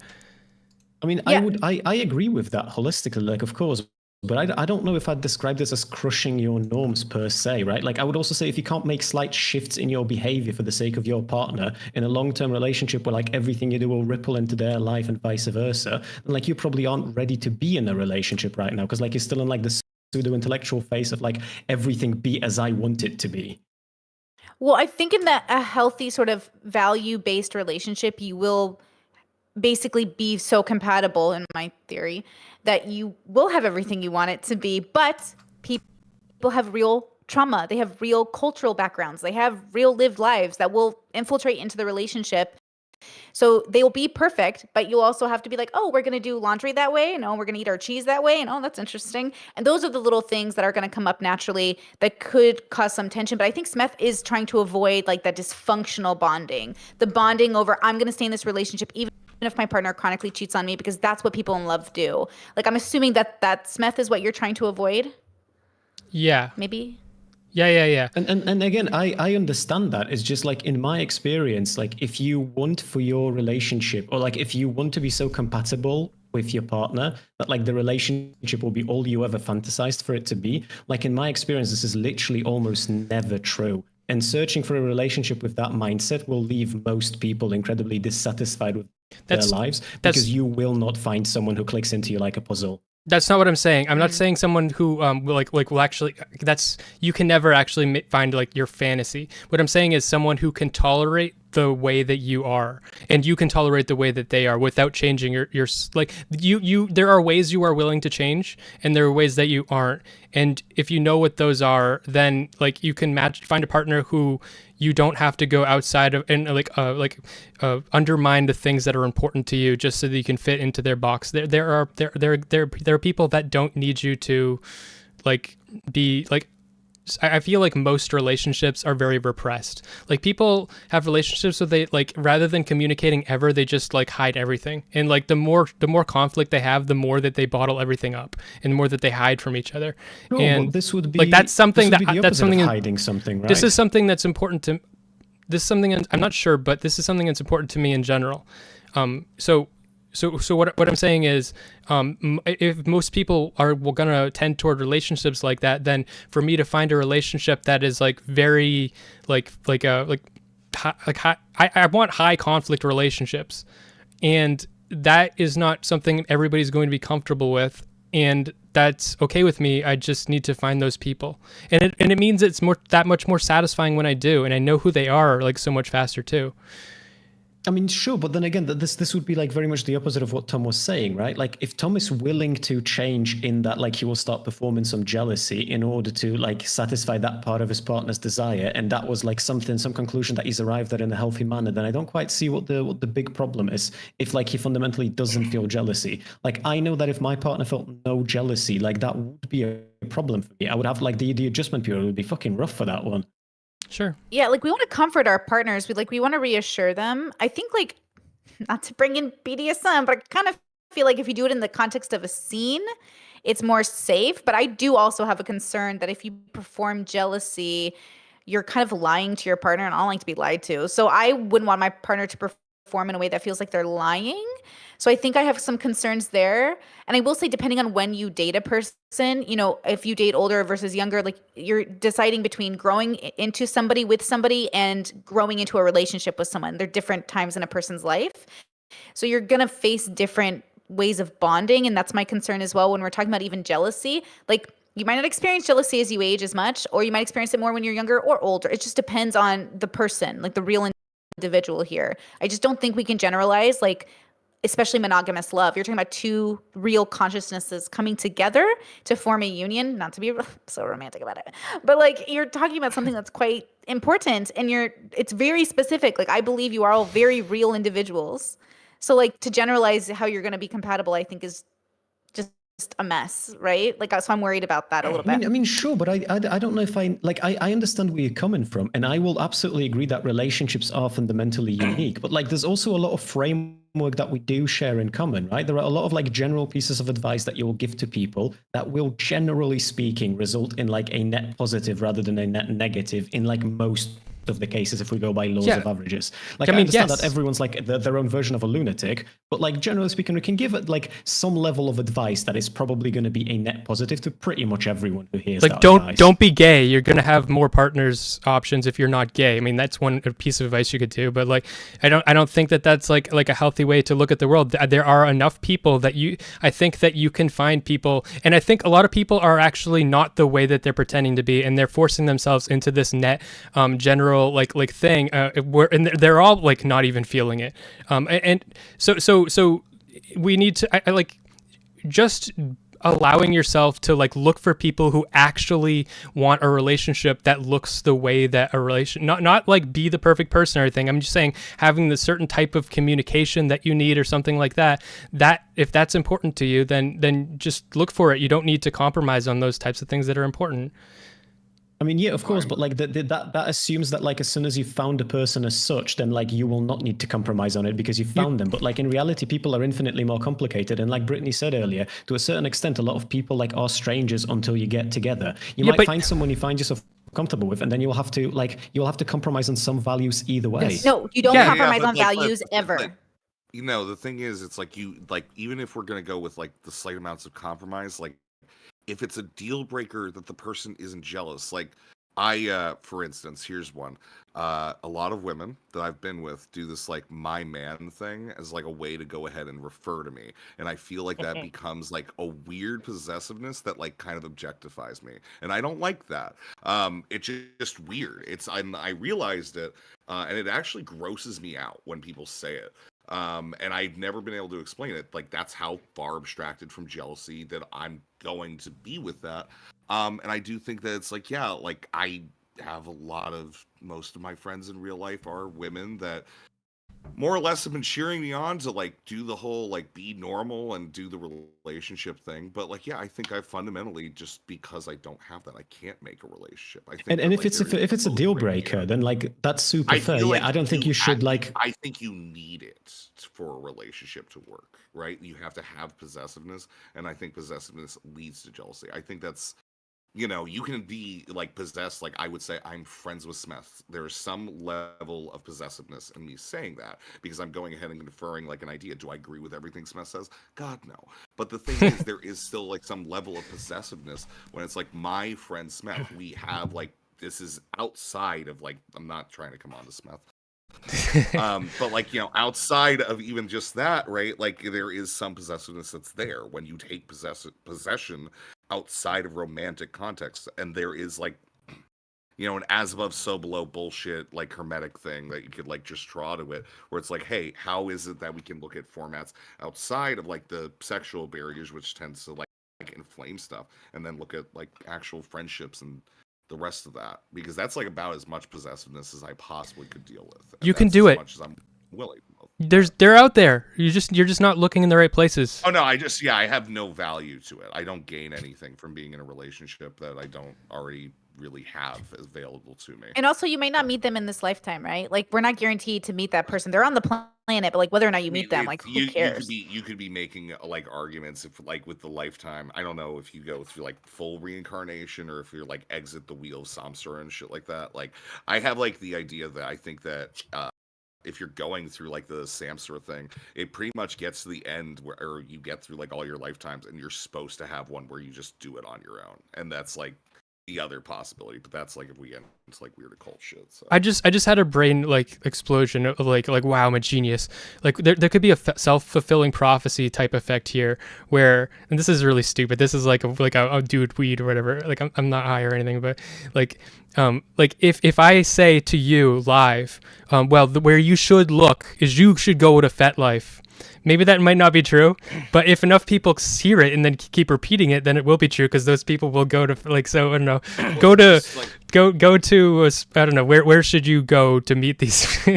I mean, yeah. I agree with that holistically, like, of course, but I don't know if I'd describe this as crushing your norms per se, right? Like, I would also say if you can't make slight shifts in your behavior for the sake of your partner in a long-term relationship where like everything you do will ripple into their life and vice versa, then like you probably aren't ready to be in a relationship right now because like you're still in like the pseudo-intellectual phase of like everything be as I want it to be. Well, I think in a healthy sort of value-based relationship, you will basically be so compatible, in my theory, that you will have everything you want it to be, but people have real trauma. They have real cultural backgrounds. They have real lived lives that will infiltrate into the relationship. So they will be perfect, but you'll also have to be like, oh, we're going to do laundry that way. And oh, we're going to eat our cheese that way. And oh, that's interesting. And those are the little things that are going to come up naturally that could cause some tension. But I think Smeth is trying to avoid like that dysfunctional bonding, the bonding over I'm going to stay in this relationship even if my partner chronically cheats on me, because that's what people in love do. Like, I'm assuming that Smeth is what you're trying to avoid. Yeah. Maybe. Yeah. And again, I understand that. It's just like in my experience, like if you want for your relationship or like if you want to be so compatible with your partner, that like the relationship will be all you ever fantasized for it to be. Like in my experience, this is literally almost never true. And searching for a relationship with that mindset will leave most people incredibly dissatisfied with their lives, because you will not find someone who clicks into you like a puzzle. That's not what I'm saying. I'm not saying someone who will actually. You can never actually find like your fantasy. What I'm saying is someone who can tolerate the way that you are, and you can tolerate the way that they are without changing your like you. There are ways you are willing to change, and there are ways that you aren't. And if you know what those are, then like you can find a partner who you don't have to go outside of and undermine the things that are important to you just so that you can fit into their box. There are people that don't need you to like be like. I feel like most relationships are very repressed. Like people have relationships where they like rather than communicating ever, they just like hide everything. And like the more conflict they have, the more that they bottle everything up and the more that they hide from each other. No, and this would be like that's something that's something hiding something, right? This is something that's important to. This is something I'm not sure, but this is something that's important to me in general. So what I'm saying is, if most people are gonna tend toward relationships like that, then for me to find a relationship that is like very I want high conflict relationships, and that is not something everybody's going to be comfortable with, and that's okay with me. I just need to find those people, and it means it's that much more satisfying when I do, and I know who they are like so much faster too. I mean, sure, but then again, this would be like very much the opposite of what Tom was saying, right? Like if Tom is willing to change in that, like he will start performing some jealousy in order to like satisfy that part of his partner's desire, and that was like some conclusion that he's arrived at in a healthy manner, then I don't quite see what the big problem is. If like he fundamentally doesn't feel jealousy, like I know that if my partner felt no jealousy, like that would be a problem for me. I would have like the adjustment period would be fucking rough for that one. Sure. Yeah, like we want to comfort our partners. We want to reassure them. I think like not to bring in BDSM, but I kind of feel like if you do it in the context of a scene, it's more safe. But I do also have a concern that if you perform jealousy, you're kind of lying to your partner, and I don't like to be lied to. So I wouldn't want my partner to perform in a way that feels like they're lying. So I think I have some concerns there. And I will say, depending on when you date a person, you know, if you date older versus younger, like you're deciding between growing into somebody with somebody and growing into a relationship with someone. They're different times in a person's life. So you're going to face different ways of bonding. And that's my concern as well when we're talking about even jealousy. Like you might not experience jealousy as you age as much, or you might experience it more when you're younger or older. It just depends on the person, like the real individual here. I just don't think we can generalize, like, especially monogamous love. You're talking about two real consciousnesses coming together to form a union, not to be so romantic about it, but like you're talking about something that's quite important, and it's very specific. Like I believe you are all very real individuals. So like to generalize how you're going to be compatible, I think is just a mess, right? Like, so I'm worried about that a little bit. I mean, sure, but I don't know if I understand where you're coming from, and I will absolutely agree that relationships are fundamentally unique. But like, there's also a lot of framework that we do share in common, right? There are a lot of like general pieces of advice that you will give to people that will, generally speaking, result in like a net positive rather than a net negative in like most of the cases if we go by laws of averages. Like I understand that everyone's like their own version of a lunatic, but like generally speaking, we can give it like some level of advice that is probably going to be a net positive to pretty much everyone who hears like that advice. Don't be gay. You're going to have more partners options if you're not gay. I mean, that's one piece of advice you could do, but like I don't think that that's like a healthy way to look at the world. There are enough people that I think that you can find people, and I think a lot of people are actually not the way that they're pretending to be, and they're forcing themselves into this net general like thing and they're all like not even feeling it, and so we need to I like just allowing yourself to like look for people who actually want a relationship that looks the way that a relation, not like be the perfect person or anything. I'm just saying having the certain type of communication that you need or something like that if that's important to you, then just look for it. You don't need to compromise on those types of things that are important. I mean, yeah, of course, but like that assumes that like as soon as you found a person as such, then like you will not need to compromise on it because you found them. But like in reality, people are infinitely more complicated, and like Brittany said earlier, to a certain extent, a lot of people like are strangers until you get together. You might find someone you find yourself comfortable with, and then you'll have to compromise on some values either way. No, you don't compromise on values ever. You know, the thing is, it's like even if we're gonna go with like the slight amounts of compromise, like if it's a deal breaker that the person isn't jealous, like for instance, here's one. A lot of women that I've been with do this like my man thing as like a way to go ahead and refer to me. And I feel like that becomes like a weird possessiveness that like kind of objectifies me. And I don't like that. It's just weird. I realized it, and it actually grosses me out when people say it. And I've never been able to explain it. Like that's how far abstracted from jealousy that I'm going to be with that. And I do think that it's like, yeah, like I have most of my friends in real life are women that more or less have been cheering me on to like do the whole like be normal and do the relationship thing. But like, yeah, I think I fundamentally, just because I don't have that, I can't make a relationship. I think and if it's a deal breaker, then like that's super fair. Yeah, I don't think you should like. I think you need it for a relationship to work, right? You have to have possessiveness, and I think possessiveness leads to jealousy. I think that's, you know, you can be like possessed. Like I would say, I'm friends with Smeth. There is some level of possessiveness in me saying that because I'm going ahead and conferring like an idea. Do I agree with everything Smeth says? God, no. But the thing is, there is still like some level of possessiveness when it's like my friend Smeth. We have like, this is outside of like, I'm not trying to come on to Smeth. But like, you know, outside of even just that, right? Like there is some possessiveness that's there when you take possession outside of romantic context, and there is like, you know, an as above so below bullshit like hermetic thing that you could like just draw to it, where it's like, hey, how is it that we can look at formats outside of like the sexual barriers, which tends to like inflame stuff, and then look at like actual friendships and the rest of that, because that's like about as much possessiveness as I possibly could deal with. And you can do it. As much as I'm willing. They're out there. You're just not looking in the right places. Oh no, I have no value to it. I don't gain anything from being in a relationship that I don't already really have available to me. And also, you might not meet them in this lifetime, right? Like, we're not guaranteed to meet that person. They're on the planet, but like whether or not you meet them, like who cares? You could be making like arguments if like with the lifetime. I don't know if you go through like full reincarnation or if you're like exit the wheel of samsara and shit like that. Like I have like the idea that I think that if you're going through like the samsara thing, it pretty much gets to the end where you get through like all your lifetimes and you're supposed to have one where you just do it on your own, and that's like the other possibility. But that's like if we get into like weird occult shit. So. I just had a brain like explosion of like wow, I'm a genius. Like there could be a self-fulfilling prophecy type effect here where, and this is really stupid, this is like a dude weed or whatever, like I'm not high or anything, but like if I say to you live, well, where you should look is you should go to FetLife. Maybe that might not be true, but if enough people hear it and then keep repeating it, then it will be true, because those people will go to like, so I don't know, go to I don't know, where should you go to meet these?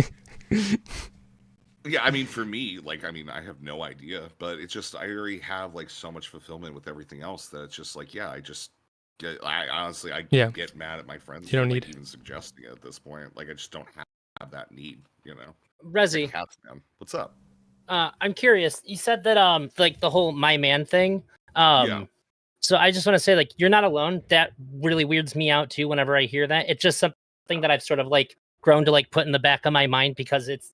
Yeah, I mean, for me, like, I mean, I have no idea, but it's just I already have like so much fulfillment with everything else that it's just like, yeah, I honestly get mad at my friends. You don't for, need like, even suggesting it at this point. Like, I just don't have that need, you know. Rezzy, what's up? I'm curious. You said that like the whole my man thing. Yeah. So I just want to say, like, you're not alone. That really weirds me out too whenever I hear that. It's just something that I've sort of like grown to like put in the back of my mind, because it's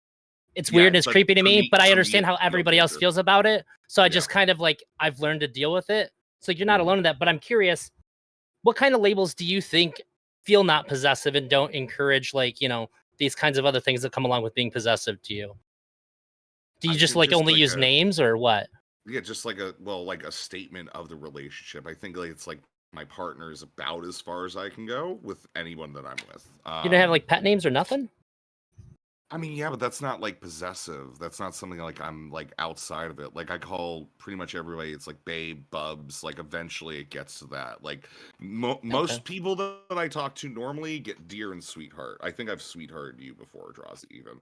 weird and it's like, creepy to me, but I understand how it's everybody else feels about it. So I just kind of like, I've learned to deal with it. So you're not alone in that, but I'm curious, what kind of labels do you think feel not possessive and don't encourage, like, you know, these kinds of other things that come along with being possessive to you? Do you just like only use names or what? Yeah, just like a statement of the relationship. I think like it's like my partner is about as far as I can go with anyone that I'm with. You don't have like pet names or nothing? I mean, yeah, but that's not like possessive. That's not something like I'm like outside of it. Like I call pretty much everybody, it's like babe, bubs. Like eventually it gets to that. Like most people that I talk to normally get dear and sweetheart. I think I've sweethearted you before, Drazi, even.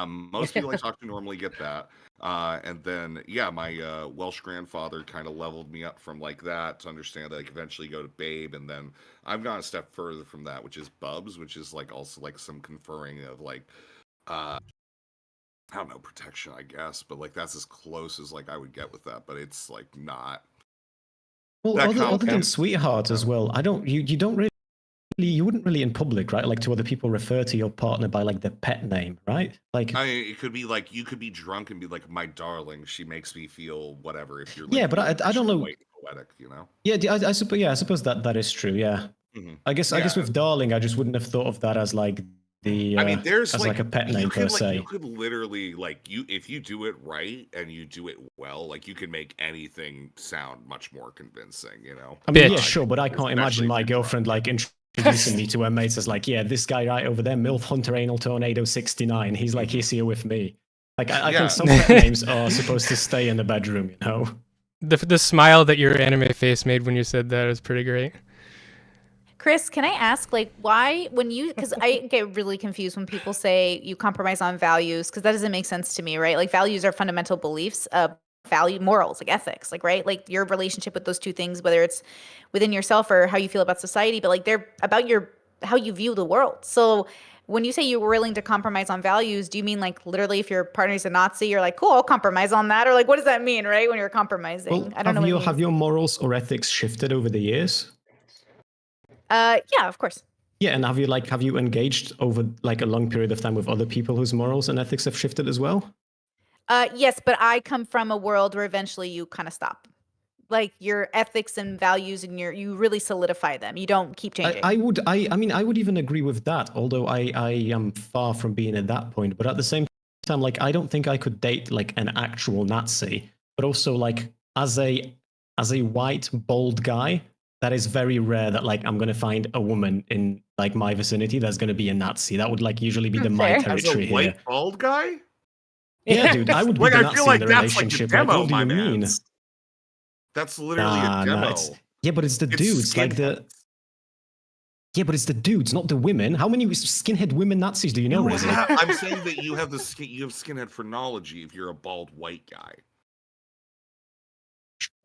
Most people I talk to normally get that. And then, yeah, my Welsh grandfather kind of leveled me up from like that to understand that I could eventually go to babe. And then I've gone a step further from that, which is bubs, which is like also like some conferring of like, I don't know, protection, I guess, but like that's as close as like I would get with that, but it's like not. Well, other than sweetheart as well, you don't really you wouldn't really in public, right? Like to other people refer to your partner by like their pet name, right? Like I mean, it could be like you could be drunk and be like, "My darling, she makes me feel whatever." If you're like, yeah, but I don't know. white and poetic, you know. Yeah, I suppose. Yeah, I suppose that is true. Yeah, I guess with darling, I just wouldn't have thought of that as like the. I mean, there's as like a pet name per se. You could literally like if you do it right and you do it well, like you can make anything sound much more convincing. You know. I mean, yeah, sure, but I can't imagine my girlfriend like introducing me to her mates as like, yeah, this guy right over there, MILF Hunter Anal Tornado 69. He's like, he's here with me. Like, I think some pet names are supposed to stay in the bedroom, you know? The smile that your anime face made when you said that is pretty great. Krys, can I ask, like, why, because I get really confused when people say you compromise on values, because that doesn't make sense to me, right? Like, values are fundamental beliefs, morals, like ethics, like, right? Like, your relationship with those two things, whether it's within yourself or how you feel about society, but like, they're about how you view the world. So when you say you were willing to compromise on values, do you mean like literally if your partner's a Nazi, you're like, cool, I'll compromise on that? Or like, what does that mean, right? When you're compromising? Well, I don't know. Have your morals or ethics shifted over the years? Yeah, of course. Yeah, and have you engaged over like a long period of time with other people whose morals and ethics have shifted as well? Yes, but I come from a world where eventually you kind of stop. Like your ethics and values and you really solidify them. You don't keep changing. I mean, I would even agree with that, although I am far from being at that point. But at the same time, like, I don't think I could date like an actual Nazi, but also like as a white, bald guy, that is very rare that like I'm going to find a woman in like my vicinity that's going to be a Nazi. That would like usually be my territory as a white, here. Bald guy? Yeah, dude, I would be like, the I Nazi feel like in the that's relationship. like a demo, what do you mean? That's literally a demo. Yeah, but it's the dudes, like the. Yeah, but it's the dudes, not the women. How many skinhead women Nazis do you know, Rezzy? I'm saying that you have skinhead phrenology if you're a bald white guy.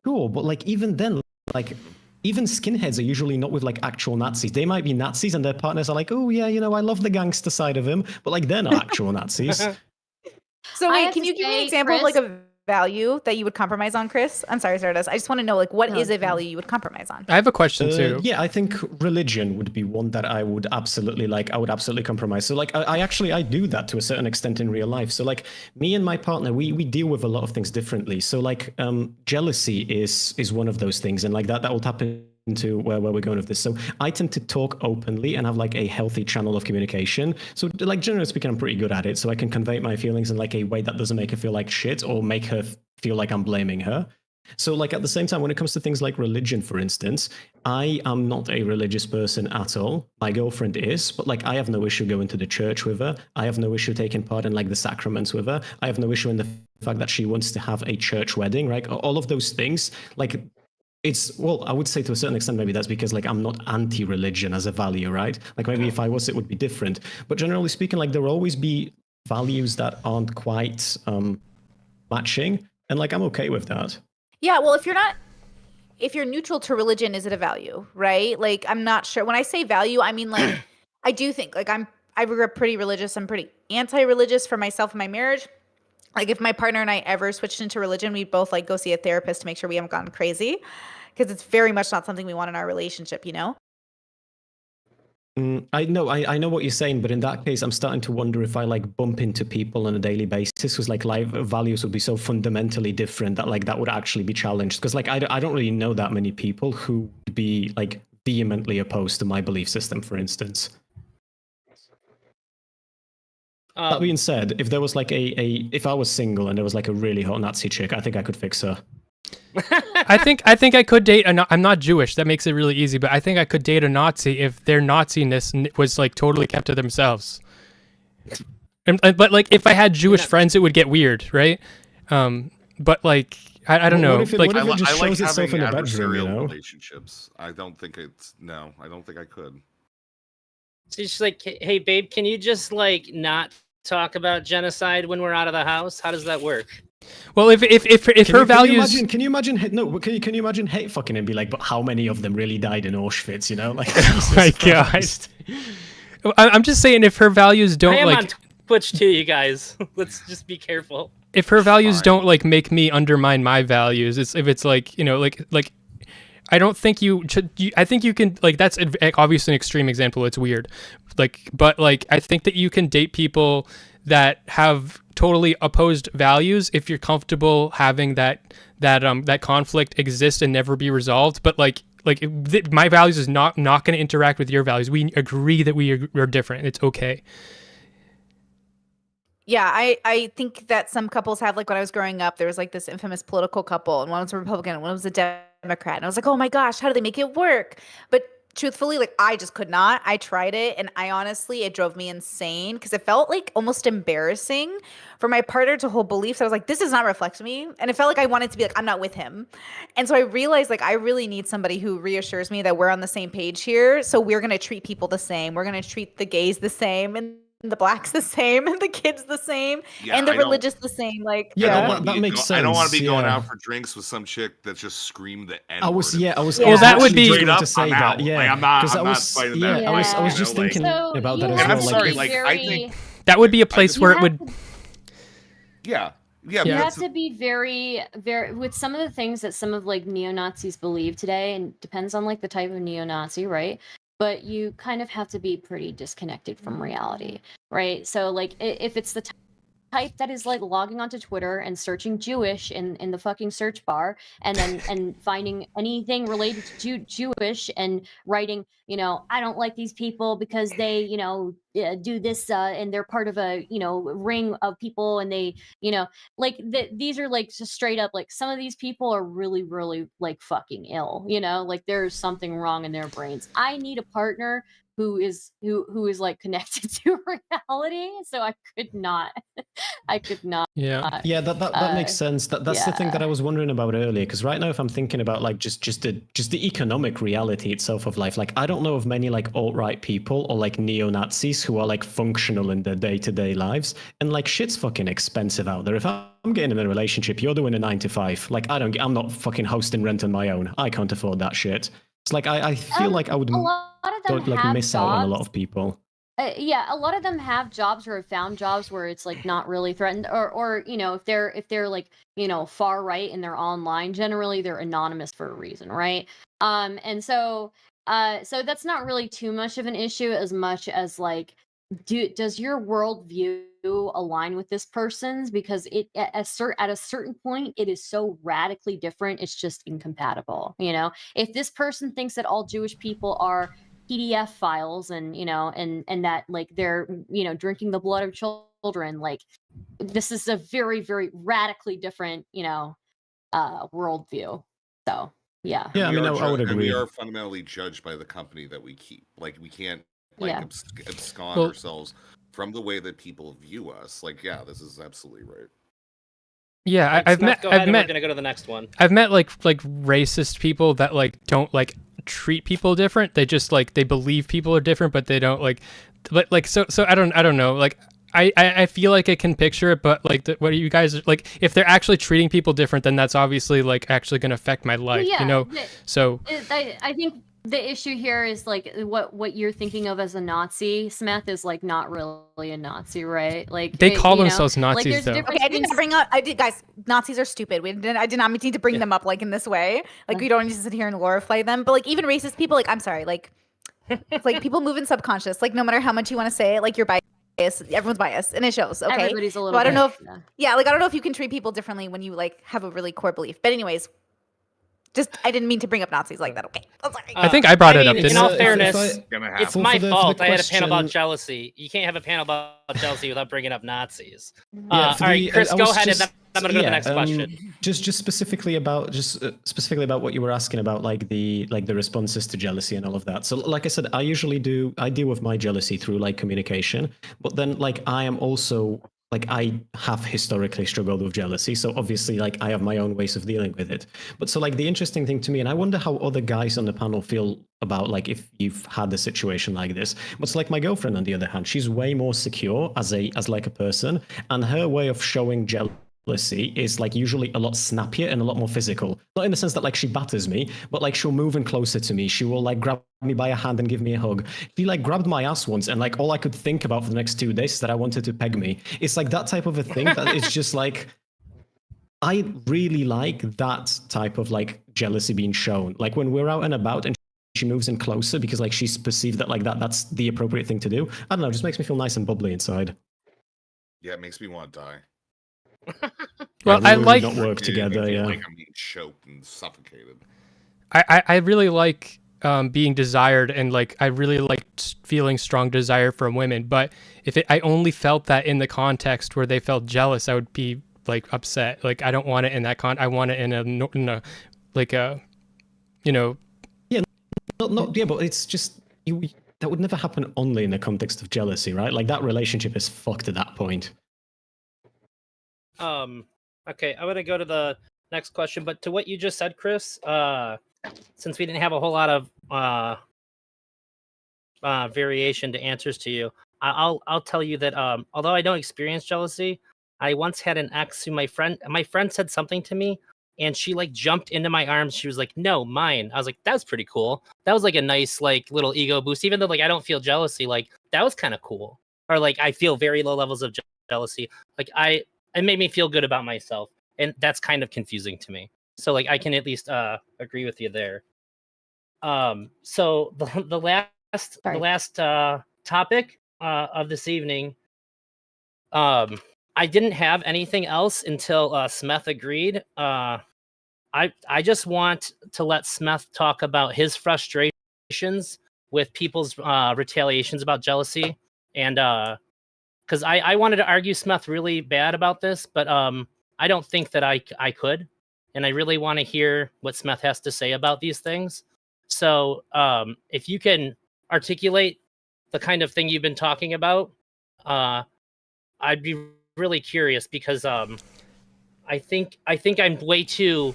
Sure, but like even then, like even skinheads are usually not with like actual Nazis. They might be Nazis and their partners are like, oh yeah, you know, I love the gangster side of him, but like they're not actual Nazis. So wait, can you give me an example of like a value that you would compromise on, Krys? I'm sorry, Stardust. I just want to know, like, what is a value you would compromise on? I have a question too. Yeah, I think religion would be one that I would absolutely like. I would absolutely compromise. So like, I do that to a certain extent in real life. So like, me and my partner, we deal with a lot of things differently. So like, jealousy is one of those things, and like that will tap into where we're going with this. So I tend to talk openly and have like a healthy channel of communication. So like generally speaking, I'm pretty good at it. So I can convey my feelings in like a way that doesn't make her feel like shit or make her feel like I'm blaming her. So like at the same time, when it comes to things like religion, for instance, I am not a religious person at all. My girlfriend is, but like I have no issue going to the church with her. I have no issue taking part in like the sacraments with her. I have no issue in the fact that she wants to have a church wedding, right? All of those things, like it's, well, I would say to a certain extent, maybe that's because like I'm not anti-religion as a value, right? Like maybe if I was, it would be different. But generally speaking, like there will always be values that aren't quite matching. And like, I'm okay with that. Yeah, well, if you're neutral to religion, is it a value, right? Like, I'm not sure. When I say value, I mean like, I do think like I grew up pretty religious. I'm pretty anti-religious for myself and my marriage. Like if my partner and I ever switched into religion, we'd both like go see a therapist to make sure we haven't gone crazy, because it's very much not something we want in our relationship, you know? I know what you're saying, but in that case, I'm starting to wonder if I like bump into people on a daily basis, because like life values would be so fundamentally different that like that would actually be challenged. Because like I don't really know that many people who would be like vehemently opposed to my belief system, for instance. That being said, if there was like if I was single and there was like a really hot Nazi chick, I think I could fix her. I think I could date I'm not Jewish. That makes it really easy, but I think I could date a Nazi if their Nazi-ness was like totally kept to themselves. But like if I had Jewish friends, it would get weird, right? But like I don't know. What if I it just shows like itself in having a bedroom, you know? relationships. I don't think I could. So she's like, hey babe, can you just like not talk about genocide when we're out of the house? How does that work? Well, if her values, can you imagine hate fucking and be like, but how many of them really died in Auschwitz? You know, like, oh my God. I'm just saying, if her values don't I am like on Twitch too, you guys. Let's just be careful. If her values don't like make me undermine my values, if it's like, you know, like I don't think you should. I think you can like that's obviously an extreme example. It's weird, but I think that you can date people that have totally opposed values if you're comfortable having that conflict exist and never be resolved. But my values is not going to interact with your values. We agree that we are different. It's okay. Yeah, I think that some couples have, like when I was growing up, there was like this infamous political couple, and one was a Republican and one was a Democrat. And I was like, oh my gosh, how do they make it work? But truthfully, like I just could not. I tried it, and it drove me insane because it felt like almost embarrassing for my partner to hold beliefs. I was like, this does not reflect me. And it felt like I wanted to be like, I'm not with him. And so I realized like I really need somebody who reassures me that we're on the same page here. So we're going to treat people the same. We're going to treat the gays the same. And the blacks the same, and the kids the same, and the religious the same. Like, that makes sense. I don't want to be going out for drinks with some chick that just screamed the N-word. I was Well, that would be going to say that. Yeah, like, I'm not fighting that. Yeah, I was just thinking about that as well. I'm sorry. Like, I think that would be a place where it would. Yeah. You have to be very, very with some of the things that some of like neo-Nazis believe today, and depends on like the type of neo-Nazi, right? But you kind of have to be pretty disconnected from reality, right? So like if it's the type that is like logging onto Twitter and searching Jewish in the fucking search bar and finding anything related to Jewish and writing, I don't like these people because they, do this and they're part of a, ring of people, and they, these are like just straight up like some of these people are really, really like fucking ill, like there's something wrong in their brains. I need a partner who is like connected to reality. So I could not. Yeah, that makes sense. That's the thing that I was wondering about earlier. Because right now, if I'm thinking about like just the economic reality itself of life, like I don't know of many like alt-right people or like neo-Nazis who are like functional in their day-to-day lives, and like shit's fucking expensive out there. If I'm getting in a relationship, you're doing a 9 to 5. Like I'm not fucking hosting rent on my own. I can't afford that shit. It's like I feel like I would miss out on a lot of people. A lot of them have jobs or have found jobs where it's like not really threatened, or if they're like far right and they're online, generally they're anonymous for a reason, right? And so that's not really too much of an issue as much as like does your worldview align with this person's? Because at a certain point it is so radically different, it's just incompatible. If this person thinks that all Jewish people are PDF files and and that like they're drinking the blood of children, like this is a very, very radically different worldview. So yeah, I mean, I would agree. We are fundamentally judged by the company that we keep. Like we can't abscond ourselves from the way that people view us. Like, this is absolutely right. Yeah, I've met. We're gonna go to the next one. I've met like racist people that like don't like treat people different. They just like they believe people are different, but they don't so I don't know. Like I feel like I can picture it, but like what are you guys like? If they're actually treating people different, then that's obviously like actually going to affect my life. So I think the issue here is like what you're thinking of as a Nazi, Smeth, is like not really a Nazi, right? Like they call themselves Nazis, though. Okay, I didn't bring up. Guys, Nazis are stupid. I did not mean to bring them up like in this way. Like we don't need to sit here and glorify them. But like even racist people, like I'm sorry, like it's like people move in subconscious. Like no matter how much you want to say it, like you're biased. Everyone's biased, and it shows. Okay, everybody's a little. So I don't know if I don't know if you can treat people differently when you like have a really core belief. But anyways. I didn't mean to bring up Nazis like that. Okay, I'm sorry. I think I brought it up. In all fairness, it's my fault. I had a question... panel about jealousy. You can't have a panel about jealousy without bringing up Nazis. All right, Krys, go ahead, and then I'm going to go to the next question. Just specifically about what you were asking about, like the responses to jealousy and all of that. So, like I said, I deal with my jealousy through like communication, but then like I am also. Like I have historically struggled with jealousy, so obviously like I have my own ways of dealing with it. But so like the interesting thing to me, and I wonder how other guys on the panel feel about like if you've had a situation like this. But like my girlfriend on the other hand, she's way more secure as like a person, and her way of showing jealousy is like usually a lot snappier and a lot more physical. Not in the sense that like she batters me, but like she'll move in closer to me. She will like grab me by a hand and give me a hug. She like grabbed my ass once, and like all I could think about for the next 2 days is that I wanted to peg me. It's like that type of a thing that it's just like I really like that type of like jealousy being shown. Like when we're out and about and she moves in closer because like she's perceived that like that's the appropriate thing to do. I don't know, it just makes me feel nice and bubbly inside. Yeah, it makes me want to die. Well, Yeah, I we like- don't work together. Yeah, Like I'm being choked and suffocated. I really like being desired, and like I really like feeling strong desire from women. But if I only felt that in the context where they felt jealous, I would be like upset. Like I don't want it in that I want it in a like a, you know. not yeah, but it's just that would never happen only in the context of jealousy, right? Like that relationship is fucked at that point. Okay, I'm gonna go to the next question, but to what you just said, Krys, since we didn't have a whole lot of variation to answers to you, I'll tell you that although I don't experience jealousy, I once had an ex who my friend said something to me, and she like jumped into my arms. She was like, "No, mine." I was like, "That's pretty cool." That was like a nice like little ego boost, even though like I don't feel jealousy. Like that was kind of cool, or like I feel very low levels of jealousy. Like it made me feel good about myself, and that's kind of confusing to me. So like I can at least agree with you there. So the last topic of this evening, I didn't have anything else until Smeth agreed. I just want to let Smeth talk about his frustrations with people's retaliations about jealousy, and because I wanted to argue Smeth really bad about this, but I don't think that I could, and I really want to hear what Smeth has to say about these things. So if you can articulate the kind of thing you've been talking about, I'd be really curious, because I think I'm way too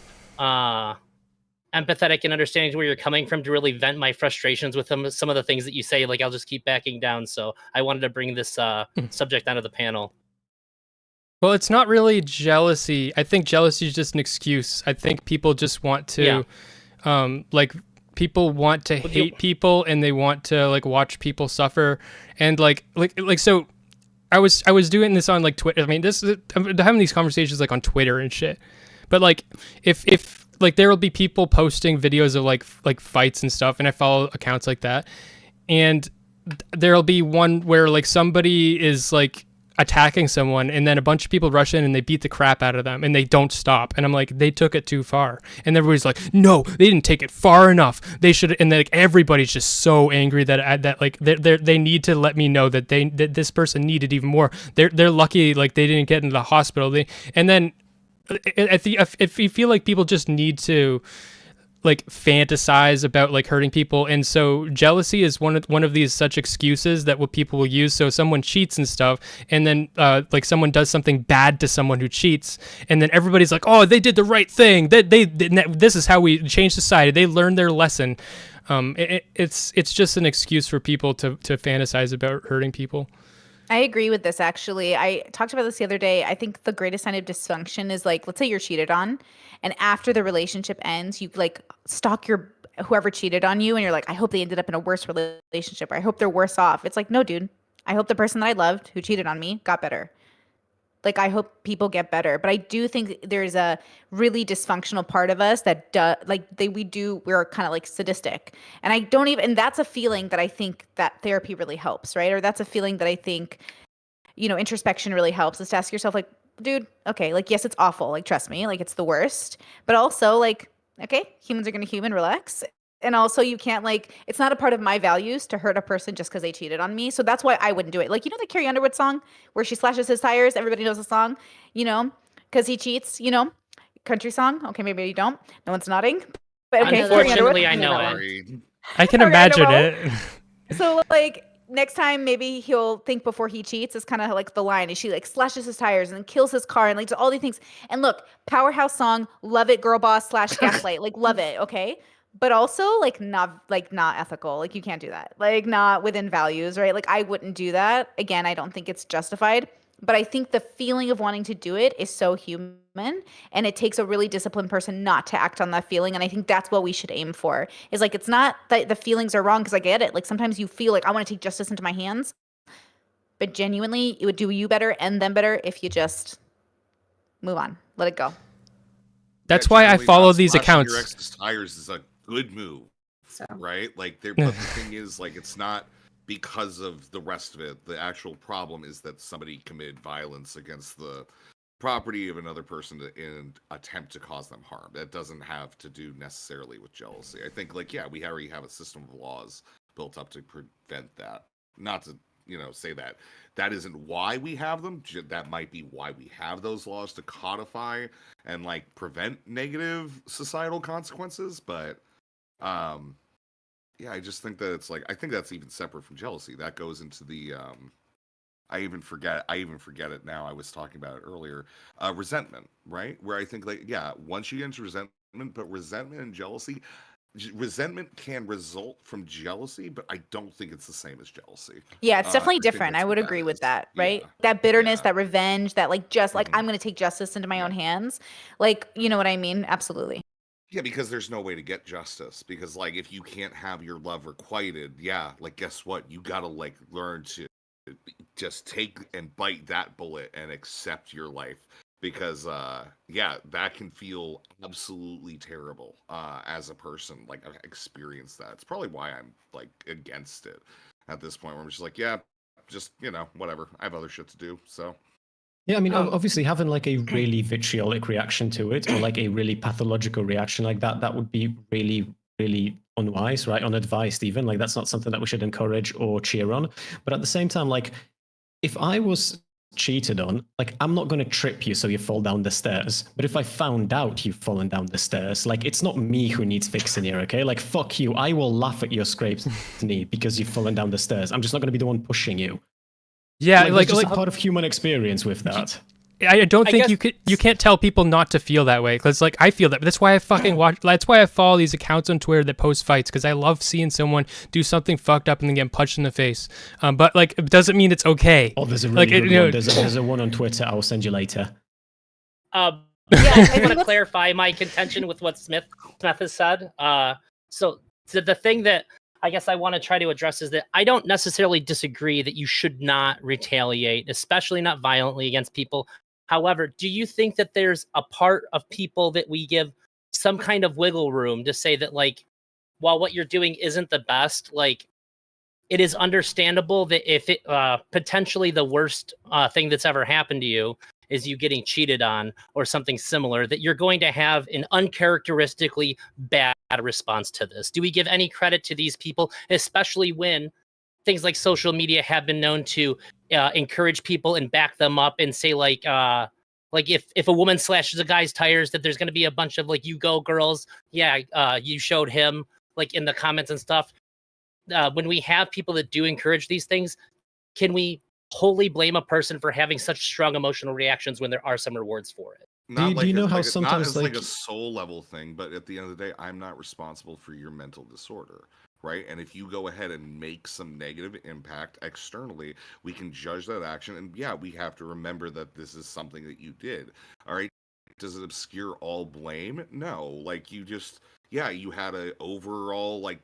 empathetic and understanding to where you're coming from to really vent my frustrations with some of the things that you say. Like I'll just keep backing down. So I wanted to bring this subject onto the panel. Well, it's not really jealousy. I think jealousy is just an excuse. I think people just want to, like, people want to hate people, and they want to like watch people suffer, and like so. I was doing this on like Twitter. I mean, I'm having these conversations like on Twitter and shit. But like, if like there will be people posting videos of like fights and stuff, and I follow accounts like that, and there'll be one where like somebody is like attacking someone, and then a bunch of people rush in and they beat the crap out of them, and they don't stop, and I'm like, they took it too far, and everybody's like, no, they didn't take it far enough, they should, and like everybody's just so angry that like they need to let me know that that this person needed even more. They're lucky like they didn't get into the hospital. And then if you feel like people just need to like fantasize about like hurting people, and so jealousy is one of these such excuses that what people will use. So someone cheats and stuff, and then like someone does something bad to someone who cheats, and then everybody's like, oh, they did the right thing, this is how we change society, they learned their lesson. It's just an excuse for people to fantasize about hurting people. I agree with this, actually. I talked about this the other day. I think the greatest sign of dysfunction is like, let's say you're cheated on, and after the relationship ends, you like stalk whoever cheated on you, and you're like, I hope they ended up in a worse relationship, or I hope they're worse off. It's like, no, dude, I hope the person that I loved who cheated on me got better. Like, I hope people get better. But I do think there's a really dysfunctional part of us that we're kind of like sadistic. And I don't even, and that's a feeling that I think that therapy really helps, right? Or that's a feeling that I think, introspection really helps, is to ask yourself like, dude, okay, like, yes, it's awful. Like, trust me, like, it's the worst. But also like, okay, humans are going to human, relax. And also you can't like, it's not a part of my values to hurt a person just because they cheated on me. So that's why I wouldn't do it. Like, the Carrie Underwood song where she slashes his tires? Everybody knows the song, because he cheats, country song. Okay, maybe you don't. No one's nodding. But okay, unfortunately, I know it. I can imagine it. So like, next time maybe he'll think before he cheats is kind of like the line, is she like slashes his tires and then kills his car and like does all these things. And look, powerhouse song, love it, girl boss / gaslight, like love it, okay? But also like not ethical. Like, you can't do that. Like, not within values, right? Like, I wouldn't do that. Again, I don't think it's justified. But I think the feeling of wanting to do it is so human, and it takes a really disciplined person not to act on that feeling. And I think that's what we should aim for. Is like, it's not that the feelings are wrong, because I get it. Like, sometimes you feel like I want to take justice into my hands, but genuinely, it would do you better and them better if you just move on, let it go. That's why I generally follow not these slashing accounts. Your ex's tires is a good move, So right? Like, but the thing is, like, it's not because of the rest of it. The actual problem is that somebody committed violence against the property of another person in attempt to cause them harm. That doesn't have to do necessarily with jealousy. I think, like, yeah, we already have a system of laws built up to prevent that. Not to, say that isn't why we have them. That might be why we have those laws, to codify and, like, prevent negative societal consequences. But yeah, I just think that it's like, I think that's even separate from jealousy. That goes into the I even forget it now. I was talking about it earlier. Resentment, right? Where I think, like, yeah, once you get into resentment, but resentment and jealousy, resentment can result from jealousy, but I don't think it's the same as jealousy. Yeah, it's definitely I think different. that's I would what agree that with is. that, right? Yeah. That bitterness, Yeah. that revenge, that like just like Mhm. I'm going to take justice into my own hands. Like, you know what I mean? Absolutely. Yeah, because there's no way to get justice. Because, like, if you can't have your love requited, yeah, like, guess what? You gotta, like, learn to just take and bite that bullet and accept your life. Because, yeah, that can feel absolutely terrible as a person. Like, I've experienced that. It's probably why I'm, like, against it at this point, where I'm just like, yeah, just, whatever. I have other shit to do, so. Yeah, I mean, obviously having like a really vitriolic reaction to it, or like a really pathological reaction like that would be really, really unwise, right? Unadvised even. Like, that's not something that we should encourage or cheer on. But at the same time, like, if I was cheated on, like, I'm not going to trip you so you fall down the stairs. But if I found out you've fallen down the stairs, like, it's not me who needs fixing here, okay? Like, fuck you. I will laugh at your scraped knee because you've fallen down the stairs. I'm just not going to be the one pushing you. Yeah, like just a part of human experience with that. I don't I think guess- you can't tell people not to feel that way, because like I feel that. That's why I fucking watch. That's why I follow these accounts on Twitter that post fights, because I love seeing someone do something fucked up and then get punched in the face. But like it doesn't mean it's okay. Oh, there's a really Like, good one. There's a one on Twitter. I'll send you later. Yeah, I want to clarify my contention with what Smith has said. So the thing that I guess I want to try to address is that I don't necessarily disagree that you should not retaliate, especially not violently against people. However, do you think that there's a part of people that we give some kind of wiggle room to say that, like, while what you're doing isn't the best, like, it is understandable that if it potentially the worst thing that's ever happened to you is you getting cheated on or something similar, that you're going to have an uncharacteristically bad response to this? Do we give any credit to these people, especially when things like social media have been known to encourage people and back them up and say, like if a woman slashes a guy's tires, that there's going to be a bunch of like, you go girls, yeah, you showed him, like, in the comments and stuff. When we have people that do encourage these things, can we wholly blame a person for having such strong emotional reactions when there are some rewards for it? Do you know how sometimes, not as like like a soul level thing, but at the end of the day, I'm not responsible for your mental disorder, right? And if you go ahead and make some negative impact externally, we can judge that action. And yeah, we have to remember that this is something that you did. All right. Does it obscure all blame? No. Like, you just, yeah, you had a overall, like,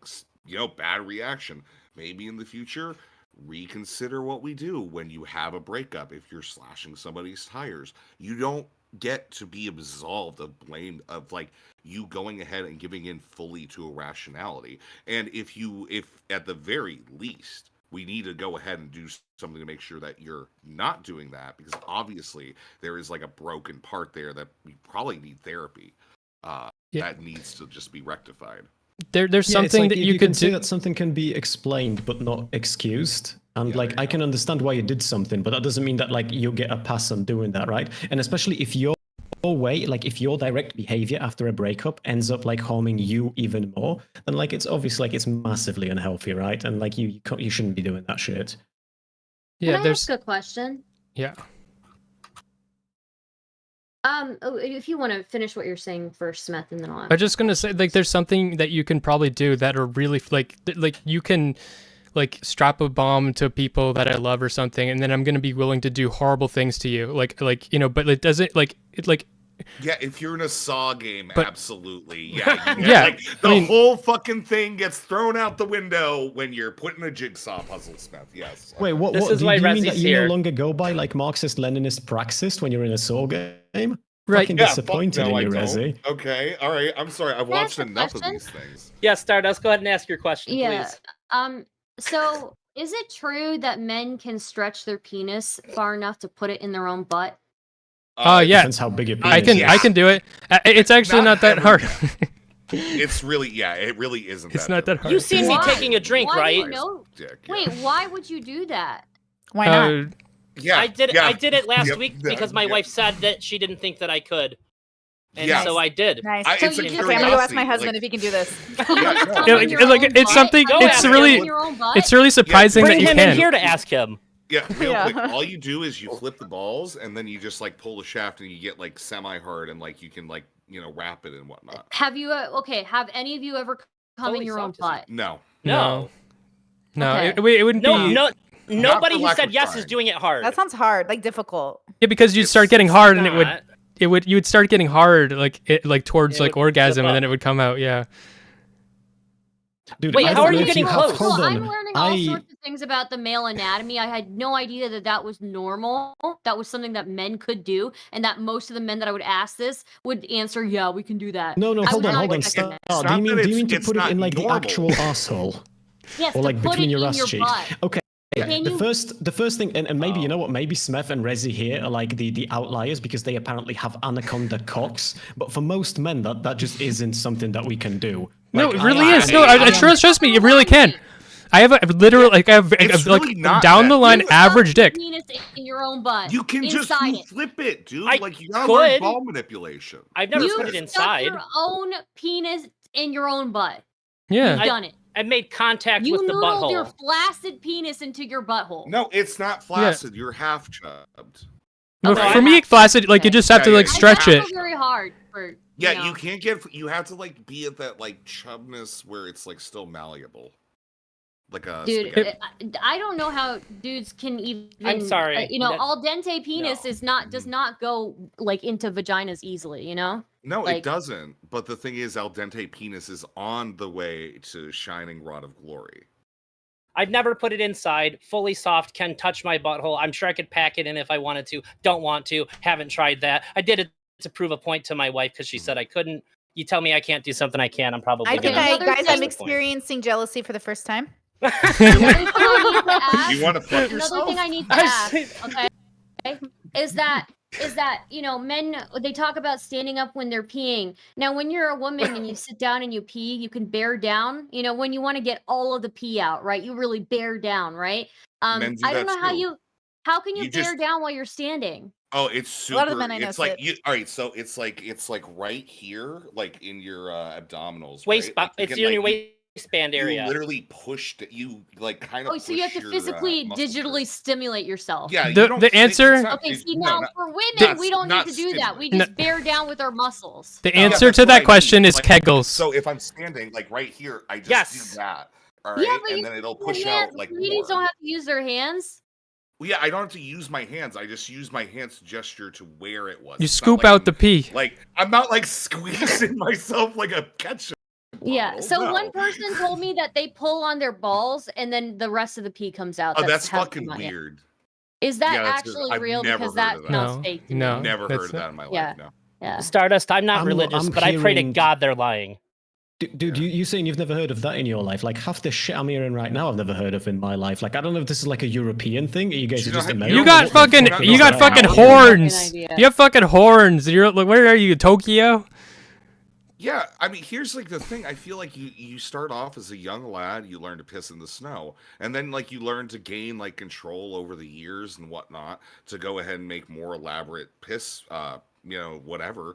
bad reaction. Maybe in the future, reconsider what we do when you have a breakup. If you're slashing somebody's tires, you don't get to be absolved of blame of, like, you going ahead and giving in fully to irrationality. And if at the very least, we need to go ahead and do something to make sure that you're not doing that, because obviously there is like a broken part there that we probably need therapy that needs to just be rectified. There's something like, that you can could say do. that something can be explained but not excused. And Yeah, like, there you I can understand why you did something, but that doesn't mean that like you get a pass on doing that, right? And especially if your way, like if your direct behavior after a breakup ends up like harming you even more, then like it's obvious, like it's massively unhealthy, right? And like you shouldn't be doing that shit. Yeah, Can I there's ask a question? yeah. If you want to finish what you're saying first, Smith, and then I'll. I'm just gonna say, like, there's something that you can probably do that are really like you can like strap a bomb to people that I love or something, and then I'm gonna be willing to do horrible things to you, like but it doesn't Yeah, if you're in a Saw game, But- absolutely. Yeah, Yeah, like the whole fucking thing gets thrown out the window when you're putting a jigsaw puzzle, Smith. Yes. Wait, what? This What is do why you mean Rezzi's that you here. no longer go by like Marxist Leninist praxis when you're in a Saw game? Right. Fucking Yeah, disappointed fuck no, in you, I don't. Rezzy. Okay, all right. I'm sorry. I've Can I watched ask a enough of question? these things. Yeah, Stardust, go ahead and ask your question, Yeah. please. So is it true that men can stretch their penis far enough to put it in their own butt? Yeah. Depends how big your penis I can is. I can do it. It's actually not that hard. It's really, yeah, it really isn't. It's that not that difficult. hard. You seen me Why? taking a drink, Why do you right? know? Dick, yeah. Wait, why would you do that? Why not? Yeah, I did yeah, it last yep, week yeah, because my yeah. wife said that she didn't think that I could. And Yeah. so I did. Nice. I- So it's a you just- Okay, I'm gonna go ask curiosity, my husband like- if he can do this. Yeah, Just no. come Yeah, in your like, own it's butt? something- Go it's ask him. really- In your own butt? It's really surprising Bring that you him can. in here to ask him. Yeah, real Yeah. quick. All you do is you flip the balls, and then you just like pull the shaft, and you get like semi-hard, and like you can like wrap it and whatnot. Have you? Have any of you ever come Totally in your own soft, isn't butt? No, No. No, Okay. it wouldn't No, be. no, nobody for who lack said of yes is trying. doing it hard. That sounds hard, like difficult. Yeah, because you'd It's start getting hard, and Not. you would start getting hard, like towards It like would orgasm, slip and then up. it would come out. Yeah. Dude, Wait, I how don't are know you if getting have- close? Hold So on. I'm learning all I- sorts of things about the male anatomy. I had no idea that that was normal. That was something that men could do, and that most of the men that I would ask this would answer, "Yeah, we can do that." No, I hold would on, not hold on. expect Stop. that. It's Do not you mean that do you mean it's- to it's put it not in like normal. the actual asshole, Yes, or to like put between it your in ass your cheeks? butt. Okay. Can The you- first thing, and maybe you Oh. know what, maybe Smeth and Rezzy here are like the outliers because they apparently have anaconda cocks. But for most men, that just isn't something that we can do. No, Like, it really I- is. No, I trust me, it really can. I have a literal like I have It's like really not down that the line good. average dick. Penis in your own butt. you can just inside it. flip it, dude. I Like you gotta learn could. ball manipulation. I've never You put it stuck inside. your own penis in your own butt. Yeah. You've done it. I made contact You with the noodled your butthole. flaccid penis into your butthole. No, it's not flaccid. You're half chubbed. No, Okay. for me, flaccid, like you just have to Yeah, like yeah, yeah. stretch I it. know very hard for. Yeah, you know. you can't get. You have to like be at that like chubness where it's like still malleable. Like a Dude, spaghetti. I don't know how dudes can even. I'm sorry, You know, that- al dente penis No. is not does not go like into vaginas easily. You know. No, like- it doesn't. But the thing is, al dente penis is on the way to shining rod of glory. I've never put it inside. Fully soft, can touch my butthole. I'm sure I could pack it in if I wanted to. Don't want to. Haven't tried that. I did it to prove a point to my wife because she said I couldn't. You tell me I can't do something I can, I'm probably I think gonna. Another guys, I'm thing- experiencing jealousy for the first time. Another thing I need to ask- You want to fuck Another yourself? thing I need to ask, okay, is that men they talk about standing up when they're peeing. Now, when you're a woman and you sit down and you pee, you can bear down. You know, when you want to get all of the pee out, right? You really bear down, right? Men do I don't that know too. how can you You bear just- down while you're standing? Oh, it's A super. lot of the men I know it's like sit. you. All right, so it's like right here, like in your abdominals. Waist, right? Like, you it's can, in your like, waistband you area. literally pushed. You like kind of. Oh, so you have to physically, digitally stimulate yourself. Yeah. The- you don't the think- answer- it's not- Okay, it's- see no, now not- for women, not- we don't need not to do that. We stimulate. just bear down with our muscles. The Yeah, answer that's to what I that mean. question is Like, kegels. So if I'm standing like right here, I just Yes. do that. All right, Yeah, but and you then it'll use push your out hands. like Ladies more. don't have to use their hands. Well, yeah, I don't have to use my hands. I just use my hands to gesture to where it was. You It's not scoop like out I'm- the pee. Like I'm not like squeezing myself like a ketchup. Yeah. bottle, So no. one person told me that they pull on their balls and then the rest of the pee comes out. Oh, that's how fucking come out, yeah. weird. Is that Yeah, that's good. actually I've real? never Because heard that of that. sounds No, fake to me. no. Never that's heard of not- that in my Yeah. life. No. Yeah. Stardust, I'm not I'm- religious, I'm but I pray to hearing- God they're lying. Dude, you saying you've never heard of that in your life? Like half the shit I'm hearing right now, I've never heard of in my life. Like I don't know if this is like a European thing. Or you guys You are just don't have- American. You got What the fucking, fuck you is got that? fucking Fucking horns. idea. You have fucking horns. You're like, where are you, Tokyo? Yeah, I mean, here's like the thing. I feel like you start off as a young lad, you learn to piss in the snow, and then like you learn to gain like control over the years and whatnot to go ahead and make more elaborate piss, whatever.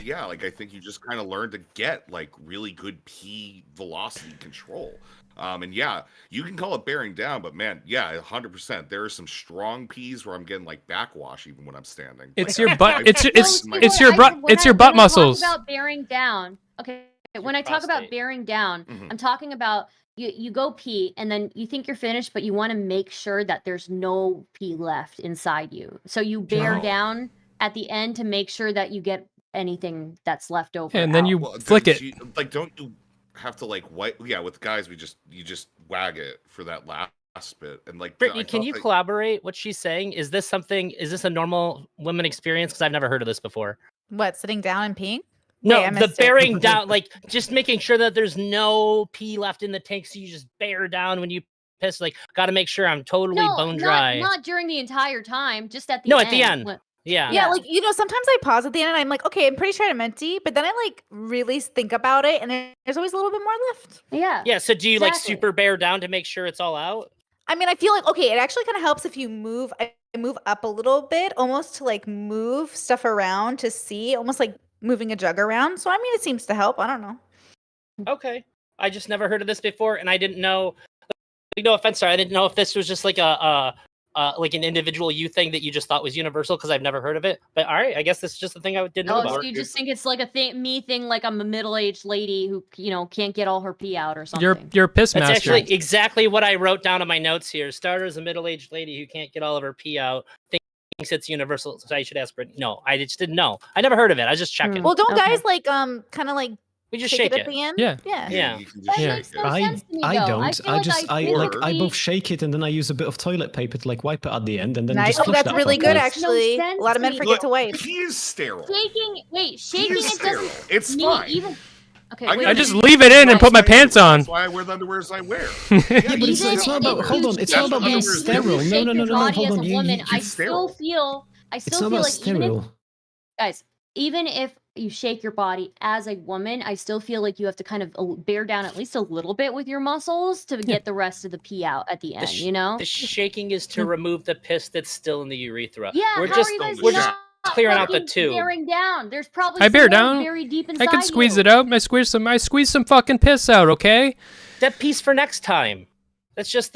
Yeah, like I think you just kind of learn to get like really good pee velocity control. And yeah, you can call it bearing down, but man, yeah, 100%. There are some strong pees where I'm getting like backwash even when I'm standing. It's Like, your butt. I- It's No, it's see, it's when your I- butt. when It's I- your butt when I talk muscles. about bearing down. Okay, when I talk about prostate. bearing down, Mhm. I'm talking about you go pee and then you think you're finished, but you want to make sure that there's no pee left inside you. So you bear No. down at the end to make sure that you get anything that's left over. And then out. you Well, flick then it. like, don't you have to like wipe? Yeah, with guys, you just wag it for that last grasp it. And like, Brittany, I can thought you that- collaborate? What she's saying is this a normal women experience? Because I've never heard of this before. What, sitting down and peeing? No, Wait, I the missed it. bearing down, like just making sure that there's no pee left in the tank, so you just bear down when you piss. Like, got to make sure I'm totally bone dry. Not during the entire time, just at the No, end. at the end. Yeah. Yeah, like, sometimes I pause at the end and I'm like, okay, I'm pretty sure I'm empty, but then I like really think about it and there's always a little bit more left. Yeah. Yeah. So do you like Exactly. super bear down to make sure it's all out? I mean, I feel like, okay, it actually kind of helps if you move. I move up a little bit, almost to like move stuff around to see, almost like moving a jug around. So, I mean, it seems to help. I don't know. Okay. I just never heard of this before, and I didn't know. Like, no offense, sorry, I didn't know if this was just like like an individual you thing that you just thought was universal because I've never heard of it. But all right, I guess this is just a thing I didn't know Oh, about. so you just think it's like a me thing, like I'm a middle-aged lady who, can't get all her pee out or something. You're a piss That's master. actually exactly what I wrote down in my notes here. Starter is a middle-aged lady who can't get all of her pee out. Thinks it's universal, so I should ask Brittany. No, I just didn't know. I never heard of it. I was just checking. Well, don't Okay. guys like kind of like We just shake shake it at the end? Yeah. Yeah. You can That just Yeah. makes shake no it. sense to me, I though. don't. feel I like just I physically- both shake it and then I use a bit of toilet paper to like wipe it at the end and then Nice. just Oh, flush that's that really fucker. good, Makes no actually. sense A lot of to men me. forget to wipe. He is sterile. Shaking He is it sterile. doesn't It's mean fine. even. Okay, I wait, I a just minute. leave it in and put my pants on. That's why I wear the underwears I wear. Yeah, but it's Even not about. if Hold you on, it's shake not about being it, sterile. even if you No, shake no, no, your no, no. body Hold as on. a woman, I it's still sterile. feel. I It's still not feel about like even if sterile. guys, even if you shake your body as a woman, I still feel like you have to kind of bear down at least a little bit with your muscles to get the rest of the pee out at the end. The shaking is to remove the piss that's still in the urethra. Yeah, we're how just are you guys we're not just clearing out the fucking tube. bearing down? There's probably I bear some more down. very deep inside I can squeeze you. it out. I squeeze some fucking piss out, okay? That piece for next time. It's just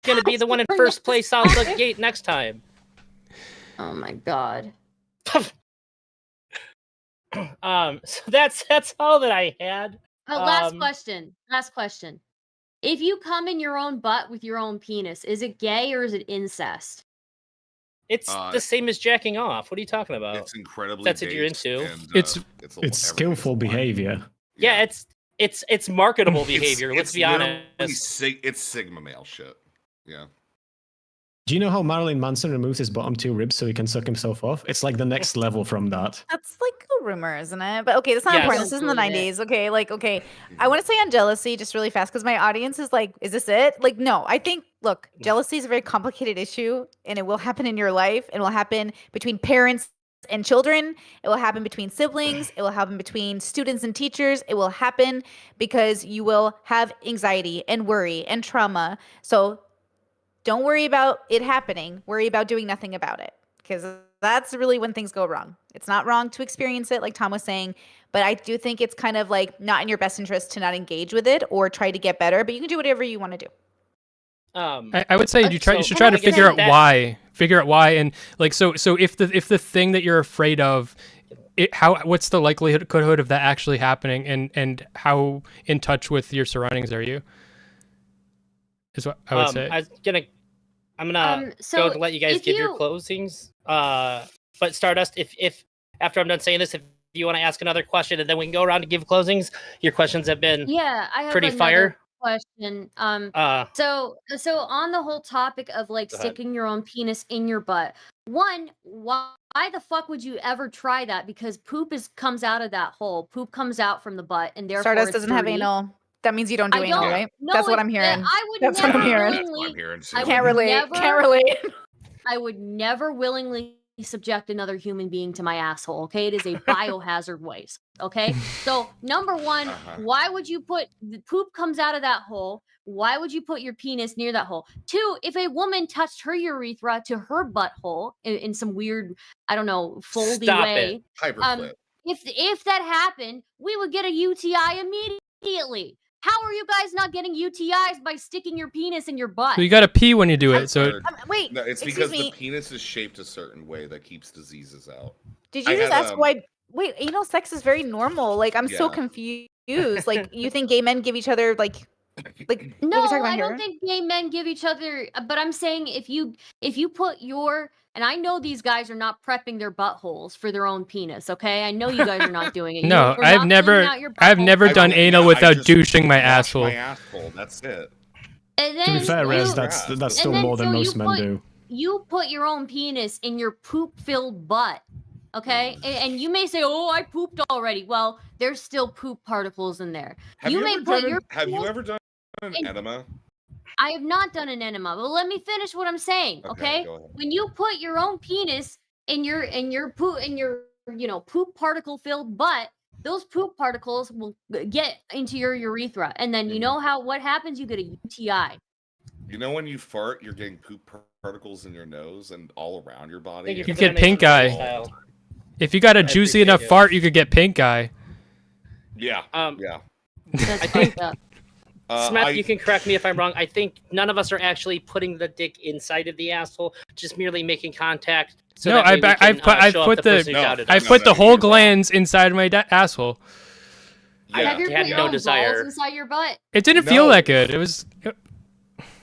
gonna be the one in first place out the gate next time. Oh my god. So that's all that I had. Last question. Last question. If you come in your own butt with your own penis, is it gay or is it incest? It's the same as jacking off. What are you talking about? It's incredibly. That's what you're based into. and, It's It's skillful behavior. Yeah, it's marketable behavior. Let's be honest. It's Sigma male shit. Yeah. Do you know how Marilyn Manson removes his bottom two ribs so he can suck himself off? It's like the next level from that. That's like a rumor, isn't it? But okay, that's not Yes. important. This is in the Don't believe 90s. Okay, okay. I want to say on jealousy just really fast because my audience is like, is this it? Like, no, I think, look, jealousy is a very complicated issue and it will happen in your life. It will happen between parents and children. It will happen between siblings. It will happen between students and teachers. It will happen because you will have anxiety and worry and trauma. So don't worry about it happening. Worry about doing nothing about it because that's really when things go wrong. It's not wrong to experience it, like Tom was saying, but I do think it's kind of like not in your best interest to not engage with it or try to get better, but you can do whatever you want to do. I would say you should so try to I guess figure out that- why. Figure out why, and like so if the thing that you're afraid of, what's the likelihood of that actually happening, and how in touch with your surroundings are you? Is what I would say. I'm gonna so go to let you guys if give your you- closings. But Stardust, if after I'm done saying this, if you want to ask another question and then we can go around and give closings, your questions have been Yeah, I have pretty another fire. question. So on the whole topic of like Go ahead. sticking your own penis in your butt, one, why the fuck would you ever try that? Because poop comes out of that hole. Poop comes out from the butt, and therefore Stardust it's doesn't have dirty. anal. That means you don't do I anal, don't. right? No, That's what I'm it- hearing. I would That's what I'm never hearing. That's what I'm willingly- hearing. I too. Can't would relate. never- Can't relate. I would never willingly subject another human being to my asshole. Okay, it is a biohazard waste. Okay, so number one, why would you put the poop comes out of that hole? Why would you put your penis near that hole? Two, if a woman touched her urethra to her butthole in some weird, I don't know, foldy Stop way, it. Hyperflip. if that happened, we would get a UTI immediately. How are you guys not getting UTIs by sticking your penis in your butt? So you got to pee when you do it. So Wait, No, it's excuse because me. the penis is shaped a certain way that keeps diseases out. Did you I just had, ask why? Wait, anal sex is very normal. Like, I'm so Yeah. confused. Like, you think gay men give each other like what are we No, talking about I here? don't think gay men give each other. But I'm saying if you put your, and I know these guys are not prepping their buttholes for their own penis. Okay, I know you guys are not doing it. no, You're not cleaning out your I've butthole. never I done don't- anal I without just douching my wash asshole. My asshole. That's it. And To then be fair, you, Rez, that's still then more than so you most men put- do. you put your own penis in your poop-filled butt, okay? And you may say, "Oh, I pooped already." Well, there's still poop particles in there. Have you you may ever put done your have you penis ever done an in- enema? I have not done an enema, but let me finish what I'm saying, okay? Go ahead. When you put your own penis in your poop poop particle filled butt, those poop particles will get into your urethra, and then you know what happens? You get a UTI. You know when you fart, you're getting poop particles in your nose and all around your body. Thank you You for get the pink eye. style. If you got a I juicy appreciate enough it. fart, you could get pink eye. Yeah. Yeah. That's I think- fucked up. Smeth, you can correct me if I'm wrong. I think none of us are actually putting the dick inside of the asshole, just merely making contact. So No, that way we can, I've show put off the- person who No, doubted I us. put the whole you're wrong. glands inside my asshole. I Have you had put your no own desire. balls inside your butt? It didn't feel No. that good. It was.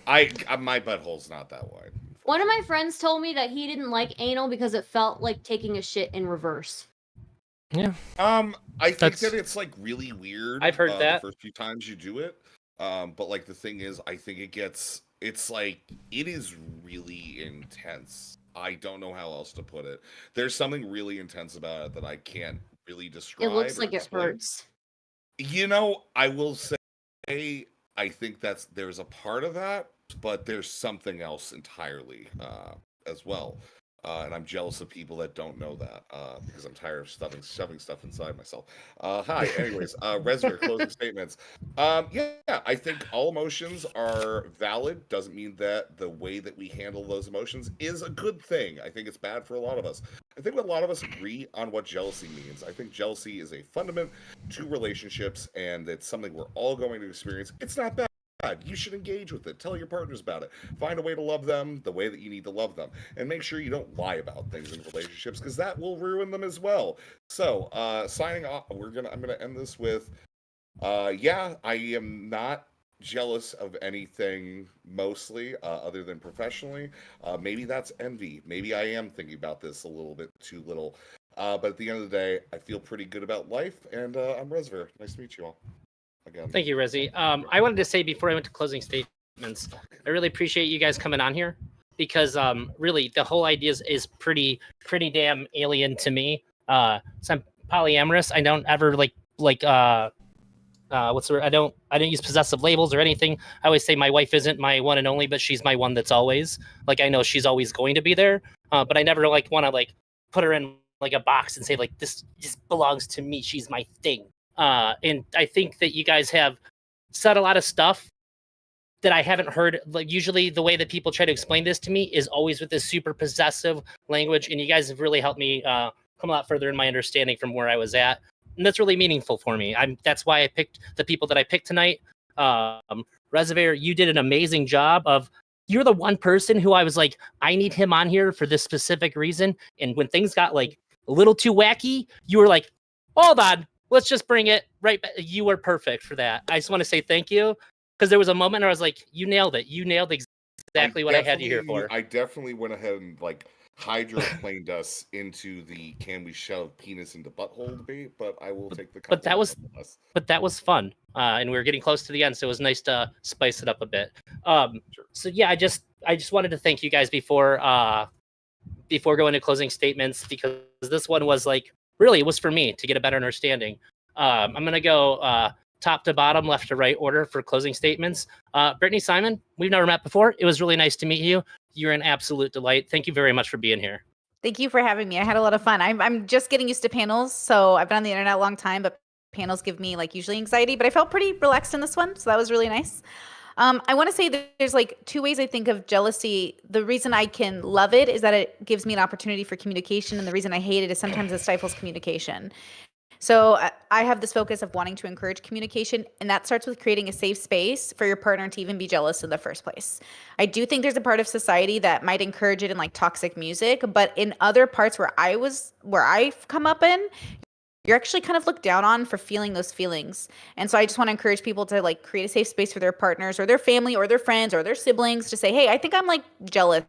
My butthole's not that wide. One of my friends told me that he didn't like anal because it felt like taking a shit in reverse. Yeah. I think That's- that it's like really weird. I've heard that. the first few times you do it. But like the thing is, I think it's like it is really intense. I don't know how else to put it. There's something really intense about it that I can't really describe. It looks or like it explain. hurts. You know, I will say, I think there's a part of that, but there's something else entirely as well. And I'm jealous of people that don't know that because I'm tired of shoving stuff inside myself. Hi, anyways, Rezzivaer, closing statements. Yeah, I think all emotions are valid. Doesn't mean that the way that we handle those emotions is a good thing. I think it's bad for a lot of us. I think a lot of us agree on what jealousy means. I think jealousy is a fundament to relationships, and it's something we're all going to experience. It's not bad. You should engage with it. Tell your partners about it. Find a way to love them the way that you need to love them. And make sure you don't lie about things in relationships because that will ruin them as well. So, signing off, I'm gonna end this with yeah, I am not jealous of anything mostly other than professionally. Maybe that's envy. Maybe I am thinking about this a little bit too little. But at the end of the day, I feel pretty good about life, and I'm Rezzivaer. Nice to meet you all. Again. Thank you, Rezzy. I wanted to say before I went to closing statements, I really appreciate you guys coming on here because really the whole idea is pretty damn alien to me. So I'm polyamorous. I don't ever like what's the word? I don't use possessive labels or anything. I always say my wife isn't my one and only, but she's my one that's always. Like I know she's always going to be there, but I never like want to like put her in like a box and say like this just belongs to me. She's my thing. And I think that you guys have said a lot of stuff that I haven't heard. Like usually the way that people try to explain this to me is always with this super possessive language. And you guys have really helped me come a lot further in my understanding from where I was at. And that's really meaningful for me. That's why I picked the people that I picked tonight. Rezzivaer, you did an amazing job you're the one person who I was like, I need him on here for this specific reason. And when things got like a little too wacky, you were like, hold on. Let's just bring it right back. You were perfect for that. I just want to say thank you because there was a moment where I was like, you nailed it. You nailed exactly what I had you here for. I definitely went ahead and like hydroplaned us into the can we shove penis into butthole debate, but I will take the But that was fun. And we were getting close to the end, so it was nice to spice it up a bit. So yeah, I just wanted to thank you guys before going to closing statements because this one was like really, it was for me to get a better understanding. I'm going to go top to bottom, left to right order for closing statements. Brittany, Simon, we've never met before. It was really nice to meet you. You're an absolute delight. Thank you very much for being here. Thank you for having me. I had a lot of fun. I'm just getting used to panels. So I've been on the internet a long time, but panels give me like usually anxiety, but I felt pretty relaxed in this one. So that was really nice. I want to say that there's like two ways I think of jealousy. The reason I can love it is that it gives me an opportunity for communication. And the reason I hate it is sometimes it stifles communication. So I have this focus of wanting to encourage communication, and that starts with creating a safe space for your partner to even be jealous in the first place. I do think there's a part of society that might encourage it in like toxic music, but in other parts where I've come up in, you're actually kind of looked down on for feeling those feelings. And so I just want to encourage people to like create a safe space for their partners or their family or their friends or their siblings to say, hey, I think I'm like jealous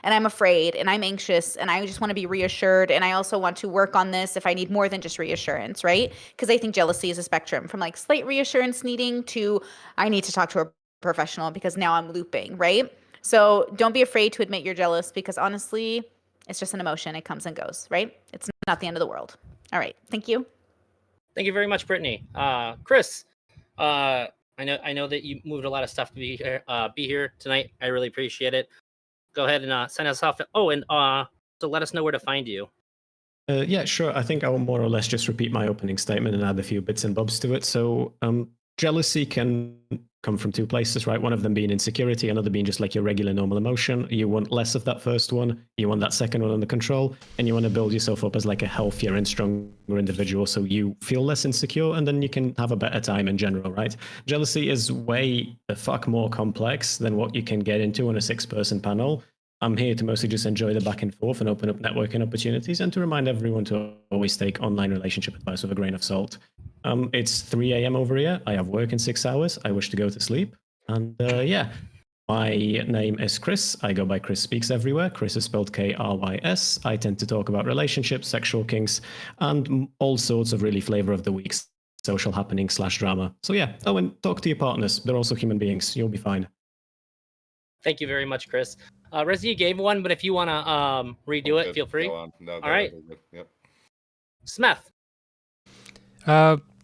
and I'm afraid and I'm anxious and I just want to be reassured. And I also want to work on this if I need more than just reassurance, right? Because I think jealousy is a spectrum from like slight reassurance needing to I need to talk to a professional because now I'm looping, right? So don't be afraid to admit you're jealous because honestly, it's just an emotion. It comes and goes, right? It's not the end of the world. All right. Thank you. Thank you very much, Brittany. Krys, I know that you moved a lot of stuff to be here tonight. I really appreciate it. Go ahead and send us off. Oh, and so let us know where to find you. Yeah, sure. I think I'll more or less just repeat my opening statement and add a few bits and bobs to it. So, jealousy can come from two places, right? One of them being insecurity, another being just like your regular normal emotion. You want less of that first one, you want that second one under control, and you want to build yourself up as like a healthier and stronger individual so you feel less insecure and then you can have a better time in general, right? Jealousy is way the fuck more complex than what you can get into on a 6-person panel. I'm here to mostly just enjoy the back and forth and open up networking opportunities and to remind everyone to always take online relationship advice with a grain of salt. It's 3 a.m. over here. I have work in 6 hours. I wish to go to sleep. And yeah, my name is Krys. I go by Krys Speaks Everywhere. Krys is spelled Krys. I tend to talk about relationships, sexual kinks, and all sorts of really flavor of the week social happenings / drama. So yeah, and talk to your partners. They're also human beings. You'll be fine. Thank you very much, Krys. Rezzy, you gave one, but if you want to redo it, feel free. Go on. No, all right. Yep. Smeth.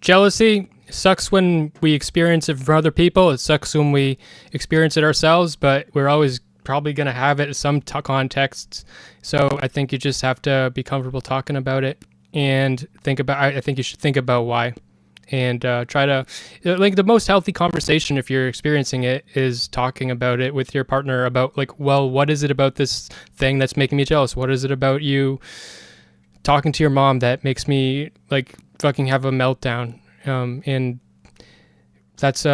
Jealousy sucks when we experience it from other people. It sucks when we experience it ourselves, but we're always probably going to have it in some contexts. So I think you just have to be comfortable talking about it and I think you should think about why. And try to, like, the most healthy conversation if you're experiencing it is talking about it with your partner about, like, well, what is it about this thing that's making me jealous? What is it about you talking to your mom that makes me, like, fucking have a meltdown? And that's,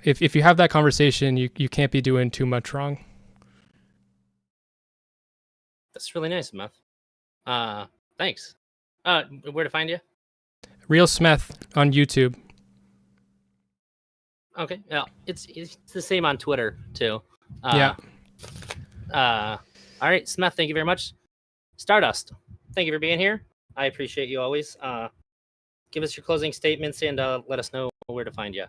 if you have that conversation, you can't be doing too much wrong. That's really nice, Smeth. Thanks. Where to find you? Real Smeth on YouTube. Okay, yeah, it's the same on Twitter too. Yeah. All right, Smeth, thank you very much. Stardust, thank you for being here. I appreciate you always. Give us your closing statements and let us know where to find you.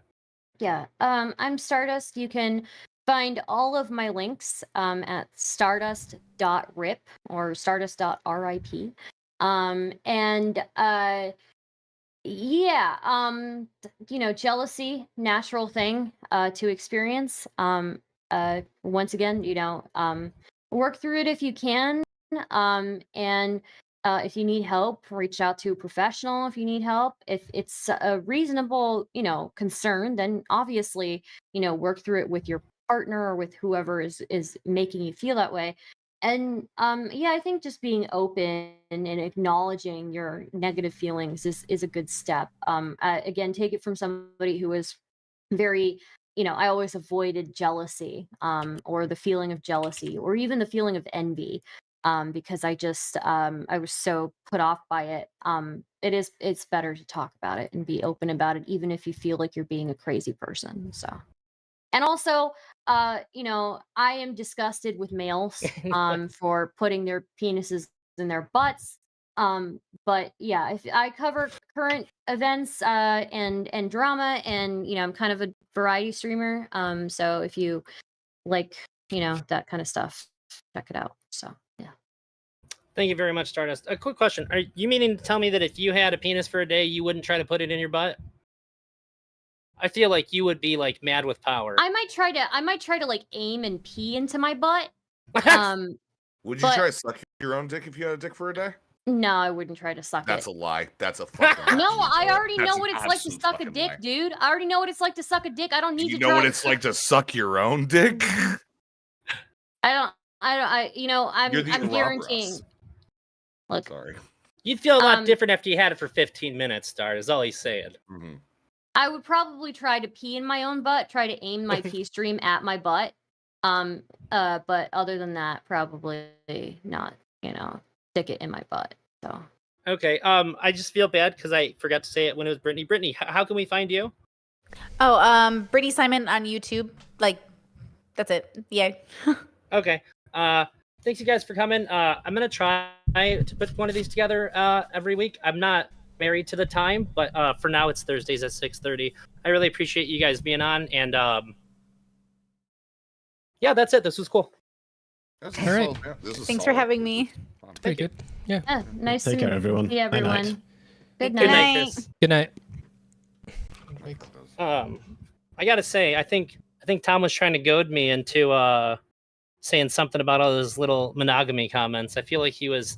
Yeah, I'm Stardust. You can find all of my links at stardust.rip or stardust.rip. Jealousy, natural thing to experience. Once again, work through it if you can. And if you need help, reach out to a professional if you need help. If it's a reasonable, concern, then obviously, work through it with your partner or with whoever is making you feel that way. And I think just being open and acknowledging your negative feelings is a good step. Again, take it from somebody who is very, I always avoided jealousy, or the feeling of jealousy, or even the feeling of envy, because I just I was so put off by it. It's better to talk about it and be open about it, even if you feel like you're being a crazy person. So. And also, I am disgusted with males for putting their penises in their butts. But yeah, if I cover current events and drama, and I'm kind of a variety streamer. So if you like, that kind of stuff, check it out. So yeah. Thank you very much, Stardust. A quick question: are you meaning to tell me that if you had a penis for a day, you wouldn't try to put it in your butt? I feel like you would be like mad with power. I might try to like aim and pee into my butt. Would you try to suck your own dick if you had a dick for a day? No, I wouldn't try to suck That's it. a lie. That's a fucking No, lie. I already That's know an what it's like to absolute suck a fucking dick, lie. dude. I already know what it's like to suck a dick. I don't need to You know what it's like to suck your own dick? I'm You're the guaranteeing. Ross. Look, Sorry. You'd feel a lot different after you had it for 15 minutes, Star, is all he's saying. Mm-hmm. I would probably try to pee in my own butt, try to aim my pee stream at my butt. But other than that, probably not, stick it in my butt. So. Okay. I just feel bad because I forgot to say it when it was Brittany. Brittany, how can we find you? Oh, Brittany Simon on YouTube. Like, that's it. Yay. Okay. Thanks you guys for coming. I'm gonna try to put one of these together every week. I'm not married to the time, but for now it's Thursdays at 6:30. I really appreciate you guys being on, and yeah, that's it. This was cool. This All right. Thanks for having me. Pretty good. Yeah. Yeah, nice Take to care, everyone. see Night-night. everyone. Good Good night. night, Night. Chris. Good night. I gotta say, I think Tom was trying to goad me into saying something about all those little monogamy comments. I feel like he was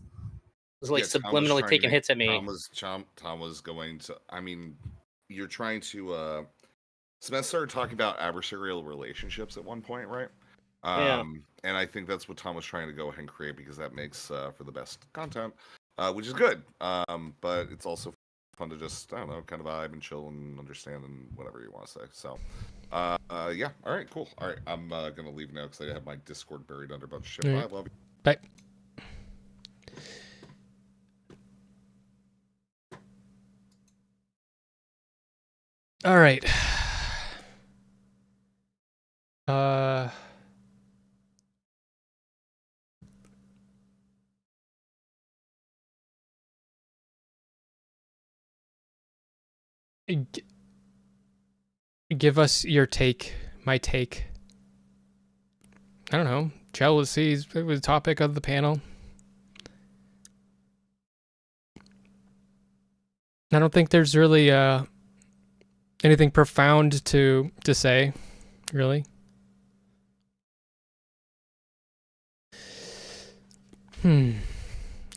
like subliminally taking hits at me. Tom was going to. I mean, you're trying to. Smith started talking about adversarial relationships at one point, right? Yeah. And I think that's what Tom was trying to go ahead and create because that makes for the best content, which is good. But it's also fun to just, I don't know, kind of vibe and chill and understand and whatever you want to say. So, yeah. All right, cool. All right, I'm gonna leave now because I have my Discord buried under a bunch of shit. All right. Bye, love you. Bye. All right. Give us your take, my take. I don't know. Jealousy was the topic of the panel. I don't think there's really anything profound to say, really.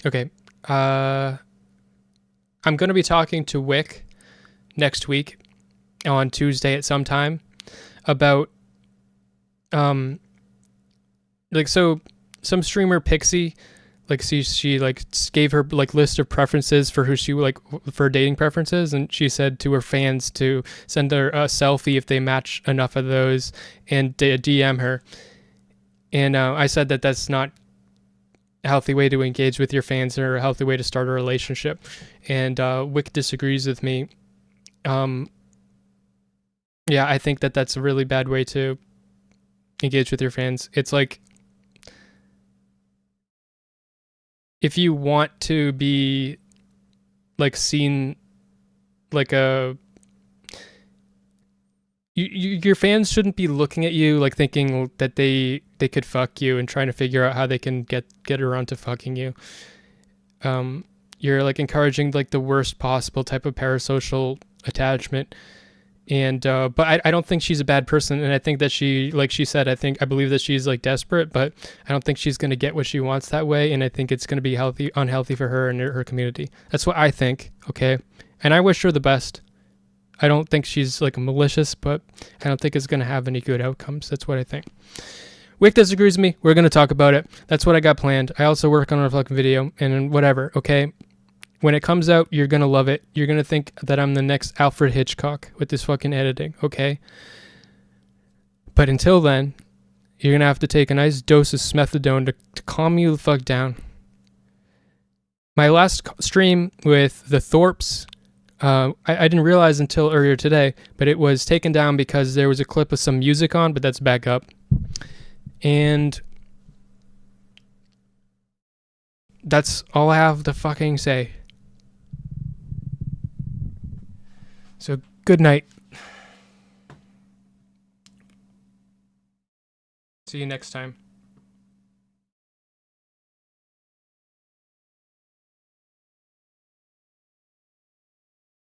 Okay. I'm going to be talking to Wick next week on Tuesday at some time about like, so some streamer Pixie, like she like gave her like list of preferences for who she like for dating preferences, and she said to her fans to send her a selfie if they match enough of those and DM her. And I said that that's not a healthy way to engage with your fans or a healthy way to start a relationship. And Wick disagrees with me. Yeah, I think that that's a really bad way to engage with your fans. It's like, if you want to be like seen like your fans shouldn't be looking at you like thinking that they could fuck you and trying to figure out how they can get around to fucking you. You're like encouraging like the worst possible type of parasocial attachment. And but I don't think she's a bad person, and I think that she, like she said, I believe that she's like desperate, but I don't think she's going to get what she wants that way, and I think it's going to be unhealthy for her and her community. That's what I think, okay? And I wish her the best. I don't think she's like malicious, but I don't think it's going to have any good outcomes. That's what I think. Wick disagrees with me. We're going to talk about it. That's what I got planned. I also work on a fucking video and whatever, okay? When it comes out, you're going to love it. You're going to think that I'm the next Alfred Hitchcock with this fucking editing, okay? But until then, you're going to have to take a nice dose of smethadone to calm you the fuck down. My last stream with the Thorpes, I didn't realize until earlier today, but it was taken down because there was a clip of some music on, but that's back up. And that's all I have to fucking say. So, good night. See you next time.